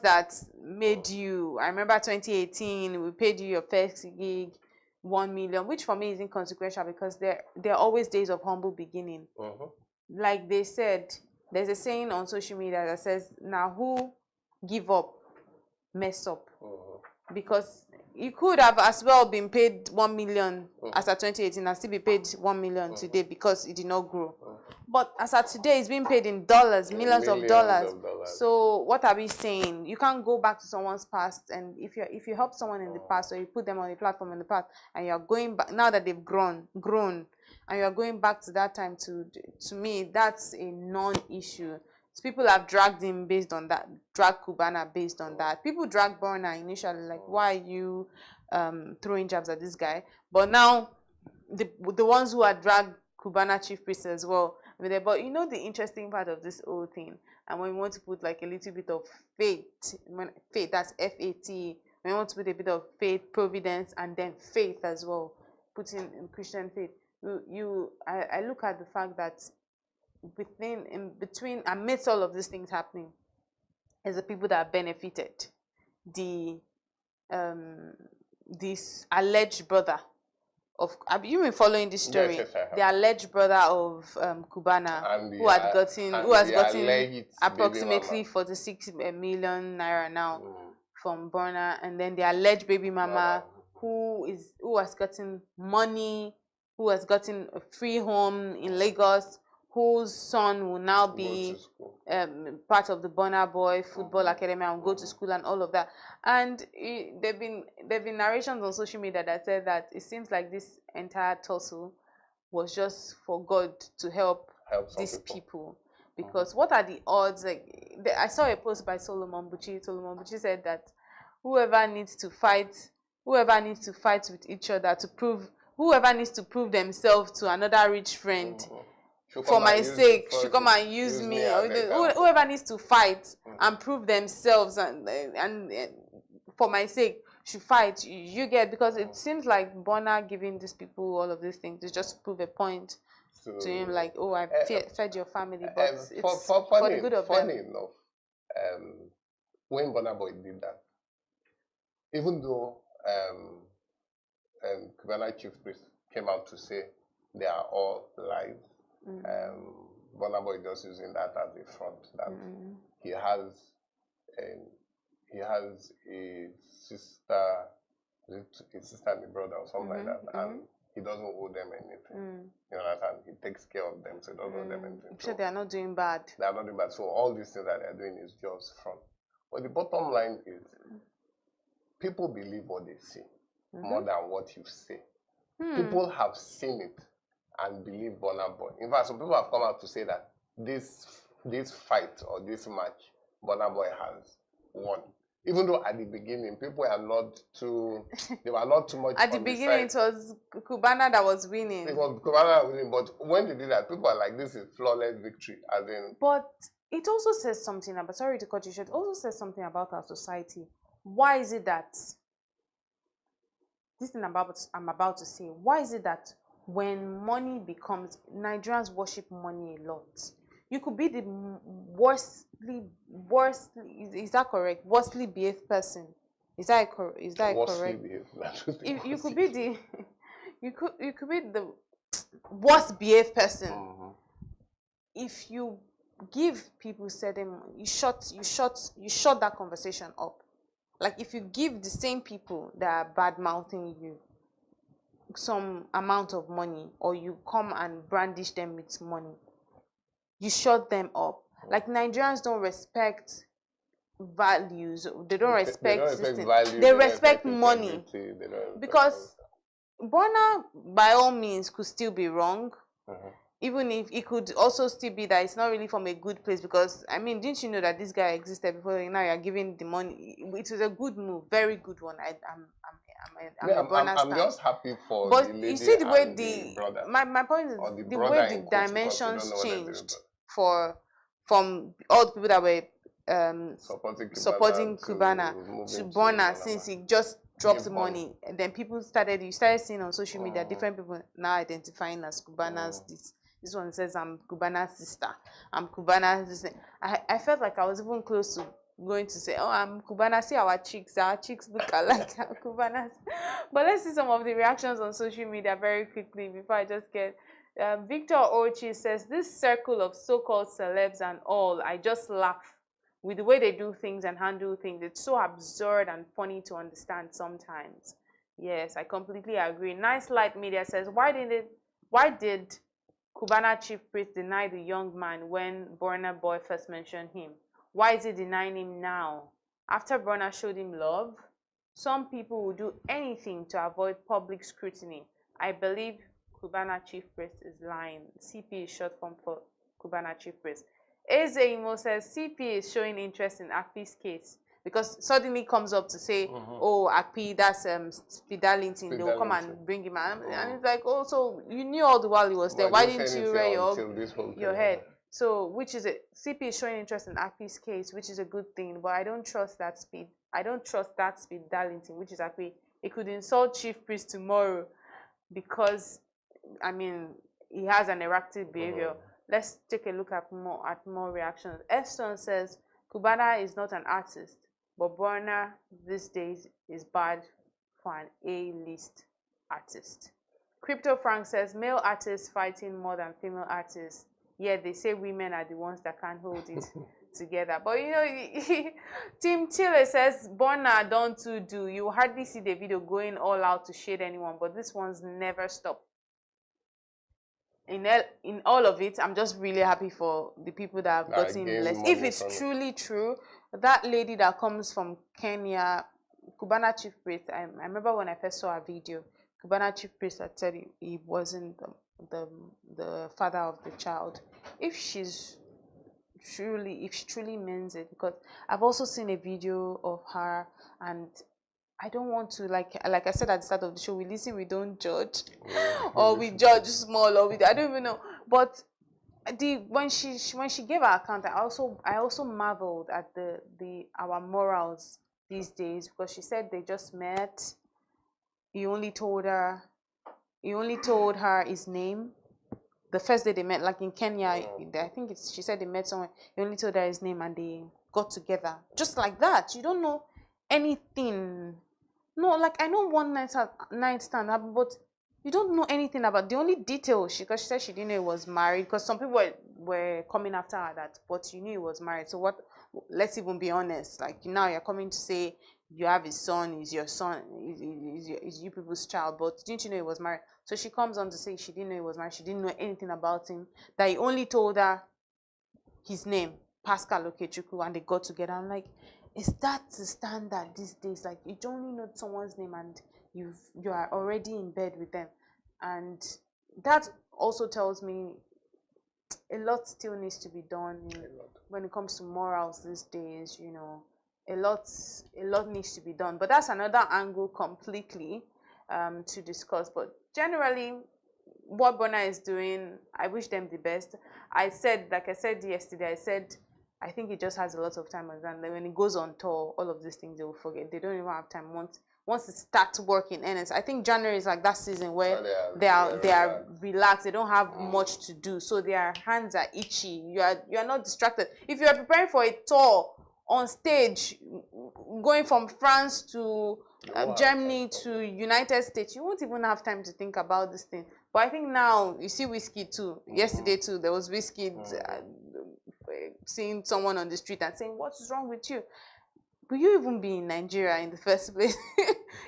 that made you. I remember 2018, we paid you your first gig, 1 million, which for me is inconsequential because there are always days of humble beginning. Like they said, there's a saying on social media that says, now who give up, mess up. Because you could have as well been paid 1 million as at 2018 and still be paid 1 million today because it did not grow. But as at today, it's being paid in dollars, millions of dollars. So what are we saying? You can't go back to someone's past, and if you help someone in the past, or you put them on a platform in the past, and you're going back now that they've grown, and you're going back to that time, to me, that's a non-issue. So people have dragged him based on that, dragged Cubana based on that. People dragged Burna initially, like, why are you throwing jabs at this guy? But now, the ones who are dragged Cubana Chief Priest as well. But you know the interesting part of this whole thing, and when we want to put like a little bit of faith, that's F-A-T, when we want to put a bit of faith, providence, and then faith as well, put in Christian faith. I look at the fact that in between, amidst all of these things happening, is the people that benefited. This alleged brother of, have you been following this story? Yes, yes, the alleged brother of Cubana, who has gotten approximately 46 million naira now from Burna, and then the alleged baby mama who has gotten money, who has gotten a free home in Lagos, whose son will now be part of the Burna Boy Football Academy and go to school and all of that. And there've been narrations on social media that said that it seems like this entire tussle was just for God to help these people. Because what are the odds? Like, I saw a post by Solomon Buchi. Solomon Buchi said that whoever needs to fight with each other to prove, whoever needs to prove themselves to another rich friend, for my sake, should come and use me. Whoever needs to fight and prove themselves and for my sake should fight. You get, because it seems like Burna giving these people all of these things to just prove a point to him, like, oh, I fed your family, but it's for the good of them. Funny enough, when Burna Boy did that, even though Cubana Chief Priest came out to say they are all lies, Burna Boy just using that as a front, that he has a sister and a brother or something like that, and he doesn't owe them anything. You understand? He takes care of them, so he doesn't owe them anything. So they are not doing bad. They are not doing bad. So all these things that they are doing is just front. But the bottom line is, people believe what they see more than what you say. People have seen it and believe Burna Boy. In fact, some people have come out to say that this fight or this match, Burna Boy has won. Even though at the beginning, people are not too, they were not too much. At the beginning, it was Cubana that was winning. It was Cubana winning, but when they did that, people are like, this is flawless victory. As in, but it also says something about, sorry to cut you short, it also says something about our society. Why is it that, this thing I'm about to say, why is it that when money becomes, Nigerians worship money a lot? You could be the worstly, is that correct? Worstly behaved person. Is that correct? You could be the, you could be the worst behaved person. If you give people certain, you shut that conversation up. Like, if you give the same people that are bad mouthing you some amount of money, or you come and brandish them with money, you shut them up. Like, Nigerians don't respect values. They don't respect system. They respect money. Because Burna, by all means, could still be wrong. Even if it could also still be that it's not really from a good place. Because, I mean, didn't you know that this guy existed before? Now you're giving the money. It was a good move, very good one. I'm just happy for but the lady, you see the way the brother, my point is the way the dimensions changed from all the people that were supporting Cubana to Burna, since he just dropped money, and then you started seeing on social media different people now identifying as Cubana's this one says I'm Cubana's sister, I'm Cubana's this. I felt like I was even close to going to say, oh, I'm Cubana, see our cheeks look alike Cubana's. But let's see some of the reactions on social media very quickly before I just get Victor Ochi says, this circle of so-called celebs and all, I just laugh with the way they do things and handle things. It's so absurd and funny to understand sometimes. Yes, I completely agree. Nice Light Media says, why did Cubana Chief Priest deny the young man when Burna Boy first mentioned him? Why is he denying him now? After Burna showed him love, some people will do anything to avoid public scrutiny. I believe Cubana Chief Priest is lying. CP is short form for Cubana Chief Priest. Eze Imo says CP is showing interest in Akpi's case because suddenly comes up to say, oh, Akpi, that's Darlington. They will come and bring him out. And it's like, oh, so you knew all the while he was there. Why didn't you rear your head? So, which is it? CP is showing interest in Akpi's case, which is a good thing, but I don't trust that speed. I don't trust that speed Darlington, which is Akpi. It could insult Chief Priest tomorrow because, I mean, he has an erratic behavior. let's take a look at more reactions. Eston says Cubana is not an artist, but Burna these days is bad for an A-list artist. Crypto Frank says male artists fighting more than female artists. Yeah, they say women are the ones that can't hold it together. But you know, Tim Chile says Burna don't do. You hardly see the video going all out to shade anyone, but this one's never stop. In all of it, I'm just really happy for the people that have gotten blessed. If it's truly true, that lady that comes from Kenya, Cubana Chief Priest, I remember when I first saw a video, Cubana Chief Priest had said he wasn't the father of the child. If she truly means it, because I've also seen a video of her, and I don't want to, like I said at the start of the show, we listen, we don't judge, or we judge small, or I don't even know. But when she gave her account, I also marveled at our morals these days, because she said they just met. He only told her his name. The first day they met, like in Kenya, I think she said they met somewhere. He only told her his name and they got together. Just like that. You don't know anything. No, like I know one night stand happened, but you don't know anything about the only details. Because she said she didn't know he was married. Because some people were coming after her that, but you knew he was married. So what? Let's even be honest. Like now you're coming to say you have his son, he's your son, is you people's child, but didn't you know he was married? So she comes on to say she didn't know he was married, she didn't know anything about him, that he only told her his name, Pascal Okechukwu, and they got together. I'm like, is that the standard these days? Like, you don't only know someone's name and you are already in bed with them. And that also tells me a lot still needs to be done when it comes to morals these days, you know. A lot needs to be done, but that's another angle completely to discuss. But generally, what Burna is doing, I wish them the best. Like I said yesterday, I think he just has a lot of time on his hand. When he goes on tour, all of these things they will forget. They don't even have time once it starts working. And I think January is like that season where they are relaxed. They don't have much to do, so their hands are itchy. You are not distracted. If you are preparing for a tour on stage, going from France to Germany to United States, you won't even have time to think about this thing. But I think now you see Whiskey too. Yesterday too, there was Whiskey seeing someone on the street and saying, "What's wrong with you? Will you even be in Nigeria in the first place?"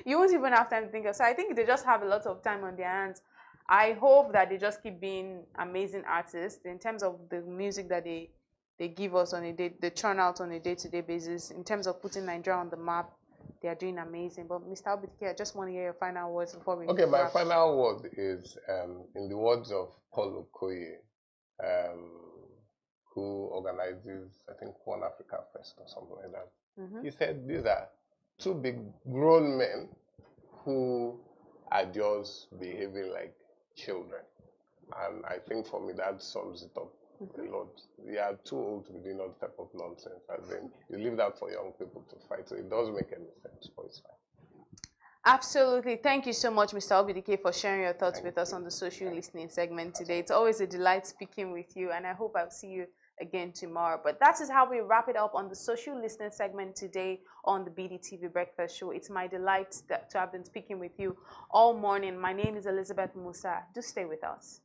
You won't even have time to think of. So I think they just have a lot of time on their hands. I hope that they just keep being amazing artists in terms of the music that they give us on they churn out on a day-to-day basis. In terms of putting Nigeria on the map, they are doing amazing. But Mr. Obidike, I just want to hear your final words before we Okay, my final word is in the words of Paul Okoye, who organizes, I think, One Africa Fest or something like that. He said these are two big grown men who are just behaving like children. And I think for me that sums it up a lot. They are too old to be doing all type of nonsense. As in, you leave that for young people to fight. So it doesn't make any sense, but it's fine. Absolutely. Thank you so much, Mr. Obidike, for sharing your thoughts with us on the social listening segment today. It's always a delight speaking with you, and I hope I'll see you again tomorrow. But that is how we wrap it up on the social listening segment today on the BDTV Breakfast Show. It's my delight to have been speaking with you all morning. My name is Elizabeth Musa. Do stay with us.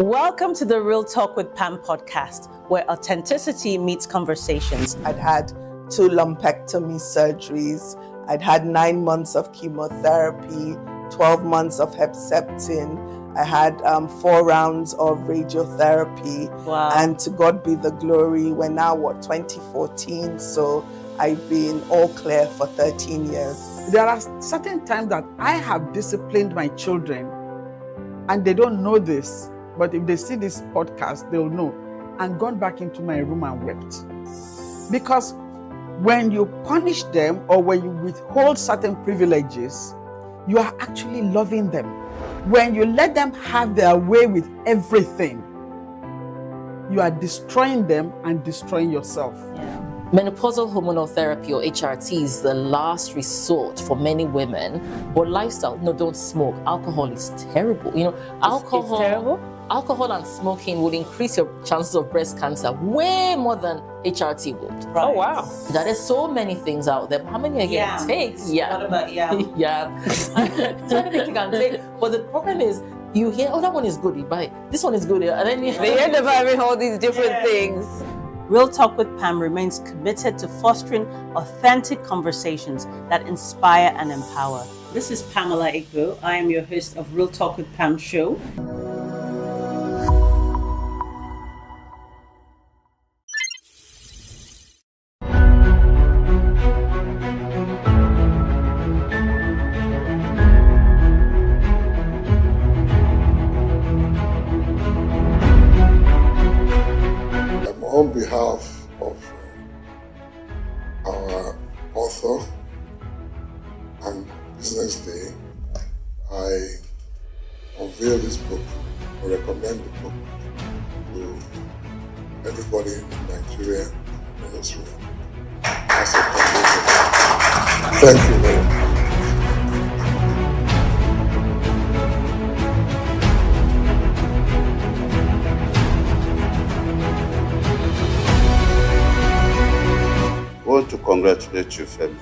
Welcome to the Real Talk with Pam podcast, where authenticity meets conversations. I'd had 2 lumpectomy surgeries. I'd had 9 months of chemotherapy, 12 months of Herceptin. I had 4 rounds of radiotherapy. Wow. And to God be the glory, we're now, 2014? So I've been all clear for 13 years. There are certain times that I have disciplined my children, and they don't know this. But if they see this podcast, they'll know. And gone back into my room and wept. Because when you punish them or when you withhold certain privileges, you are actually loving them. When you let them have their way with everything, you are destroying them and destroying yourself. Menopausal hormonal therapy, or HRT, is the last resort for many women. But lifestyle, no, don't smoke. Alcohol is terrible. You know, alcohol. It's terrible? Alcohol and smoking would increase your chances of breast cancer way more than HRT would. Oh, wow. There are so many things out there. How many are getting take? Yeah. What about Yeah. So many things you can take. But the problem is, you hear, oh, that one is good, you buy it. This one is good, and then They end up having all these different things. Real Talk with Pam remains committed to fostering authentic conversations that inspire and empower. This is Pamela Igbo. I am your host of Real Talk with Pam show. On behalf of our author and Business Day, I unveil this book or recommend the book to everybody in Nigeria and Israel. As a foundation. Thank you very much. I want to congratulate you, Femi,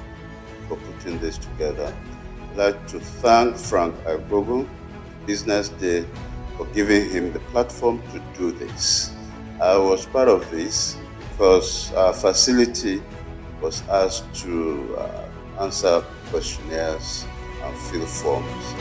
for putting this together. I'd like to thank Frank Agbogun, Business Day, for giving him the platform to do this. I was part of this because our facility was asked to answer questionnaires and fill forms.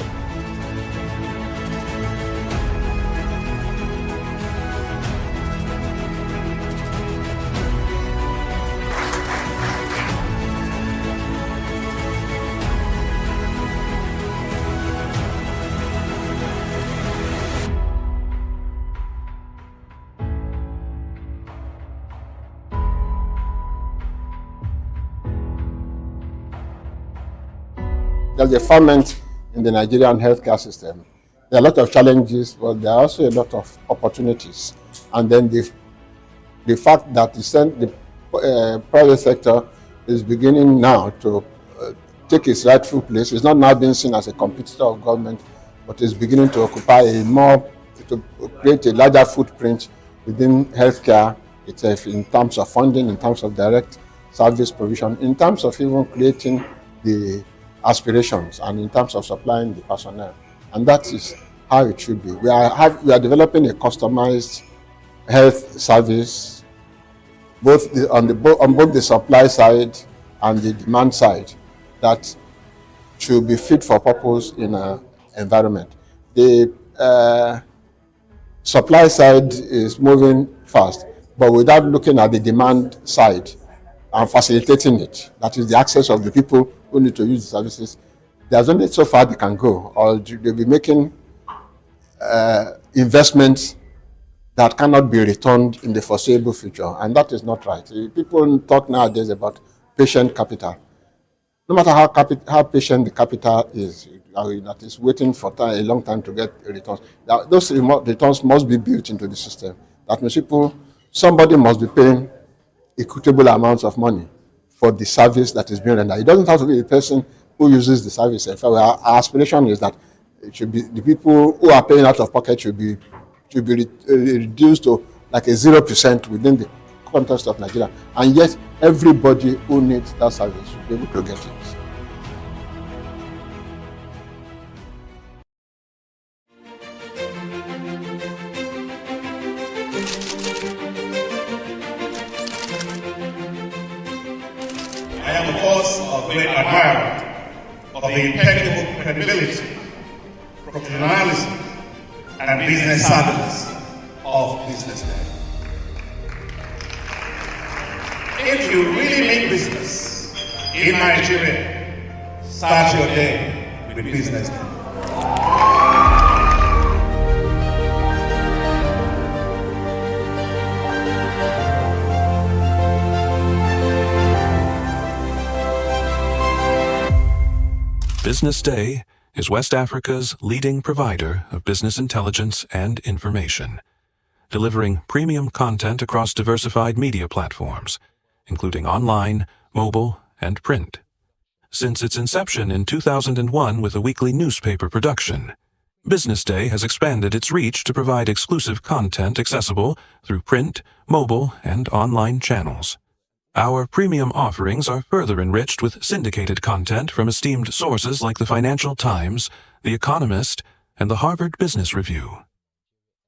There's a ferment in the Nigerian healthcare system. There are a lot of challenges, but there are also a lot of opportunities. And then the fact that the private sector is beginning now to take its rightful place. It's not now being seen as a competitor of government, but is beginning to occupy to create a larger footprint within healthcare itself in terms of funding, in terms of direct service provision, in terms of even creating the aspirations, and in terms of supplying the personnel. And that is how it should be. We are developing a customized health service, on both the supply side and the demand side, that should be fit for purpose in an environment. The supply side is moving fast, but without looking at the demand side and facilitating it, that is the access of the people who need to use the services. There's only so far they can go, or they'll be making investments that cannot be returned in the foreseeable future, and that is not right. People talk nowadays about patient capital. No matter how patient the capital is, that is waiting for a long time to get returns, those returns must be built into the system. That means somebody must be paying equitable amounts of money for the service that is being rendered. It doesn't have to be the person who uses the service. In fact, our aspiration is that it should be the people who are paying out of pocket should be reduced to like a 0% within the context of Nigeria. And yet, everybody who needs that service should be able to get it. I am, of course, a great admirer of the impeccable credibility, professionalism, and business savviness of Business Day. If you really mean business in Nigeria, start your day with Business Day. Business Day is West Africa's leading provider of business intelligence and information. delivering premium content across diversified media platforms, including online, mobile, and print. Since its inception in 2001 with a weekly newspaper production, BusinessDay has expanded its reach to provide exclusive content accessible through print, mobile, and online channels. Our premium offerings are further enriched with syndicated content from esteemed sources like the Financial Times, The Economist, and the Harvard Business Review.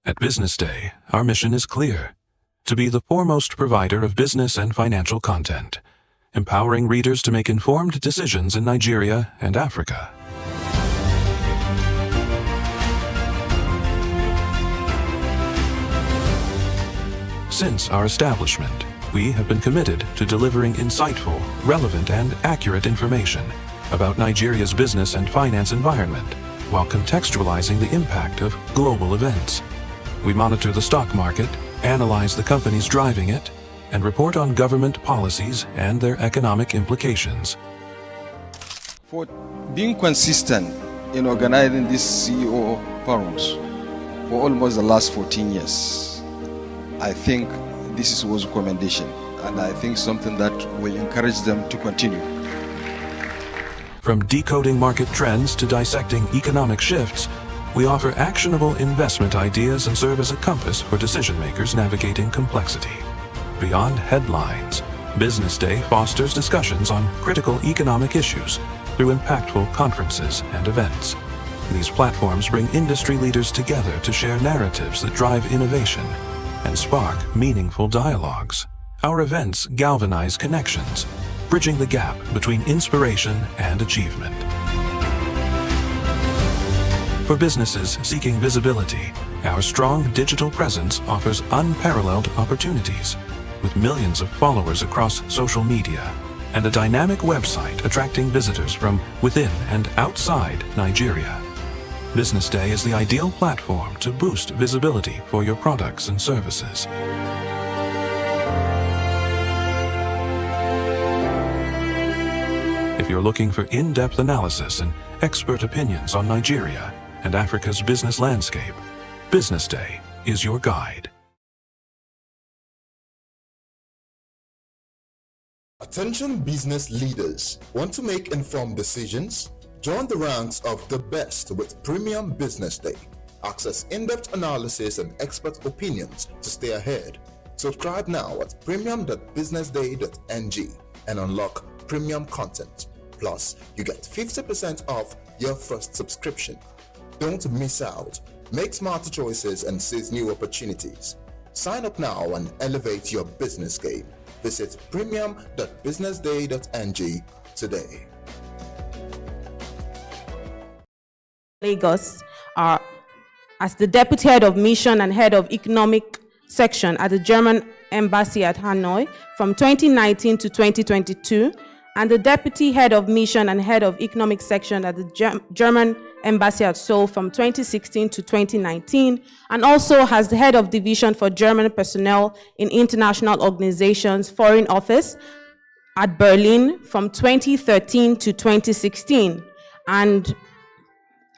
At BusinessDay, our mission is clear: to be the foremost provider of business and financial content, empowering readers to make informed decisions in Nigeria and Africa. Since our establishment, we have been committed to delivering insightful, relevant, and accurate information about Nigeria's business and finance environment, while contextualizing the impact of global events. We monitor the stock market, analyze the companies driving it, and report on government policies and their economic implications. For being consistent in organizing these CEO forums for almost the last 14 years, I think this was a commendation, and I think something that will encourage them to continue. From decoding market trends to dissecting economic shifts, we offer actionable investment ideas and serve as a compass for decision makers navigating complexity. Beyond headlines, BusinessDay fosters discussions on critical economic issues through impactful conferences and events. These platforms bring industry leaders together to share narratives that drive innovation and spark meaningful dialogues. Our events galvanize connections, bridging the gap between inspiration and achievement. For businesses seeking visibility, our strong digital presence offers unparalleled opportunities, with millions of followers across social media and a dynamic website attracting visitors from within and outside Nigeria. BusinessDay is the ideal platform to boost visibility for your products and services. If you're looking for in-depth analysis and expert opinions on Nigeria and Africa's business landscape, BusinessDay is your guide. Attention business leaders. Want to make informed decisions? Join the ranks of the best with Premium Business Day. Access in-depth analysis and expert opinions to stay ahead. Subscribe now at premium.businessday.ng and unlock premium content. Plus, you get 50% off your first subscription. Don't miss out. Make smarter choices and seize new opportunities. Sign up now and elevate your business game. Visit premium.businessday.ng today. Lagos as the Deputy Head of Mission and Head of Economic Section at the German Embassy at Hanoi from 2019 to 2022, and the Deputy Head of Mission and Head of Economic Section at the German Embassy at Seoul from 2016 to 2019, and also has the Head of Division for German Personnel in International Organizations Foreign Office at Berlin from 2013 to 2016, and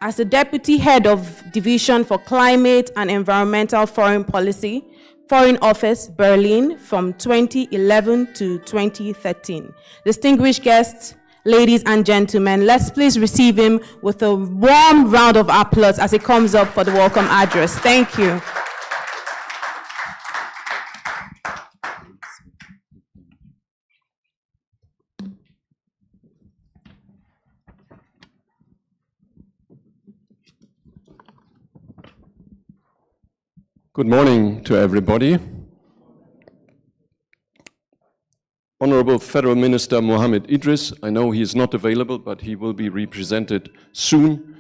as the Deputy Head of Division for Climate and Environmental Foreign Policy, Foreign Office, Berlin, from 2011 to 2013. Distinguished guests, ladies and gentlemen, let's please receive him with a warm round of applause as he comes up for the welcome address. Thank you. Good morning to everybody. Honorable Federal Minister Mohammed Idris, I know he is not available, but he will be represented soon.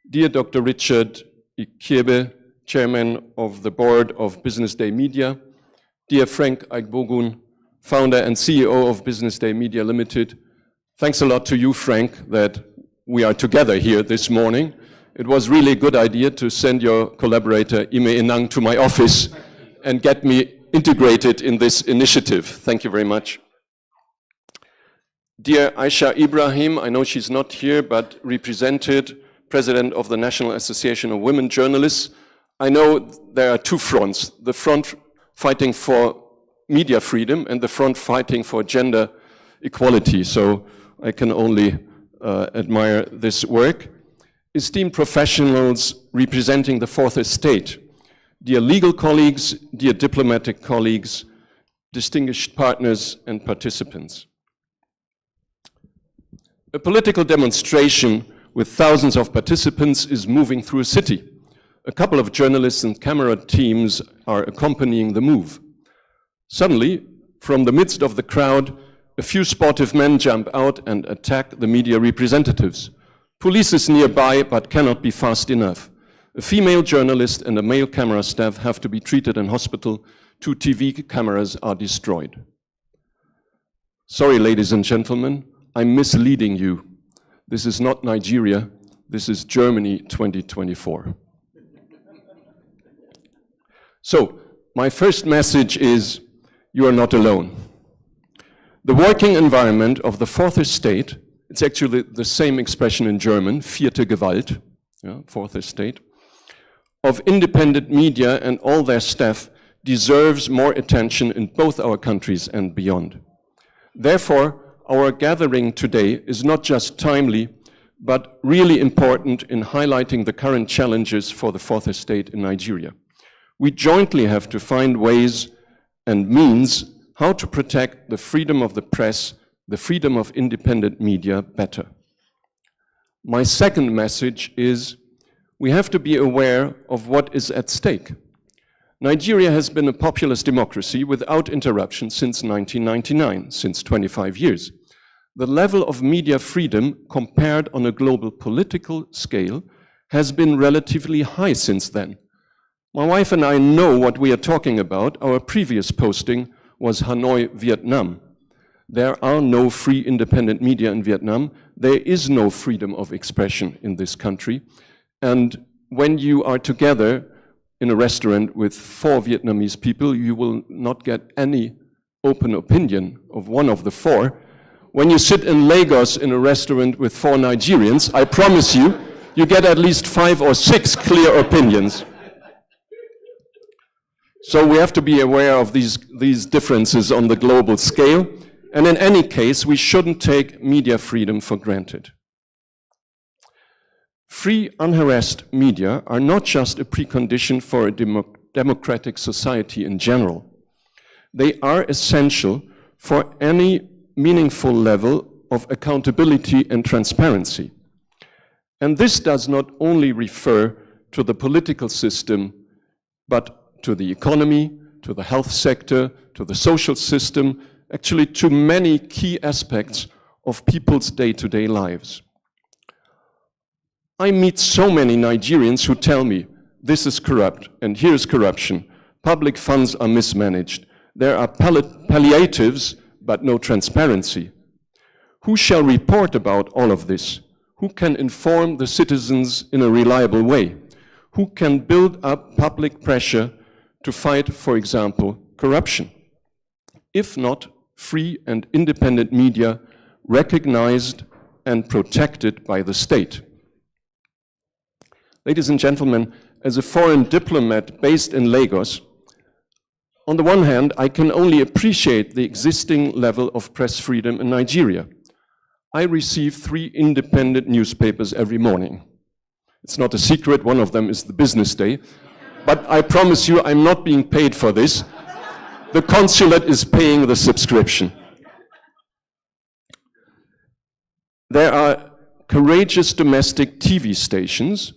Dear Dr. Richard Ikebe, Chairman of the Board of BusinessDay Media. Dear Frank Agbogun, Founder and CEO of BusinessDay Media Limited. Thanks a lot to you, Frank, that we are together here this morning. It was really a good idea to send your collaborator, Ime Inang, to my office and get me integrated in this initiative. Thank you very much. Dear Aisha Ibrahim, I know she's not here, but represented President of the National Association of Women Journalists. I know there are two fronts, the front fighting for media freedom and the front fighting for gender equality, so I can only admire this work. Esteemed professionals representing the fourth estate, dear legal colleagues, dear diplomatic colleagues, distinguished partners and participants. A political demonstration with thousands of participants is moving through a city. A couple of journalists and camera teams are accompanying the move. Suddenly, from the midst of the crowd, a few sportive men jump out and attack the media representatives. Police is nearby but cannot be fast enough. A female journalist and a male camera staff have to be treated in hospital. 2 TV cameras are destroyed. Sorry, ladies and gentlemen, I'm misleading you. This is not Nigeria, this is Germany 2024. So, my first message is, you are not alone. The working environment of the fourth estate, it's actually the same expression in German, vierte Gewalt, fourth estate, of independent media and all their staff deserves more attention in both our countries and beyond. Therefore, our gathering today is not just timely, but really important in highlighting the current challenges for the fourth estate in Nigeria. We jointly have to find ways and means how to protect the freedom of the press, the freedom of independent media better. My second message is we have to be aware of what is at stake. Nigeria has been a populist democracy without interruption since 1999, since 25 years. The level of media freedom compared on a global political scale has been relatively high since then. My wife and I know what we are talking about. Our previous posting was Hanoi, Vietnam. There are no free independent media in Vietnam. There is no freedom of expression in this country. And when you are together in a restaurant with 4 Vietnamese people, you will not get any open opinion of one of the 4. When you sit in Lagos in a restaurant with 4 Nigerians, I promise you, you get at least 5 or 6 clear opinions. So we have to be aware of these differences on the global scale. And in any case, we shouldn't take media freedom for granted. Free, unharassed media are not just a precondition for a democratic society in general. They are essential for any meaningful level of accountability and transparency. And this does not only refer to the political system, but to the economy, to the health sector, to the social system, actually to many key aspects of people's day-to-day lives. I meet so many Nigerians who tell me, this is corrupt, and here's corruption. Public funds are mismanaged. There are palliatives, but no transparency. Who shall report about all of this? Who can inform the citizens in a reliable way? Who can build up public pressure to fight, for example, corruption? If not, free and independent media recognized and protected by the state. Ladies and gentlemen, as a foreign diplomat based in Lagos, on the one hand, I can only appreciate the existing level of press freedom in Nigeria. I receive 3 independent newspapers every morning. It's not a secret, one of them is the BusinessDay, but I promise you I'm not being paid for this. The consulate is paying the subscription. There are courageous domestic TV stations.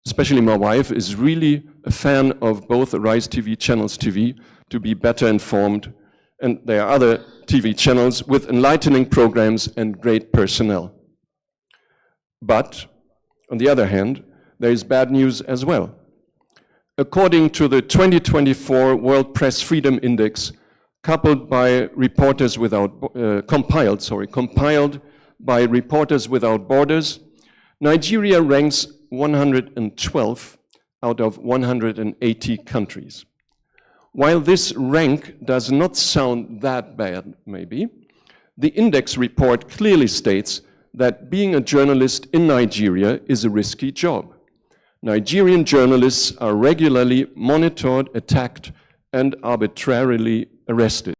Especially my wife is really a fan of both Rise TV, Channels TV, to be better informed. And there are other TV channels with enlightening programs and great personnel. But, on the other hand, there is bad news as well. According to the 2024 World Press Freedom Index, compiled by Reporters Without Borders, Nigeria ranks 112 out of 180 countries. While this rank does not sound that bad, maybe, the index report clearly states that being a journalist in Nigeria is a risky job. Nigerian journalists are regularly monitored, attacked, and arbitrarily arrested.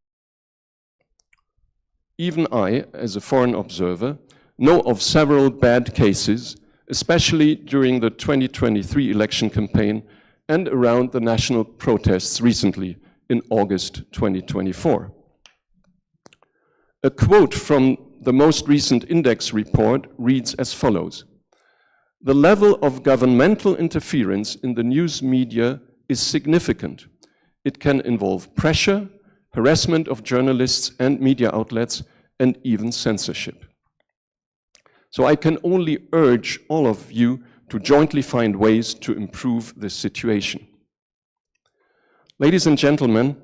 Even I, as a foreign observer, know of several bad cases, especially during the 2023 election campaign and around the national protests recently in August 2024. A quote from the most recent index report reads as follows: "The level of governmental interference in the news media is significant. It can involve pressure, harassment of journalists and media outlets, and even censorship." So I can only urge all of you to jointly find ways to improve this situation. Ladies and gentlemen,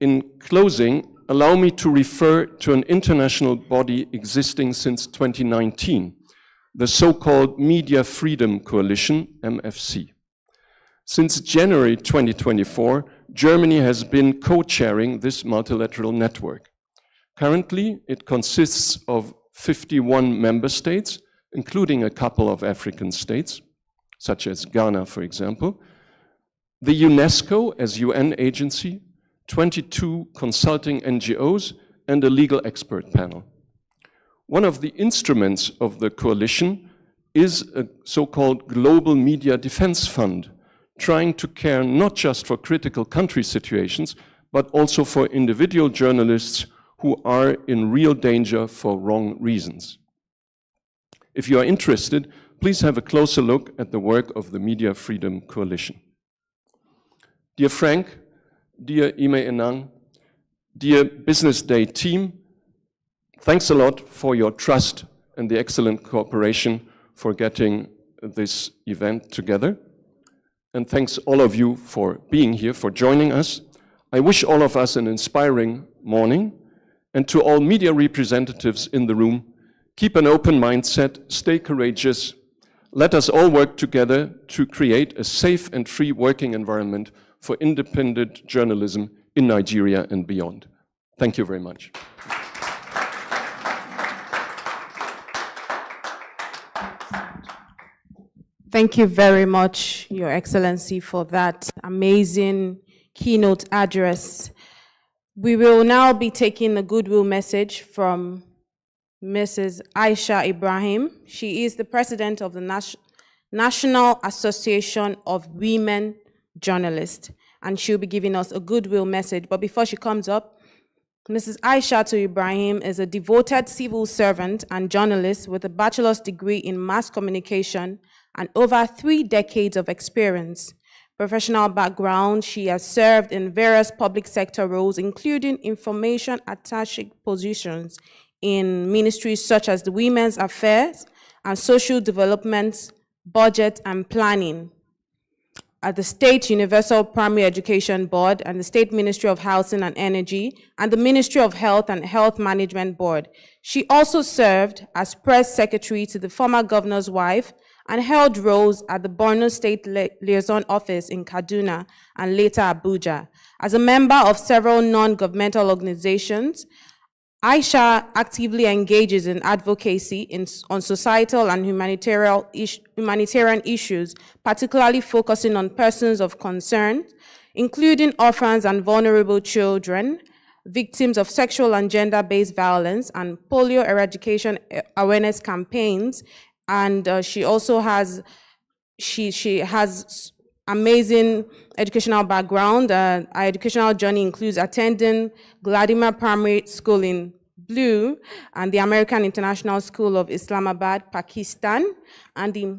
in closing, allow me to refer to an international body existing since 2019, the so-called Media Freedom Coalition, MFC. Since January 2024, Germany has been co-chairing this multilateral network. Currently, it consists of 51 member states, including a couple of African states, such as Ghana, for example, the UNESCO as UN agency, 22 consulting NGOs, and a legal expert panel. One of the instruments of the coalition is a so-called Global Media Defense Fund, trying to care not just for critical country situations, but also for individual journalists who are in real danger for wrong reasons. If you are interested, please have a closer look at the work of the Media Freedom Coalition. Dear Frank, dear Ime Enang, dear Business Day team, thanks a lot for your trust and the excellent cooperation for getting this event together. And thanks all of you for being here, for joining us. I wish all of us an inspiring morning. And to all media representatives in the room, keep an open mindset, stay courageous. Let us all work together to create a safe and free working environment for independent journalism in Nigeria and beyond. Thank you very much. Thank you very much, Your Excellency, for that amazing keynote address. We will now be taking a goodwill message from Mrs. Aisha Ibrahim. She is the president of the National Association of Women Journalists, and she'll be giving us a goodwill message. But before she comes up, Mrs. Aisha Ibrahim is a devoted civil servant and journalist with a bachelor's degree in mass communication and over 3 decades of experience. Professional background, she has served in various public sector roles, including information attaché positions in ministries such as the Women's Affairs and Social Development, Budget and Planning, at the State Universal Primary Education Board and the State Ministry of Housing and Energy and the Ministry of Health and Health Management Board. She also served as press secretary to the former governor's wife and held roles at the Borno State Liaison Office in Kaduna and later Abuja. As a member of several non-governmental organizations, Aisha actively engages in advocacy on societal and humanitarian issues, particularly focusing on persons of concern, including orphans and vulnerable children, victims of sexual and gender-based violence, and polio eradication awareness campaigns. And she also has amazing educational background. Our educational journey includes attending Gladima Primary School in Blue and the American International School of Islamabad, Pakistan, and the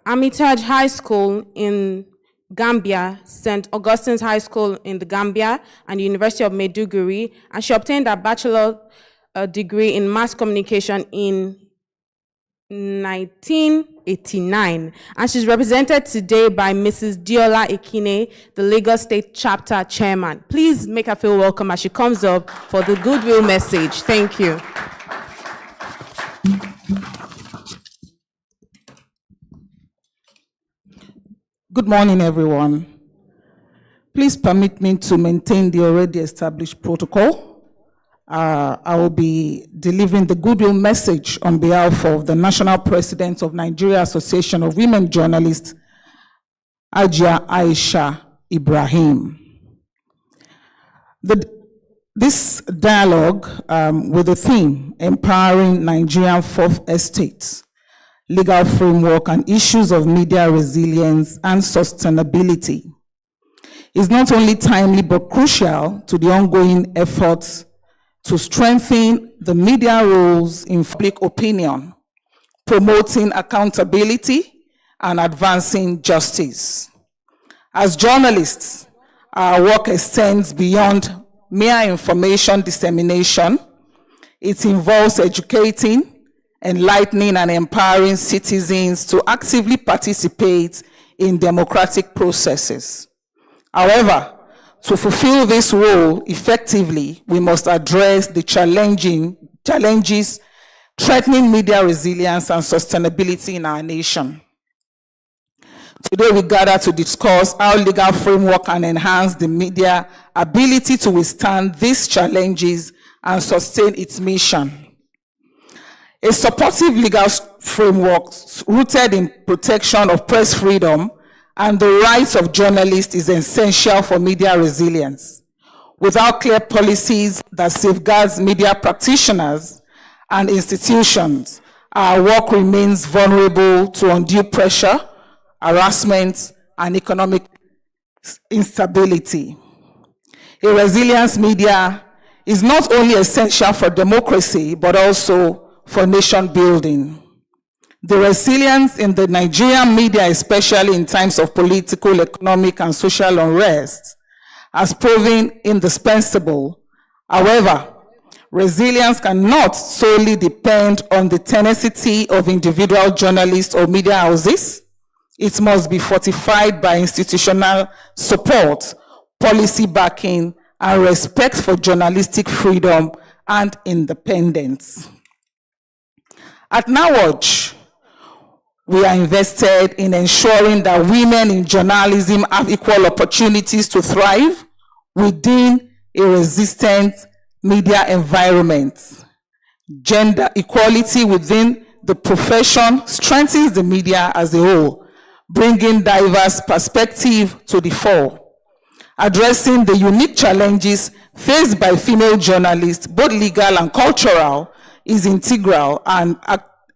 Armitage High School in Gambia, St. Augustine's High School in the Gambia, and the University of Maiduguri. And she obtained a bachelor degree in mass communication in 1989, and she's represented today by Mrs. Diola Ekine, the Lagos State Chapter Chairman. Please make her feel welcome as she comes up for the goodwill message. Thank you. Good morning, everyone. Please permit me to maintain the already established protocol I will be delivering the goodwill message on behalf of the National President of Nigeria Association of Women Journalists, Ajia Aisha Ibrahim. This dialogue with the theme, Empowering Nigerian Fourth Estate, Legal Framework and Issues of Media Resilience and Sustainability, is not only timely but crucial to the ongoing efforts to strengthen the media roles in public opinion, promoting accountability and advancing justice. As journalists, our work extends beyond mere information dissemination. It involves educating, enlightening, and empowering citizens to actively participate in democratic processes. However, to fulfill this role effectively, we must address the challenges threatening media resilience and sustainability in our nation. Today, we gather to discuss how legal framework can enhance the media ability to withstand these challenges and sustain its mission. A supportive legal framework rooted in protection of press freedom and the rights of journalists is essential for media resilience. Without clear policies that safeguards media practitioners and institutions, our work remains vulnerable to undue pressure, harassment, and economic instability. A resilient media is not only essential for democracy, but also for nation building. The resilience in the Nigerian media, especially in times of political, economic, and social unrest, has proven indispensable. However, resilience cannot solely depend on the tenacity of individual journalists or media houses. It must be fortified by institutional support, policy backing, and respect for journalistic freedom and independence. At NAWAJ, we are invested in ensuring that women in journalism have equal opportunities to thrive within a resistant media environment. Gender equality within the profession strengthens the media as a whole, bringing diverse perspective to the fore. Addressing the unique challenges faced by female journalists, both legal and cultural, is integral and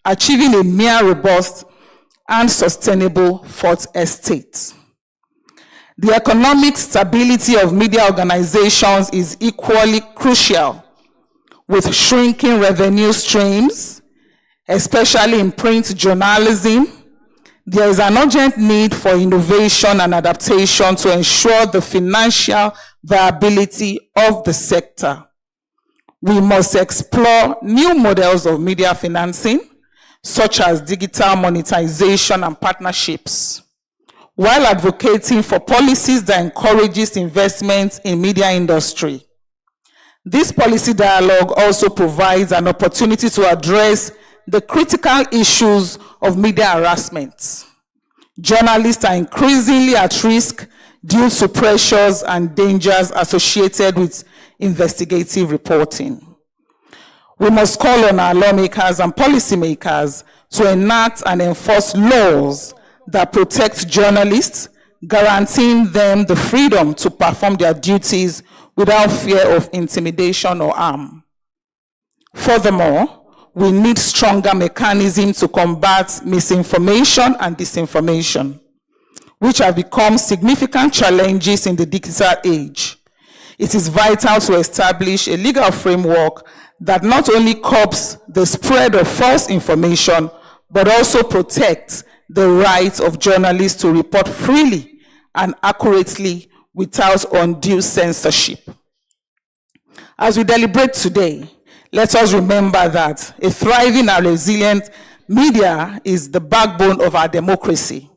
achieving a more robust and sustainable fourth estate. The economic stability of media organizations is equally crucial. With shrinking revenue streams, especially in print journalism, there is an urgent need for innovation and adaptation to ensure the financial viability of the sector. We must explore new models of media financing, such as digital monetization and partnerships, while advocating for policies that encourages investment in media industry. This policy dialogue also provides an opportunity to address the critical issues of media harassment. Journalists are increasingly at risk due to pressures and dangers associated with investigative reporting. We must call on our lawmakers and policymakers to enact and enforce laws that protect journalists, guaranteeing them the freedom to perform their duties without fear of intimidation or harm. Furthermore, we need stronger mechanisms to combat misinformation and disinformation, which have become significant challenges in the digital age. It is vital to establish a legal framework that not only curbs the spread of false information, but also protects the right of journalists to report freely and accurately without undue censorship. As we deliberate today, let us remember that a thriving and resilient media is the backbone of our democracy.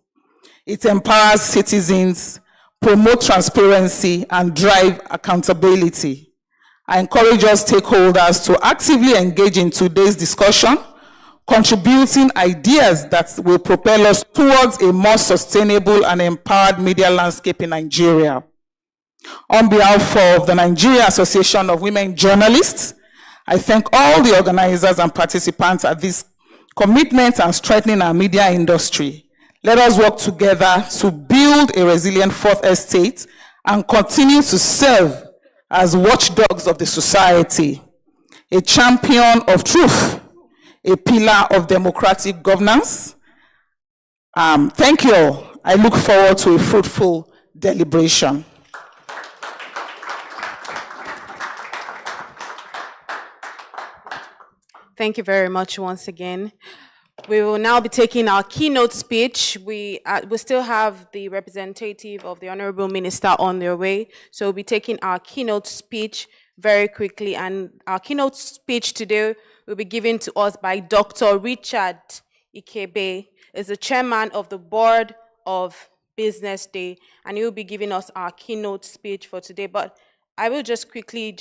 It empowers citizens, promotes transparency, and drives accountability. I encourage all stakeholders to actively engage in today's discussion, contributing ideas that will propel us towards a more sustainable and empowered media landscape in Nigeria. On behalf of the Nigeria Association of Women Journalists, I thank all the organizers and participants at this commitment and strengthening our media industry. Let us work together to build a resilient fourth estate and continue to serve as watchdogs of the society, a champion of truth, a pillar of democratic governance. Thank you all. I look forward to a fruitful deliberation. Thank you very much once again. We will now be taking our keynote speech. We still have the representative of the Honorable Minister on their way, so we'll be taking our keynote speech very quickly. And our keynote speech today will be given to us by Dr. Richard Ikebe, is the chairman of the board of Business Day, and he will be giving us our keynote speech for today. But I will just quickly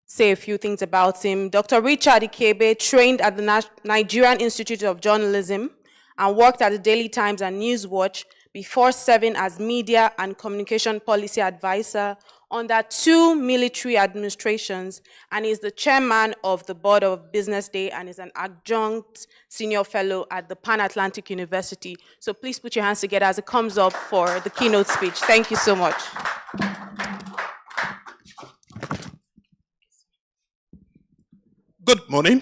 say a few things about him. Dr. Richard Ikebe trained at the Nigerian Institute of Journalism and worked at the Daily Times and Newswatch before serving as media and communication policy advisor under 2 military administrations, and is the chairman of the board of Business Day and is an adjunct senior fellow at the Pan-Atlantic University. So please put your hands together as it comes up for the keynote speech. Thank you so much. Good morning.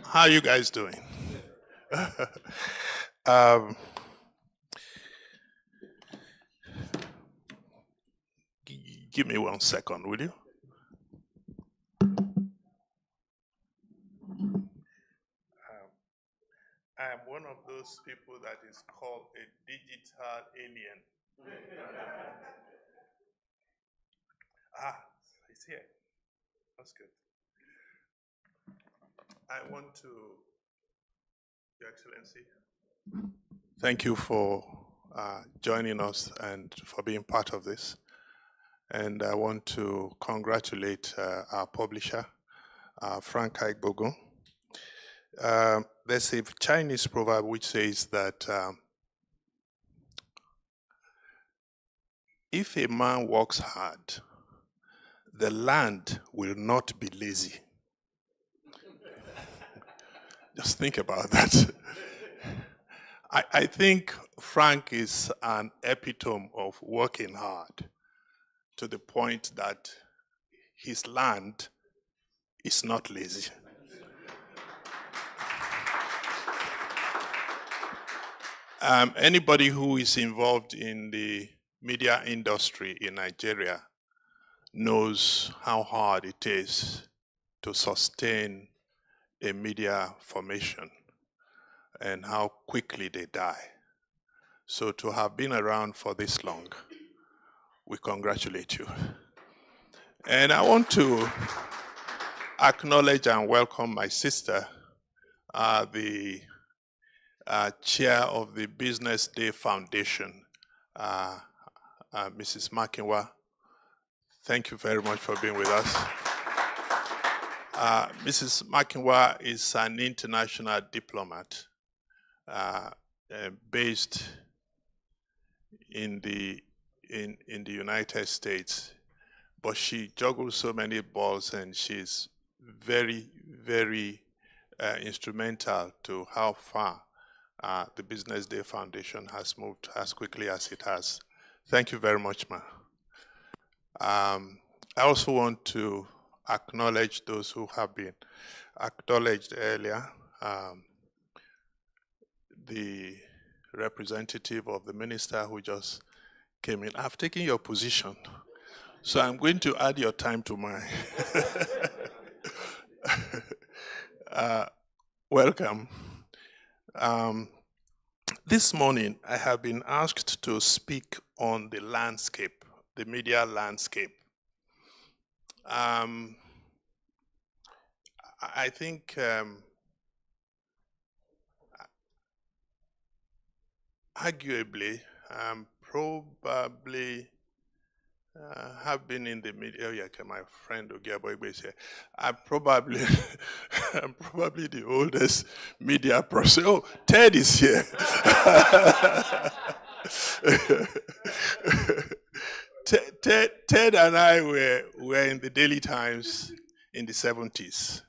How are you guys doing? Give me 1 second, will you? I am one of those people that is called a digital alien. It's here. That's good. I want to, Your Excellency, thank you for joining us and for being part of this. And I want to congratulate our publisher, Frank Igbogun. There's a Chinese proverb which says that if a man works hard, the land will not be lazy. Just think about that. I think Frank is an epitome of working hard to the point that his land is not lazy. Anybody who is involved in the media industry in Nigeria knows how hard it is to sustain a media formation and how quickly they die. So to have been around for this long, we congratulate you. And I want to acknowledge and welcome my sister, the chair of the Business Day Foundation, Mrs. Makinwa. Thank you very much for being with us. Mrs. Makinwa is an international diplomat based in the United States, but she juggles so many balls, and she's very, very instrumental to how far the Business Day Foundation has moved as quickly as it has. Thank you very much, ma. I also want to acknowledge those who have been acknowledged earlier. The representative of the minister who just came in. I've taken your position, so I'm going to add your time to mine. Welcome. This morning, I have been asked to speak on the landscape, the media landscape. I think arguably, probably have been in the media. Oh, yeah, my friend Ogiaboigbe is here. I'm probably the oldest media person. Oh, Ted is here. Ted and I were in the Daily Times in the 70s.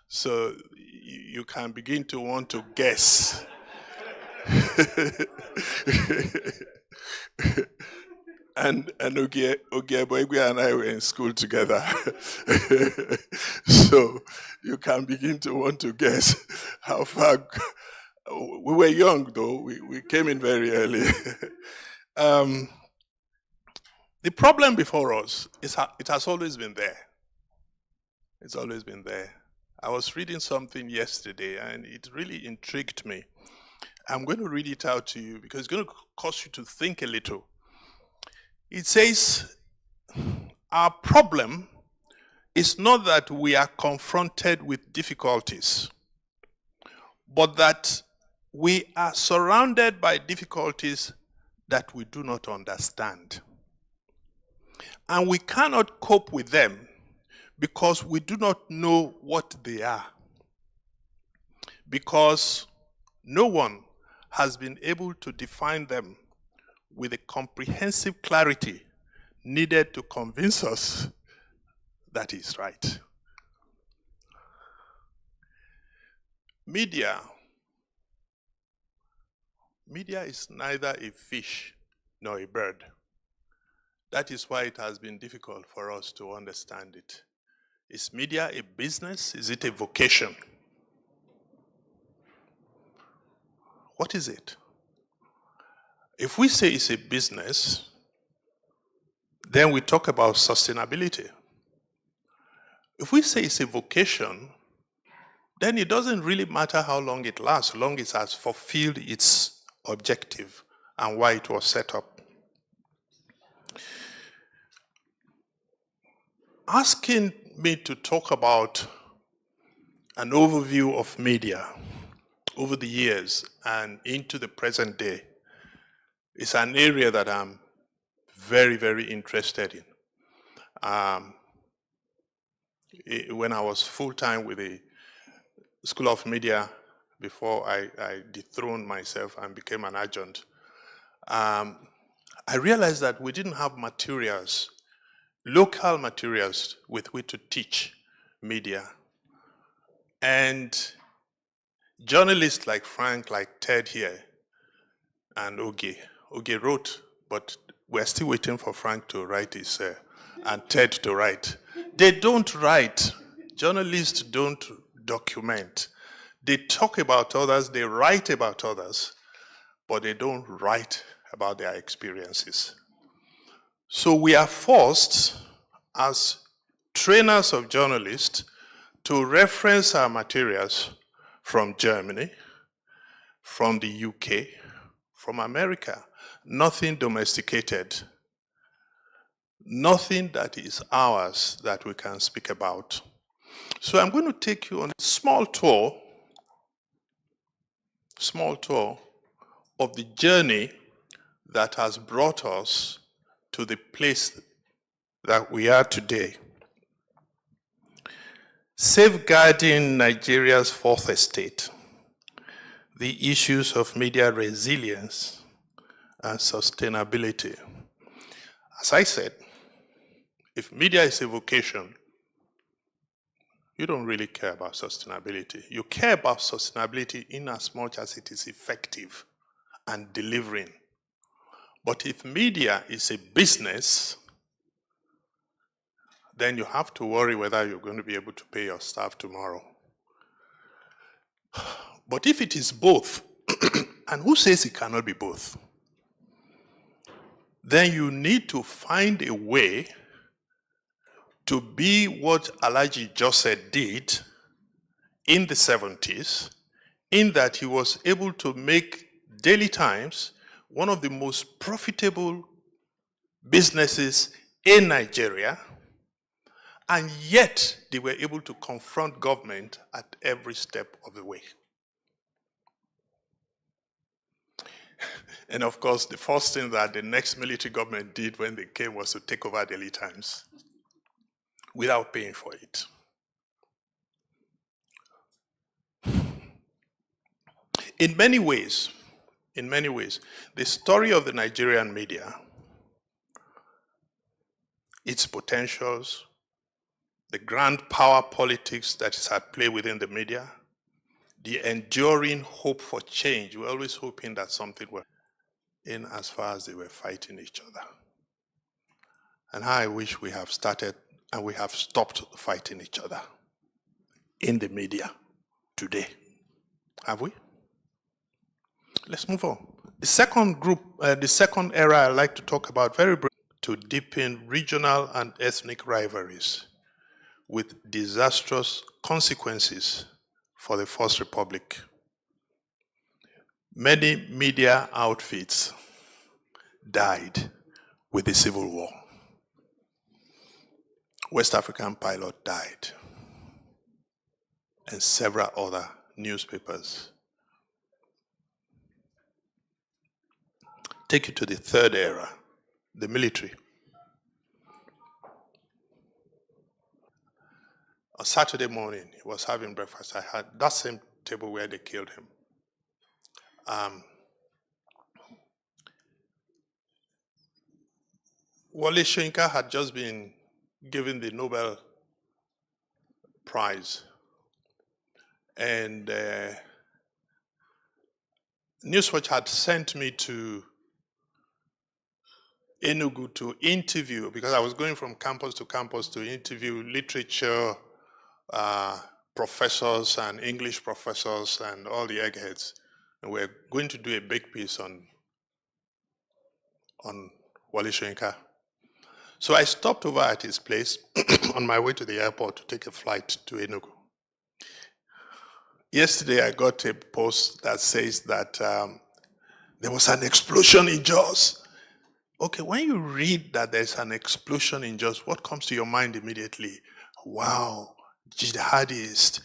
So you can begin to want to guess. And Ogieboigwe and I were in school together. So you can begin to want to guess how far. We were young, though. We came in very early. The problem before us is it has always been there. It's always been there. I was reading something yesterday, and it really intrigued me. I'm going to read it out to you because it's going to cause you to think a little. It says, our problem is not that we are confronted with difficulties, but that we are surrounded by difficulties that we do not understand. And we cannot cope with them because we do not know what they are. Because no one has been able to define them with a comprehensive clarity needed to convince us that is right. Media is neither a fish nor a bird. That is why it has been difficult for us to understand it. Is media a business? Is it a vocation? What is it? If we say it's a business, then we talk about sustainability. If we say it's a vocation, then it doesn't really matter how long it lasts, long as it has fulfilled its objective and why it was set up. Asking me to talk about an overview of media over the years and into the present day is an area that I'm very, very interested in. When I was full-time with the School of Media, before I dethroned myself and became an adjunct, I realized that we didn't have materials, local materials with which to teach media. And journalists like Frank, like Ted here, and Oge wrote, but we're still waiting for Frank to write his, and Ted to write. They don't write. Journalists don't document. They talk about others, they write about others, but they don't write about their experiences. So we are forced, as trainers of journalists, to reference our materials from Germany, from the UK, from America. Nothing domesticated. Nothing that is ours that we can speak about. So I'm going to take you on a small tour of the journey that has brought us to the place that we are today. Safeguarding Nigeria's fourth estate, the issues of media resilience and sustainability. As I said, if media is a vocation, you don't really care about sustainability. You care about sustainability in as much as it is effective and delivering. But if media is a business, then you have to worry whether you're going to be able to pay your staff tomorrow. But if it is both, and who says it cannot be both? Then you need to find a way to be what Alhaji Joseph did in the 70s, in that he was able to make Daily Times one of the most profitable businesses in Nigeria, and yet they were able to confront government at every step of the way. And of course, the first thing that the next military government did when they came was to take over Daily Times without paying for it. In many ways, the story of the Nigerian media, its potentials, the grand power politics that is at play within the media, the enduring hope for change. We're always hoping that something will in as far as they were fighting each other. And how I wish we have started and we have stopped fighting each other in the media today. Have we? Let's move on. The second group, the second area I'd like to talk about very briefly, to deepen regional and ethnic rivalries with disastrous consequences for the First Republic. Many media outfits died with the Civil War. West African Pilot died, and several other newspapers. Take you to the third era, the military. On Saturday morning, he was having breakfast. I had that same table where they killed him. Wole Soyinka had just been given the Nobel Prize. And Newswatch had sent me to Enugu to interview, because I was going from campus to campus to interview literature professors and English professors and all the eggheads. And we're going to do a big piece on Wole Soyinka. So I stopped over at his place on my way to the airport to take a flight to Enugu. Yesterday I got a post that says that there was an explosion in Jos. Okay, when you read that there's an explosion in Jos, what comes to your mind immediately? Wow, jihadist,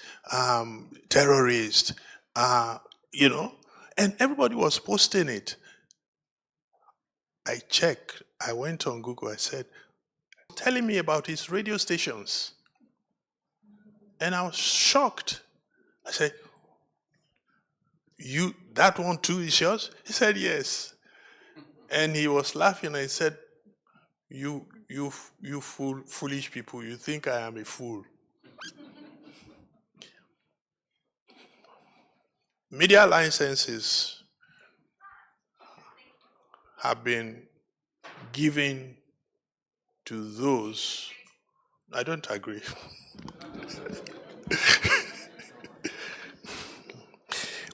terrorist, you know, and everybody was posting it. I checked, I went on Google, I said, telling me about his radio stations. And I was shocked. I said, that one too is yours? He said, yes. And he was laughing and he said, you foolish people, you think I am a fool. Media licenses have been given to those, I don't agree.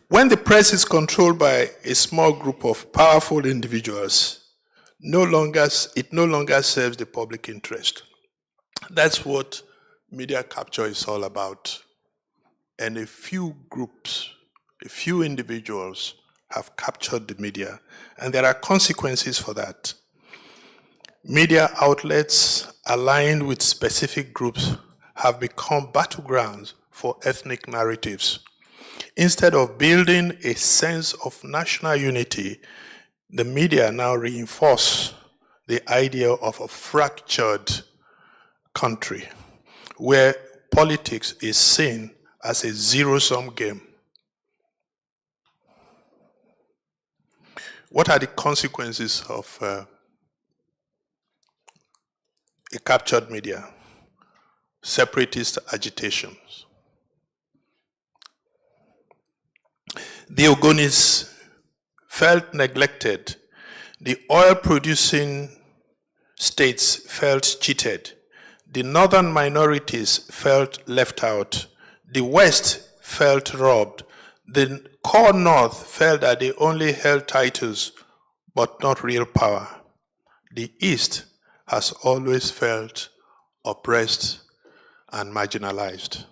When the press is controlled by a small group of powerful individuals, it no longer serves the public interest. That's what media capture is all about. And a few groups, a few individuals have captured the media, and there are consequences for that. Media outlets aligned with specific groups have become battlegrounds for ethnic narratives. Instead of building a sense of national unity, the media now reinforce the idea of a fractured country where politics is seen as a zero-sum game. What are the consequences of a captured media? Separatist agitations. The Ogonis felt neglected. The oil-producing states felt cheated. The northern minorities felt left out. The West felt robbed. The core North felt that they only held titles, but not real power. The East has always felt oppressed and marginalized.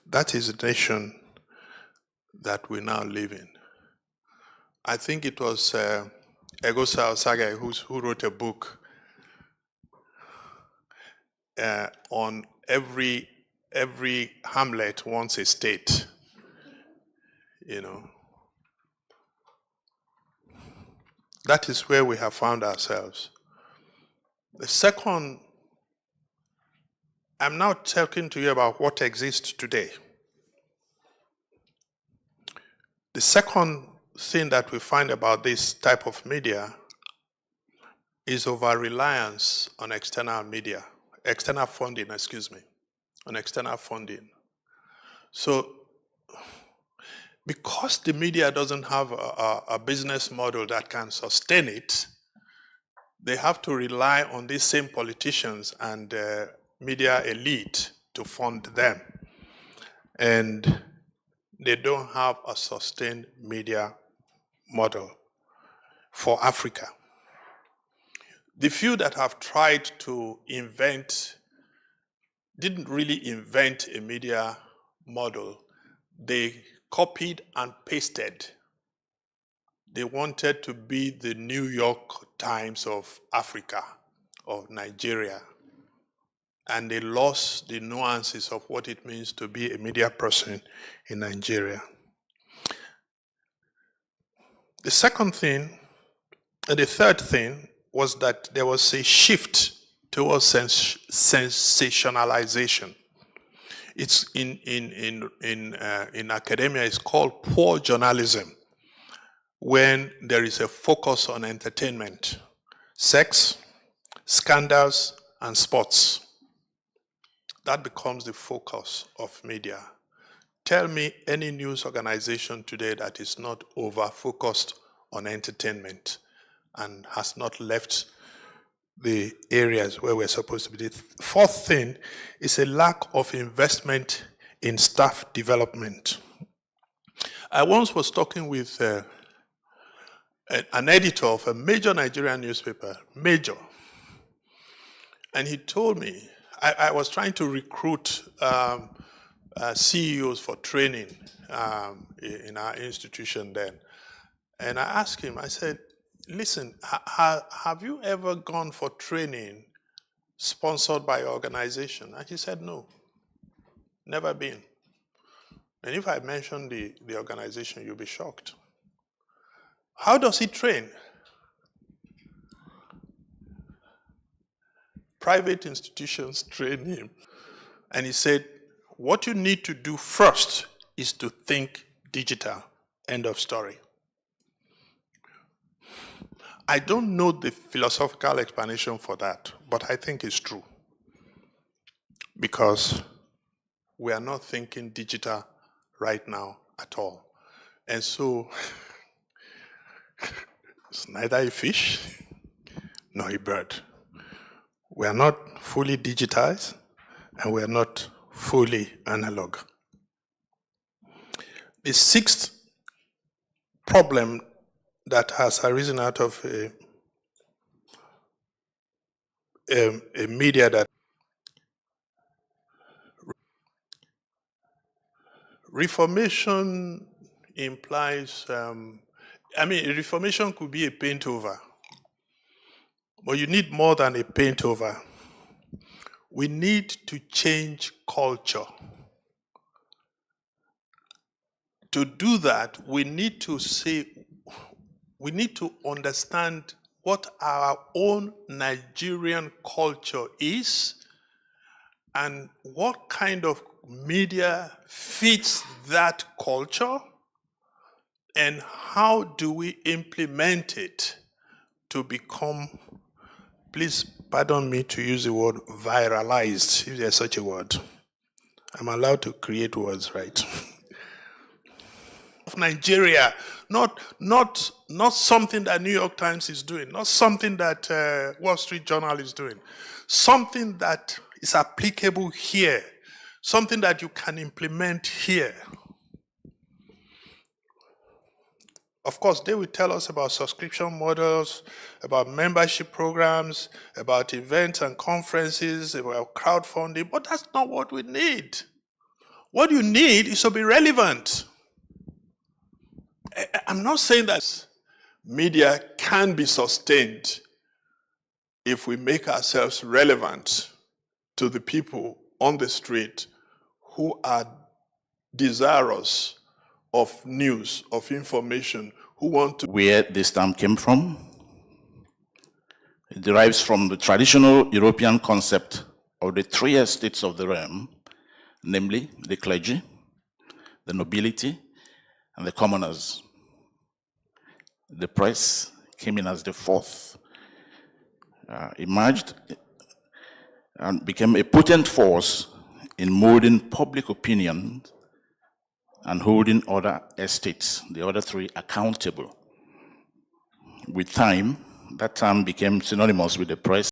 That is the nation that we now live in. I think it was Egosa Osage who wrote a book on every hamlet wants a state, you know. That is where we have found ourselves. The second, I'm now talking to you about what exists today. The second thing that we find about this type of media is over-reliance on external media, external funding, on external funding. So, because the media doesn't have a business model that can sustain it, they have to rely on these same politicians and media elite to fund them. And they don't have a sustained media model for Africa. The few that have tried to invent, didn't really invent a media model. They copied and pasted. They wanted to be the New York Times of Africa, of Nigeria. And they lost the nuances of what it means to be a media person in Nigeria. The third thing was that there was a shift towards sensationalization. It's in academia, it's called poor journalism, when there is a focus on entertainment, sex, scandals, and sports. That becomes the focus of media. Tell me any news organization today that is not over-focused on entertainment and has not left the areas where we're supposed to be. The fourth thing is a lack of investment in staff development. I once was talking with an editor of a major Nigerian newspaper, and he told me, I was trying to recruit CEOs for training in our institution then. And I asked him, I said, listen, have you ever gone for training sponsored by your organization? And he said, no, never been. And if I mention the organization, you'll be shocked. How does he train? Private institutions train him. And he said, what you need to do first is to think digital. End of story. I don't know the philosophical explanation for that, but I think it's true. Because we are not thinking digital right now at all. And so, it's neither a fish nor a bird. We are not fully digitized, and we are not fully analog. The sixth problem that has arisen out of a media that reformation implies, reformation could be a paint over, but you need more than a paint over. We need to change culture. To do that, we need to understand what our own Nigerian culture is and what kind of media fits that culture, and how do we implement it to become, please pardon me to use the word viralized, if there's such a word. I'm allowed to create words, right? Nigeria, not something that New York Times is doing, not something that Wall Street Journal is doing, something that is applicable here, something that you can implement here. Of course, they will tell us about subscription models, about membership programs, about events and conferences, about crowdfunding, but that's not what we need. What you need is to be relevant. I'm not saying that media can be sustained if we make ourselves relevant to the people on the street who are desirous of news, of information, who want to... Where this term came from, it derives from the traditional European concept of the three estates of the realm, namely the clergy, the nobility, and the commoners. The press came in as the fourth, emerged and became a potent force in molding public opinion and holding other estates, the other three, accountable. With time, that term became synonymous with the press.